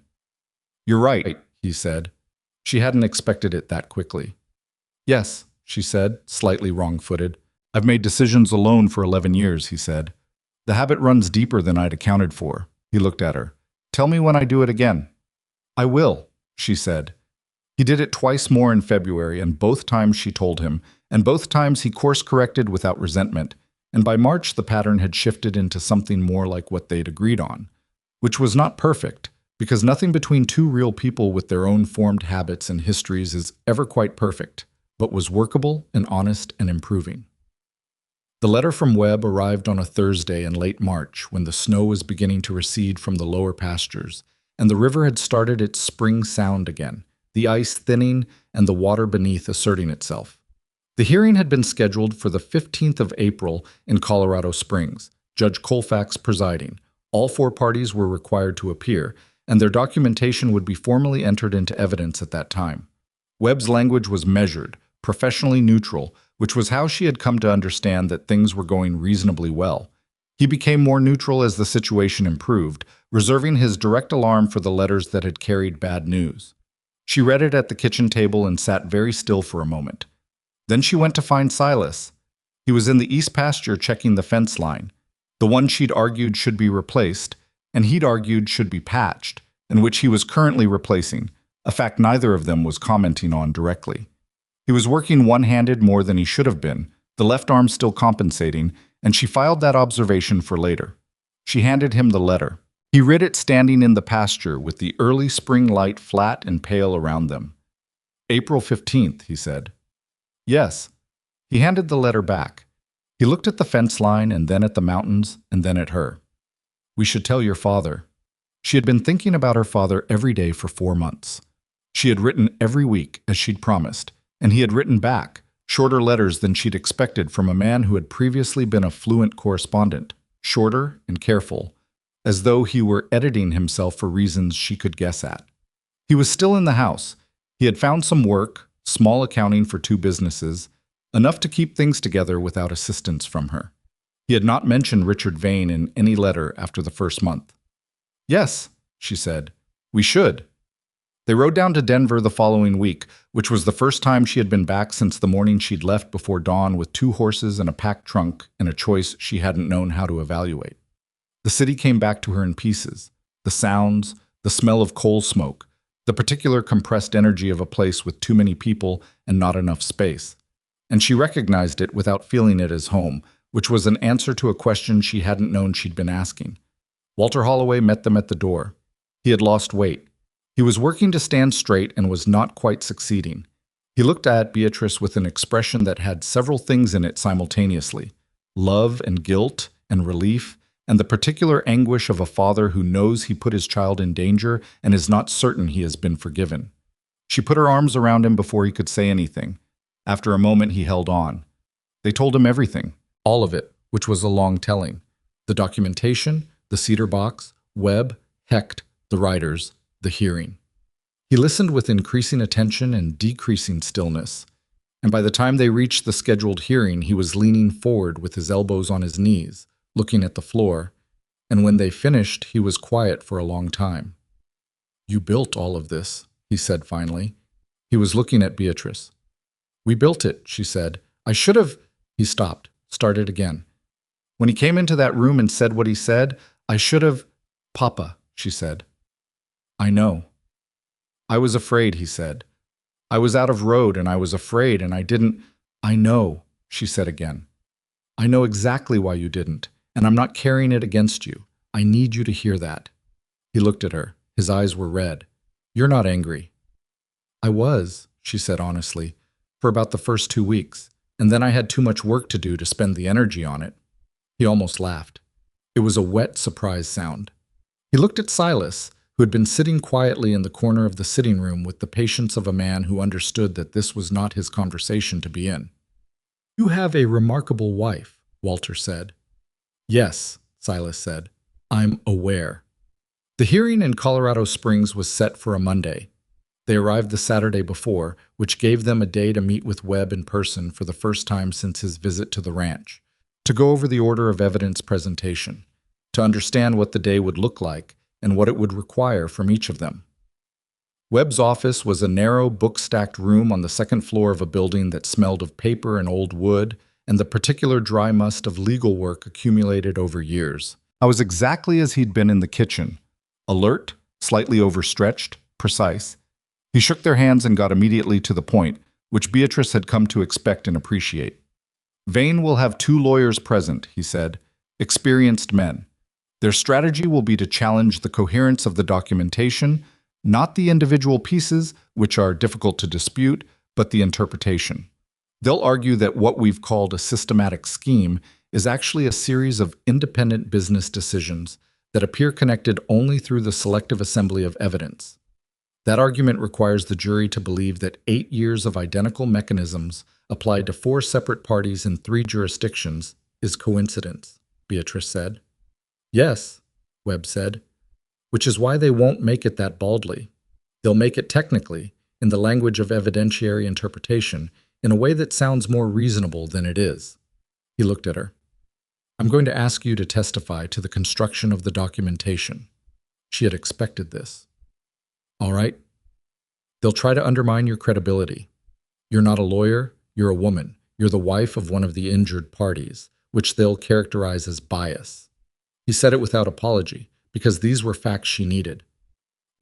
"You're right," he said. She hadn't expected it that quickly. "Yes," she said, slightly wrong-footed. "I've made decisions alone for 11 years, he said. "The habit runs deeper than I'd accounted for." He looked at her. "Tell me when I do it again." "I will," she said. He did it twice more in February, and both times she told him, and both times he course-corrected without resentment, and by March the pattern had shifted into something more like what they'd agreed on, which was not perfect, because nothing between two real people with their own formed habits and histories is ever quite perfect, but was workable and honest and improving. The letter from Webb arrived on a Thursday in late March when the snow was beginning to recede from the lower pastures, and the river had started its spring sound again, the ice thinning and the water beneath asserting itself. The hearing had been scheduled for the 15th of April in Colorado Springs, Judge Colfax presiding. All 4 parties were required to appear, and their documentation would be formally entered into evidence at that time. Webb's language was measured, professionally neutral, which was how she had come to understand that things were going reasonably well. He became more neutral as the situation improved, reserving his direct alarm for the letters that had carried bad news. She read it at the kitchen table and sat very still for a moment. Then she went to find Silas. He was in the east pasture checking the fence line, the one she'd argued should be replaced, and he'd argued should be patched, and which he was currently replacing, a fact neither of them was commenting on directly. He was working one-handed more than he should have been, the left arm still compensating, and she filed that observation for later. She handed him the letter. He read it standing in the pasture with the early spring light flat and pale around them. April 15th, he said. Yes. He handed the letter back. He looked at the fence line and then at the mountains and then at her. We should tell your father. She had been thinking about her father every day for 4 months. She had written every week, as she'd promised, and he had written back, shorter letters than she'd expected from a man who had previously been a fluent correspondent, shorter and careful, as though he were editing himself for reasons she could guess at. He was still in the house. He had found some work, small accounting for 2 businesses, enough to keep things together without assistance from her. He had not mentioned Richard Vane in any letter after the first month. Yes, she said, we should. They rode down to Denver the following week, which was the first time she had been back since the morning she'd left before dawn with 2 horses and a packed trunk and a choice she hadn't known how to evaluate. The city came back to her in pieces. The sounds, the smell of coal smoke, the particular compressed energy of a place with too many people and not enough space. And she recognized it without feeling it as home, which was an answer to a question she hadn't known she'd been asking. Walter Holloway met them at the door. He had lost weight. He was working to stand straight and was not quite succeeding. He looked at Beatrice with an expression that had several things in it simultaneously: love and guilt and relief, and the particular anguish of a father who knows he put his child in danger and is not certain he has been forgiven. She put her arms around him before he could say anything. After a moment, he held on. They told him everything, all of it, which was a long telling. The documentation, the cedar box, Webb, Hecht, the writers, the hearing. He listened with increasing attention and decreasing stillness, and by the time they reached the scheduled hearing, he was leaning forward with his elbows on his knees, looking at the floor, and when they finished, he was quiet for a long time. You built all of this, he said finally. He was looking at Beatrice. We built it, she said. I should have... He stopped, started again. When he came into that room and said what he said, I should have... Papa, she said. I know. I was afraid, he said. I was out of road and I was afraid and I didn't... I know, she said again. I know exactly why you didn't, and I'm not carrying it against you. I need you to hear that. He looked at her. His eyes were red. You're not angry. I was, she said honestly, for about the first 2 weeks, and then I had too much work to do to spend the energy on it. He almost laughed. It was a wet surprise sound. He looked at Silas, who had been sitting quietly in the corner of the sitting room with the patience of a man who understood that this was not his conversation to be in. You have a remarkable wife, Walter said. Yes, Silas said. I'm aware. The hearing in Colorado Springs was set for a Monday. They arrived the Saturday before, which gave them a day to meet with Webb in person for the first time since his visit to the ranch, to go over the order of evidence presentation, to understand what the day would look like and what it would require from each of them. Webb's office was a narrow, book-stacked room on the second floor of a building that smelled of paper and old wood and the particular dry must of legal work accumulated over years. I was exactly as he'd been in the kitchen, alert, slightly overstretched, precise. He shook their hands and got immediately to the point, which Beatrice had come to expect and appreciate. Vane will have 2 lawyers present, he said, experienced men. Their strategy will be to challenge the coherence of the documentation, not the individual pieces, which are difficult to dispute, but the interpretation. They'll argue that what we've called a systematic scheme is actually a series of independent business decisions that appear connected only through the selective assembly of evidence. That argument requires the jury to believe that 8 years of identical mechanisms applied to 4 separate parties in 3 jurisdictions is coincidence, Beatrice said. Yes, Webb said, which is why they won't make it that baldly. They'll make it technically, in the language of evidentiary interpretation, in a way that sounds more reasonable than it is. He looked at her. I'm going to ask you to testify to the construction of the documentation. She had expected this. All right. They'll try to undermine your credibility. You're not a lawyer, you're a woman. You're the wife of one of the injured parties, which they'll characterize as bias. He said it without apology, because these were facts she needed.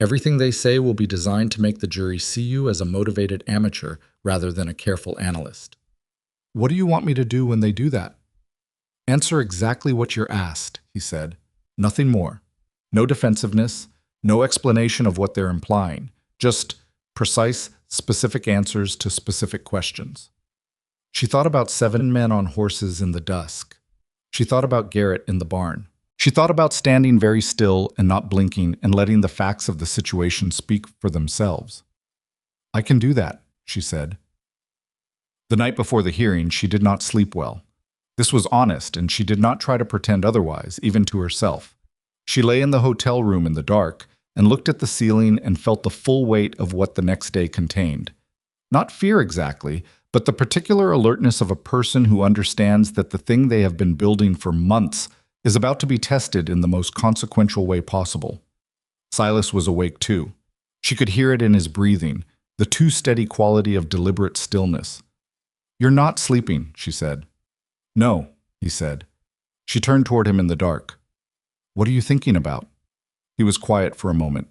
Everything they say will be designed to make the jury see you as a motivated amateur rather than a careful analyst. What do you want me to do when they do that? Answer exactly what you're asked, he said. Nothing more. No defensiveness, no explanation of what they're implying, just precise, specific answers to specific questions. She thought about 7 men on horses in the dusk. She thought about Garrett in the barn. She thought about standing very still and not blinking and letting the facts of the situation speak for themselves. I can do that, she said. The night before the hearing, she did not sleep well. This was honest, and she did not try to pretend otherwise, even to herself. She lay in the hotel room in the dark and looked at the ceiling and felt the full weight of what the next day contained. Not fear exactly, but the particular alertness of a person who understands that the thing they have been building for months is about to be tested in the most consequential way possible. Silas was awake too. She could hear it in his breathing, the too steady quality of deliberate stillness. You're not sleeping, she said. No, he said. She turned toward him in the dark. What are you thinking about? He was quiet for a moment.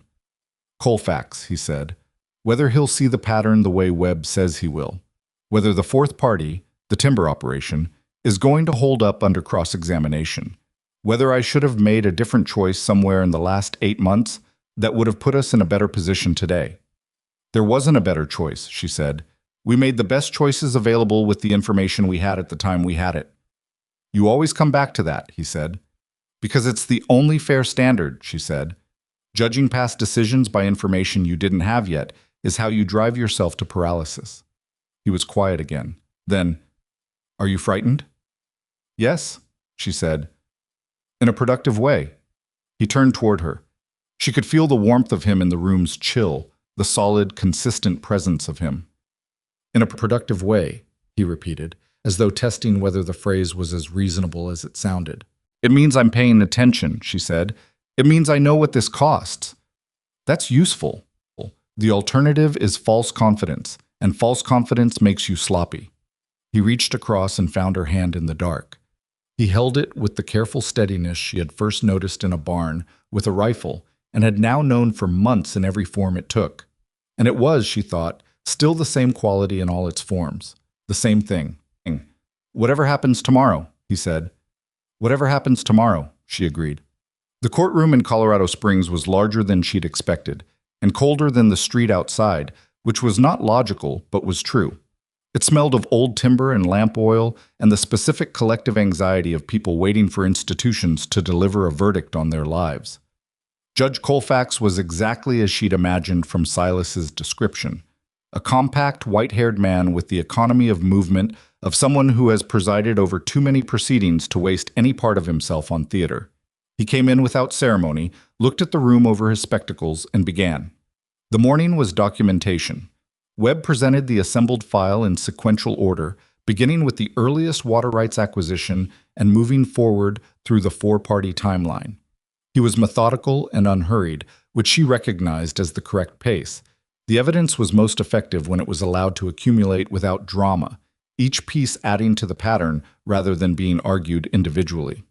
Colfax, he said. Whether he'll see the pattern the way Webb says he will. Whether the fourth party, the timber operation, is going to hold up under cross-examination. Whether I should have made a different choice somewhere in the last 8 months that would have put us in a better position today. There wasn't a better choice, she said. We made the best choices available with the information we had at the time we had it. You always come back to that, he said. Because it's the only fair standard, she said. Judging past decisions by information you didn't have yet is how you drive yourself to paralysis. He was quiet again. Then, are you frightened? Yes, she said. In a productive way. He turned toward her. She could feel the warmth of him in the room's chill, the solid, consistent presence of him. In a productive way, he repeated, as though testing whether the phrase was as reasonable as it sounded. It means I'm paying attention, she said. It means I know what this costs. That's useful. The alternative is false confidence, and false confidence makes you sloppy. He reached across and found her hand in the dark. He held it with the careful steadiness she had first noticed in a barn with a rifle and had now known for months in every form it took. And it was, she thought, still the same quality in all its forms. The same thing. Whatever happens tomorrow, he said. Whatever happens tomorrow, she agreed. The courtroom in Colorado Springs was larger than she'd expected, and colder than the street outside, which was not logical, but was true. It smelled of old timber and lamp oil and the specific collective anxiety of people waiting for institutions to deliver a verdict on their lives. Judge Colfax was exactly as she'd imagined from Silas's description. A compact, white-haired man with the economy of movement of someone who has presided over too many proceedings to waste any part of himself on theater. He came in without ceremony, looked at the room over his spectacles, and began. The morning was documentation. Webb presented the assembled file in sequential order, beginning with the earliest water rights acquisition and moving forward through the four-party timeline. He was methodical and unhurried, which she recognized as the correct pace. The evidence was most effective when it was allowed to accumulate without drama, each piece adding to the pattern rather than being argued individually.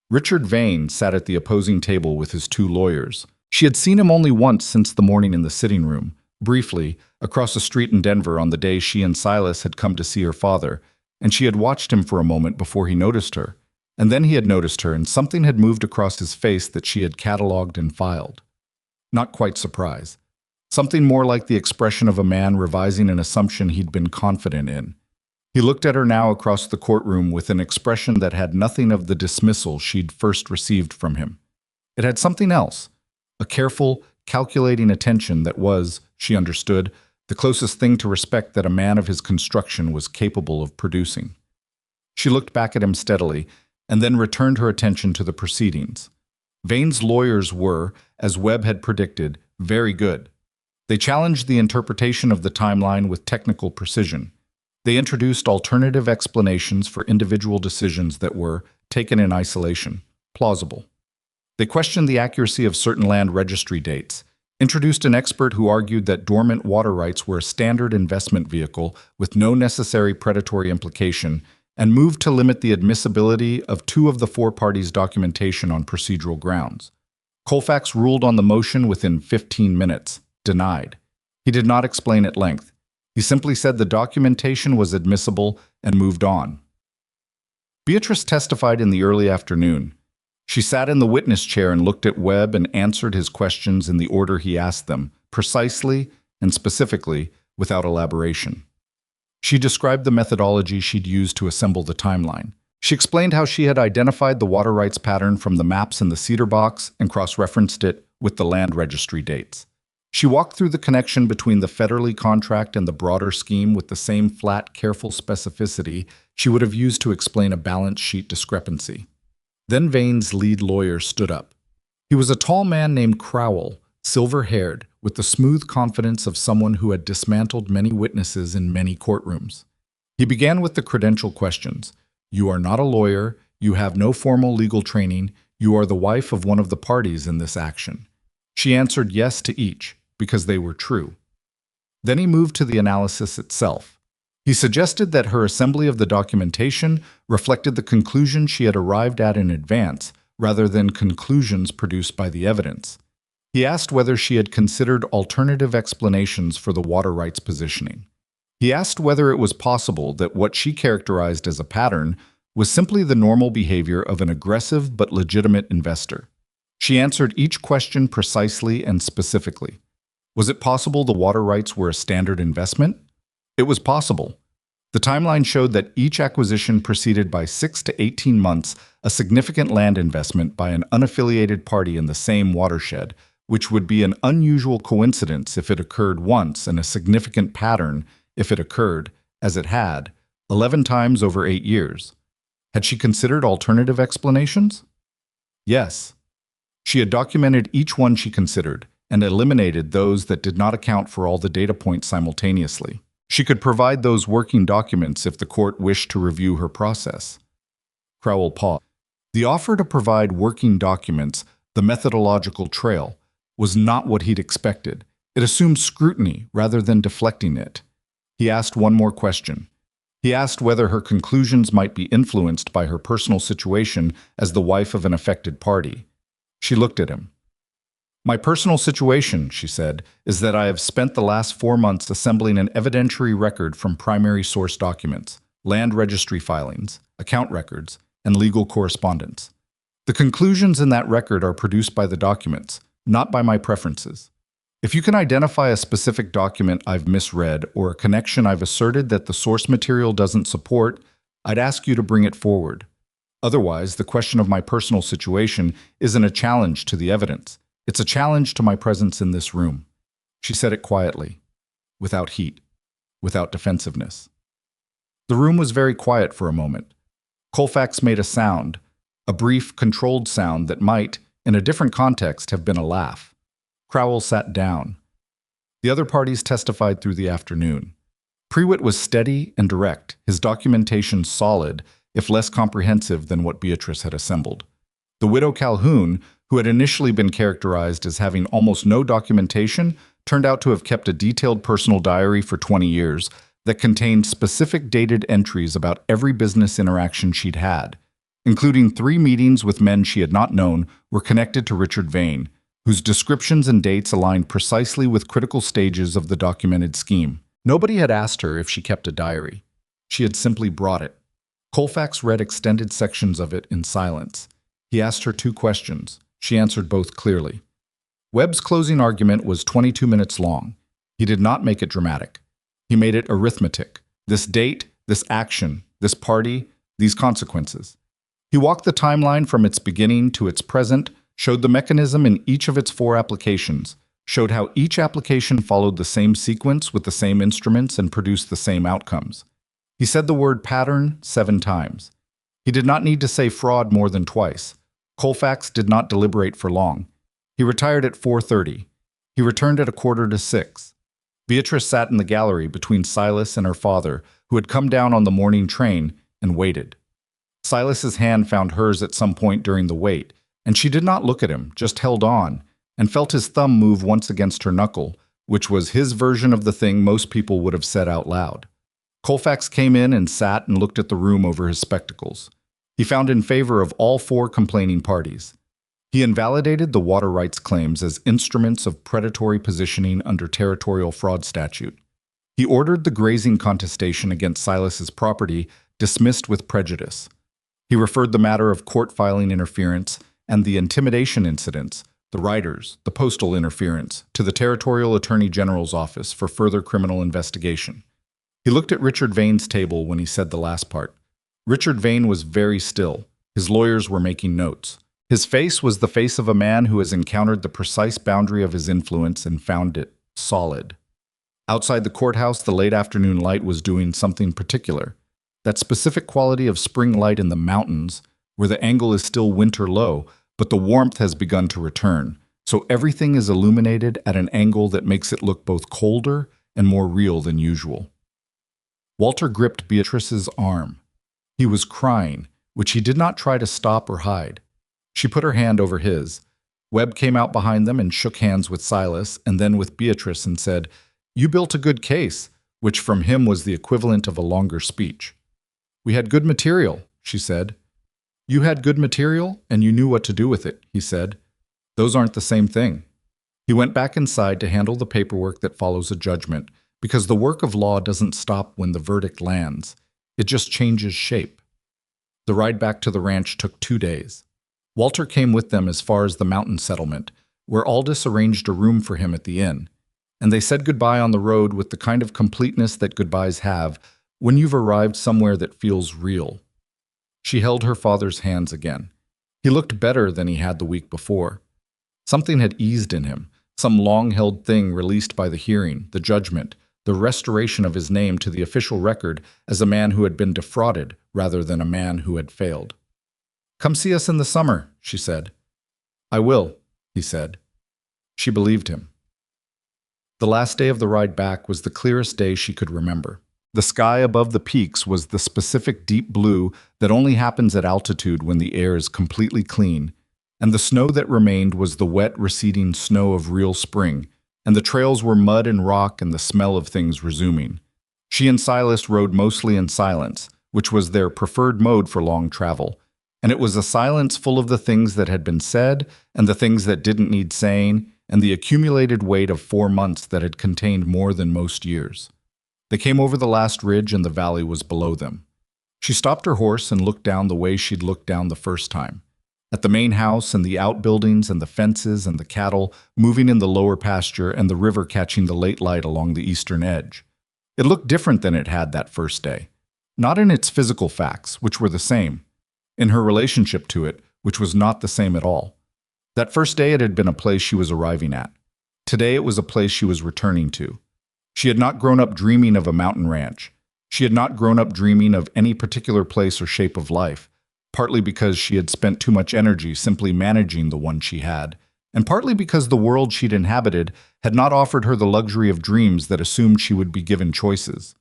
Richard Vane sat at the opposing table with his 2 lawyers. She had seen him only once since the morning in the sitting room, briefly, across the street in Denver on the day she and Silas had come to see her father, and she had watched him for a moment before he noticed her. And then he had noticed her, and something had moved across his face that she had cataloged and filed. Not quite surprise. Something more like the expression of a man revising an assumption he'd been confident in. He looked at her now across the courtroom with an expression that had nothing of the dismissal she'd first received from him. It had something else, a careful, calculating attention that was, she understood, the closest thing to respect that a man of his construction was capable of producing. She looked back at him steadily, and then returned her attention to the proceedings. Vane's lawyers were, as Webb had predicted, very good. They challenged the interpretation of the timeline with technical precision. They introduced alternative explanations for individual decisions that were, taken in isolation, plausible. They questioned the accuracy of certain land registry dates, introduced an expert who argued that dormant water rights were a standard investment vehicle with no necessary predatory implication, and moved to limit the admissibility of 2 of the 4 parties' documentation on procedural grounds. Colfax ruled on the motion within 15 minutes, denied. He did not explain at length. He simply said the documentation was admissible and moved on. Beatrice testified in the early afternoon. She sat in the witness chair and looked at Webb and answered his questions in the order he asked them, precisely and specifically, without elaboration. She described the methodology she'd used to assemble the timeline. She explained how she had identified the water rights pattern from the maps in the cedar box and cross-referenced it with the land registry dates. She walked through the connection between the federally contract and the broader scheme with the same flat, careful specificity she would have used to explain a balance sheet discrepancy. Then Vane's lead lawyer stood up. He was a tall man named Crowell, silver-haired, with the smooth confidence of someone who had dismantled many witnesses in many courtrooms. He began with the credential questions. You are not a lawyer, you have no formal legal training, you are the wife of one of the parties in this action. She answered yes to each, because they were true. Then he moved to the analysis itself. He suggested that her assembly of the documentation reflected the conclusion she had arrived at in advance, rather than conclusions produced by the evidence. He asked whether she had considered alternative explanations for the water rights positioning. He asked whether it was possible that what she characterized as a pattern was simply the normal behavior of an aggressive but legitimate investor. She answered each question precisely and specifically. Was it possible the water rights were a standard investment? It was possible. The timeline showed that each acquisition preceded by 6 to 18 months a significant land investment by an unaffiliated party in the same watershed, which would be an unusual coincidence if it occurred once and a significant pattern if it occurred, as it had, 11 times over 8 years. Had she considered alternative explanations? Yes. She had documented each one she considered and eliminated those that did not account for all the data points simultaneously. She could provide those working documents if the court wished to review her process. Crowell paused. The offer to provide working documents, the methodological trail, was not what he'd expected. It assumed scrutiny rather than deflecting it. He asked one more question. He asked whether her conclusions might be influenced by her personal situation as the wife of an affected party. She looked at him. My personal situation, she said, is that I have spent the last 4 months assembling an evidentiary record from primary source documents, land registry filings, account records, and legal correspondence. The conclusions in that record are produced by the documents, not by my preferences. If you can identify a specific document I've misread or a connection I've asserted that the source material doesn't support, I'd ask you to bring it forward. Otherwise, the question of my personal situation isn't a challenge to the evidence. It's a challenge to my presence in this room. She said it quietly, without heat, without defensiveness. The room was very quiet for a moment. Colfax made a sound, a brief, controlled sound that might, in a different context, have been a laugh. Crowell sat down. The other parties testified through the afternoon. Prewitt was steady and direct, his documentation solid, if less comprehensive than what Beatrice had assembled. The widow Calhoun, who had initially been characterized as having almost no documentation, turned out to have kept a detailed personal diary for 20 years that contained specific dated entries about every business interaction she'd had, including 3 meetings with men she had not known were connected to Richard Vane, whose descriptions and dates aligned precisely with critical stages of the documented scheme. Nobody had asked her if she kept a diary. She had simply brought it. Colfax read extended sections of it in silence. He asked her 2 questions. She answered both clearly. Webb's closing argument was 22 minutes long. He did not make it dramatic. He made it arithmetic. This date, this action, this party, these consequences. He walked the timeline from its beginning to its present, showed the mechanism in each of its 4 applications, showed how each application followed the same sequence with the same instruments and produced the same outcomes. He said the word pattern 7 times. He did not need to say fraud more than twice. Colfax did not deliberate for long. He retired at 4:30. He returned at 5:45. Beatrice sat in the gallery between Silas and her father, who had come down on the morning train, and waited. Silas's hand found hers at some point during the wait, and she did not look at him, just held on, and felt his thumb move once against her knuckle, which was his version of the thing most people would have said out loud. Colfax came in and sat and looked at the room over his spectacles. He found in favor of all 4 complaining parties. He invalidated the water rights claims as instruments of predatory positioning under territorial fraud statute. He ordered the grazing contestation against Silas's property dismissed with prejudice. He referred the matter of court filing interference and the intimidation incidents, the riders, the postal interference, to the Territorial Attorney General's office for further criminal investigation. He looked at Richard Vane's table when he said the last part. Richard Vane was very still. His lawyers were making notes. His face was the face of a man who has encountered the precise boundary of his influence and found it solid. Outside the courthouse, the late afternoon light was doing something particular. That specific quality of spring light in the mountains, where the angle is still winter low, but the warmth has begun to return, so everything is illuminated at an angle that makes it look both colder and more real than usual. Walter gripped Beatrice's arm. He was crying, which he did not try to stop or hide. She put her hand over his. Webb came out behind them and shook hands with Silas and then with Beatrice and said, "You built a good case," which from him was the equivalent of a longer speech. "We had good material," she said. "You had good material, and you knew what to do with it," he said. "Those aren't the same thing." He went back inside to handle the paperwork that follows a judgment, because the work of law doesn't stop when the verdict lands. It just changes shape. The ride back to the ranch took 2 days. Walter came with them as far as the mountain settlement, where Aldous arranged a room for him at the inn, and they said goodbye on the road with the kind of completeness that goodbyes have when you've arrived somewhere that feels real. She held her father's hands again. He looked better than he had the week before. Something had eased in him, some long-held thing released by the hearing, the judgment, the restoration of his name to the official record as a man who had been defrauded rather than a man who had failed. "Come see us in the summer," she said. "I will," he said. She believed him. The last day of the ride back was the clearest day she could remember. The sky above the peaks was the specific deep blue that only happens at altitude when the air is completely clean, and the snow that remained was the wet, receding snow of real spring, and the trails were mud and rock and the smell of things resuming. She and Silas rode mostly in silence, which was their preferred mode for long travel, and it was a silence full of the things that had been said and the things that didn't need saying, and the accumulated weight of 4 months that had contained more than most years. They came over the last ridge and the valley was below them. She stopped her horse and looked down the way she'd looked down the first time, at the main house and the outbuildings and the fences and the cattle moving in the lower pasture and the river catching the late light along the eastern edge. It looked different than it had that first day, not in its physical facts, which were the same, in her relationship to it, which was not the same at all. That first day it had been a place she was arriving at. Today it was a place she was returning to. She had not grown up dreaming of a mountain ranch. She had not grown up dreaming of any particular place or shape of life, partly because she had spent too much energy simply managing the one she had, and partly because the world she'd inhabited had not offered her the luxury of dreams that assumed she would be given choices.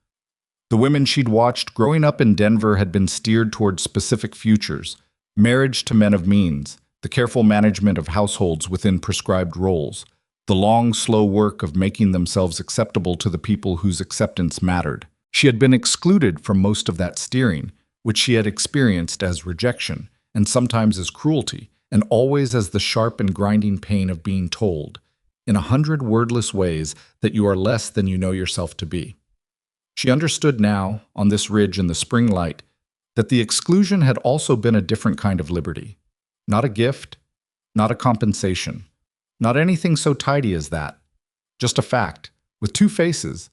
The women she'd watched growing up in Denver had been steered toward specific futures: marriage to men of means, the careful management of households within prescribed roles, the long, slow work of making themselves acceptable to the people whose acceptance mattered. She had been excluded from most of that steering, which she had experienced as rejection, and sometimes as cruelty, and always as the sharp and grinding pain of being told, in 100 wordless ways, that you are less than you know yourself to be. She understood now, on this ridge in the spring light, that the exclusion had also been a different kind of liberty. Not a gift, not a compensation, not anything so tidy as that. Just a fact, with 2 faces,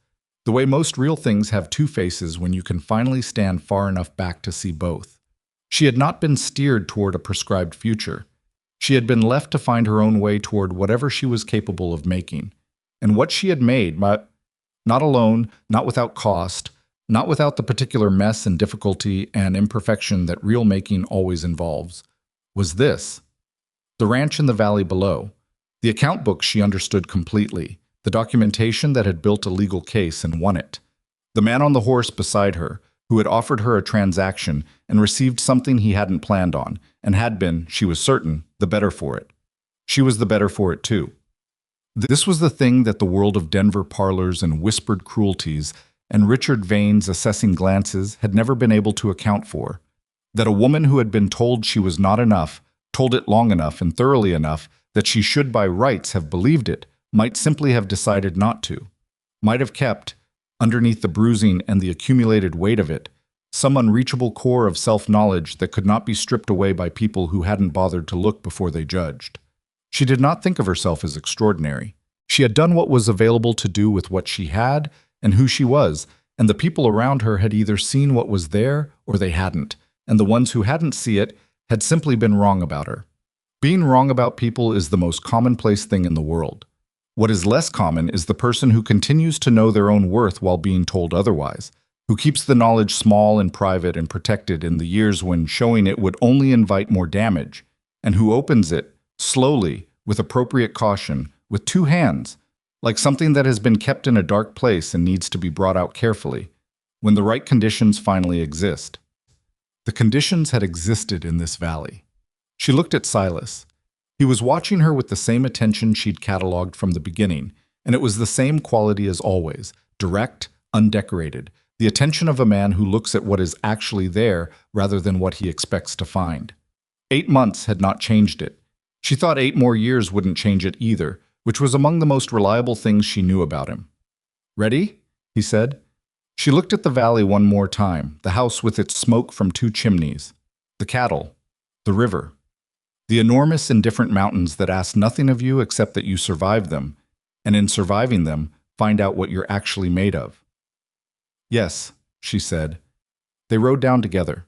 the way most real things have 2 faces when you can finally stand far enough back to see both. She had not been steered toward a prescribed future. She had been left to find her own way toward whatever she was capable of making. And what she had made, not alone, not without cost, not without the particular mess and difficulty and imperfection that real making always involves, was this: the ranch in the valley below. The account book she understood completely, the documentation that had built a legal case and won it. The man on the horse beside her, who had offered her a transaction and received something he hadn't planned on, and had been, she was certain, the better for it. She was the better for it too. This was the thing that the world of Denver parlors and whispered cruelties and Richard Vane's assessing glances had never been able to account for. That a woman who had been told she was not enough, told it long enough and thoroughly enough that she should by rights have believed it, might simply have decided not to, might have kept, underneath the bruising and the accumulated weight of it, some unreachable core of self-knowledge that could not be stripped away by people who hadn't bothered to look before they judged. She did not think of herself as extraordinary. She had done what was available to do with what she had and who she was, and the people around her had either seen what was there or they hadn't, and the ones who hadn't seen it had simply been wrong about her. Being wrong about people is the most commonplace thing in the world. What is less common is the person who continues to know their own worth while being told otherwise, who keeps the knowledge small and private and protected in the years when showing it would only invite more damage, and who opens it, slowly, with appropriate caution, with two hands, like something that has been kept in a dark place and needs to be brought out carefully, when the right conditions finally exist. The conditions had existed in this valley. She looked at Silas. He was watching her with the same attention she'd cataloged from the beginning, and it was the same quality as always, direct, undecorated, the attention of a man who looks at what is actually there rather than what he expects to find. 8 months had not changed it. She thought 8 more years wouldn't change it either, which was among the most reliable things she knew about him. "Ready?" he said. She looked at the valley one more time, the house with its smoke from 2 chimneys, the cattle, the river, the enormous indifferent mountains that ask nothing of you except that you survive them, and in surviving them, find out what you're actually made of. "Yes," she said. They rode down together.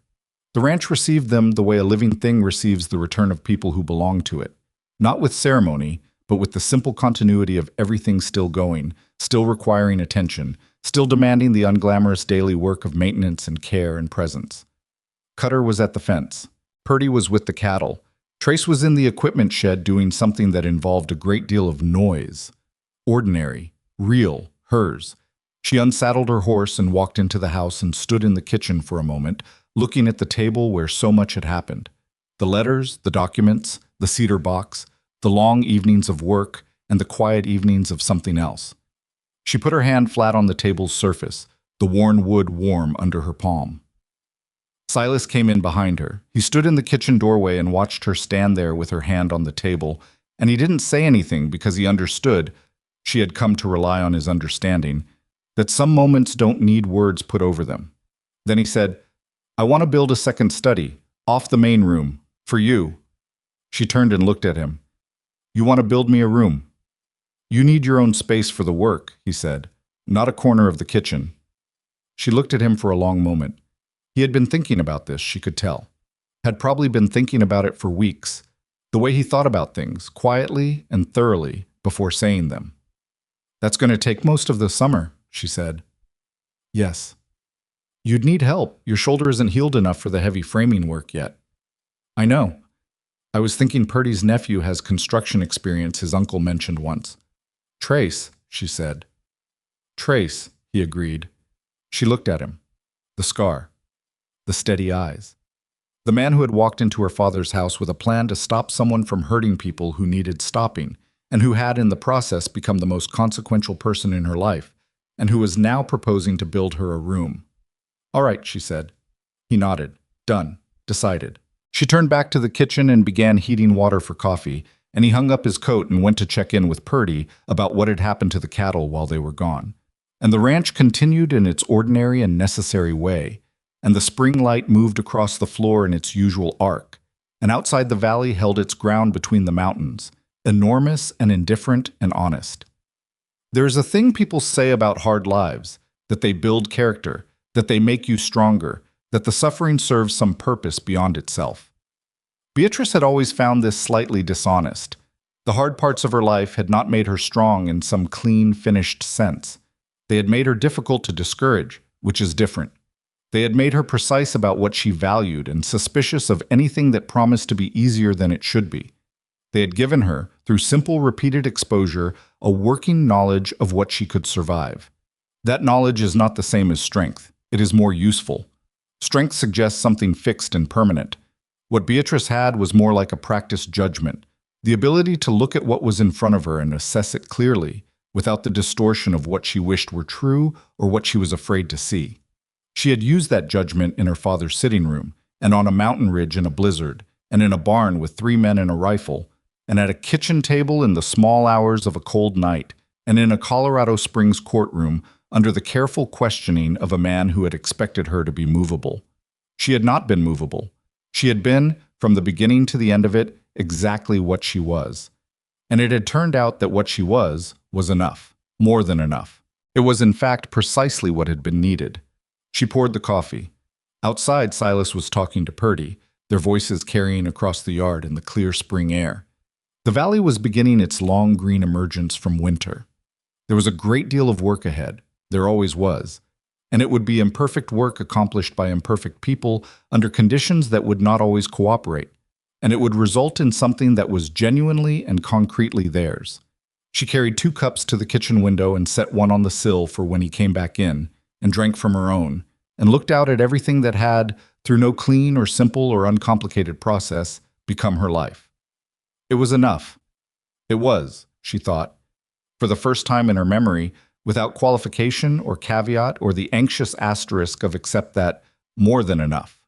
The ranch received them the way a living thing receives the return of people who belong to it, not with ceremony, but with the simple continuity of everything still going, still requiring attention, still demanding the unglamorous daily work of maintenance and care and presence. Cutter was at the fence. Purdy was with the cattle. Trace was in the equipment shed doing something that involved a great deal of noise. Ordinary, real, hers. She unsaddled her horse and walked into the house and stood in the kitchen for a moment, looking at the table where so much had happened. The letters, the documents, the cedar box, the long evenings of work, and the quiet evenings of something else. She put her hand flat on the table's surface, the worn wood warm under her palm. Silas came in behind her. He stood in the kitchen doorway and watched her stand there with her hand on the table, and he didn't say anything because he understood, she had come to rely on his understanding, that some moments don't need words put over them. Then he said, "I want to build a second study, off the main room, for you." She turned and looked at him. "You want to build me a room?" "You need your own space for the work," he said, "not a corner of the kitchen." She looked at him for a long moment. He had been thinking about this, she could tell. Had probably been thinking about it for weeks, the way he thought about things, quietly and thoroughly, before saying them. "That's going to take most of the summer," she said. "Yes." "You'd need help. Your shoulder isn't healed enough for the heavy framing work yet." "I know. I was thinking Purdy's nephew has construction experience his uncle mentioned once." "Trace," she said. "Trace," he agreed. She looked at him. The scar. The steady eyes. The man who had walked into her father's house with a plan to stop someone from hurting people who needed stopping, and who had in the process become the most consequential person in her life, and who was now proposing to build her a room. "All right," she said. He nodded. "Done. Decided." She turned back to the kitchen and began heating water for coffee, and he hung up his coat and went to check in with Purdy about what had happened to the cattle while they were gone. And the ranch continued in its ordinary and necessary way, and the spring light moved across the floor in its usual arc, and outside the valley held its ground between the mountains, enormous and indifferent and honest. There is a thing people say about hard lives, that they build character, that they make you stronger, that the suffering serves some purpose beyond itself. Beatrice had always found this slightly dishonest. The hard parts of her life had not made her strong in some clean, finished sense. They had made her difficult to discourage, which is different. They had made her precise about what she valued and suspicious of anything that promised to be easier than it should be. They had given her, through simple repeated exposure, a working knowledge of what she could survive. That knowledge is not the same as strength. It is more useful. Strength suggests something fixed and permanent. What Beatrice had was more like a practiced judgment, the ability to look at what was in front of her and assess it clearly, without the distortion of what she wished were true or what she was afraid to see. She had used that judgment in her father's sitting room, and on a mountain ridge in a blizzard, and in a barn with 3 men and a rifle, and at a kitchen table in the small hours of a cold night, and in a Colorado Springs courtroom under the careful questioning of a man who had expected her to be movable. She had not been movable. She had been, from the beginning to the end of it, exactly what she was. And it had turned out that what she was enough, more than enough. It was in fact precisely what had been needed. She poured the coffee. Outside, Silas was talking to Purdy, their voices carrying across the yard in the clear spring air. The valley was beginning its long green emergence from winter. There was a great deal of work ahead, there always was, and it would be imperfect work accomplished by imperfect people under conditions that would not always cooperate, and it would result in something that was genuinely and concretely theirs. She carried 2 cups to the kitchen window and set one on the sill for when he came back in, and drank from her own, and looked out at everything that had, through no clean or simple or uncomplicated process, become her life. It was enough. It was, she thought, for the first time in her memory, without qualification or caveat or the anxious asterisk of except that more than enough.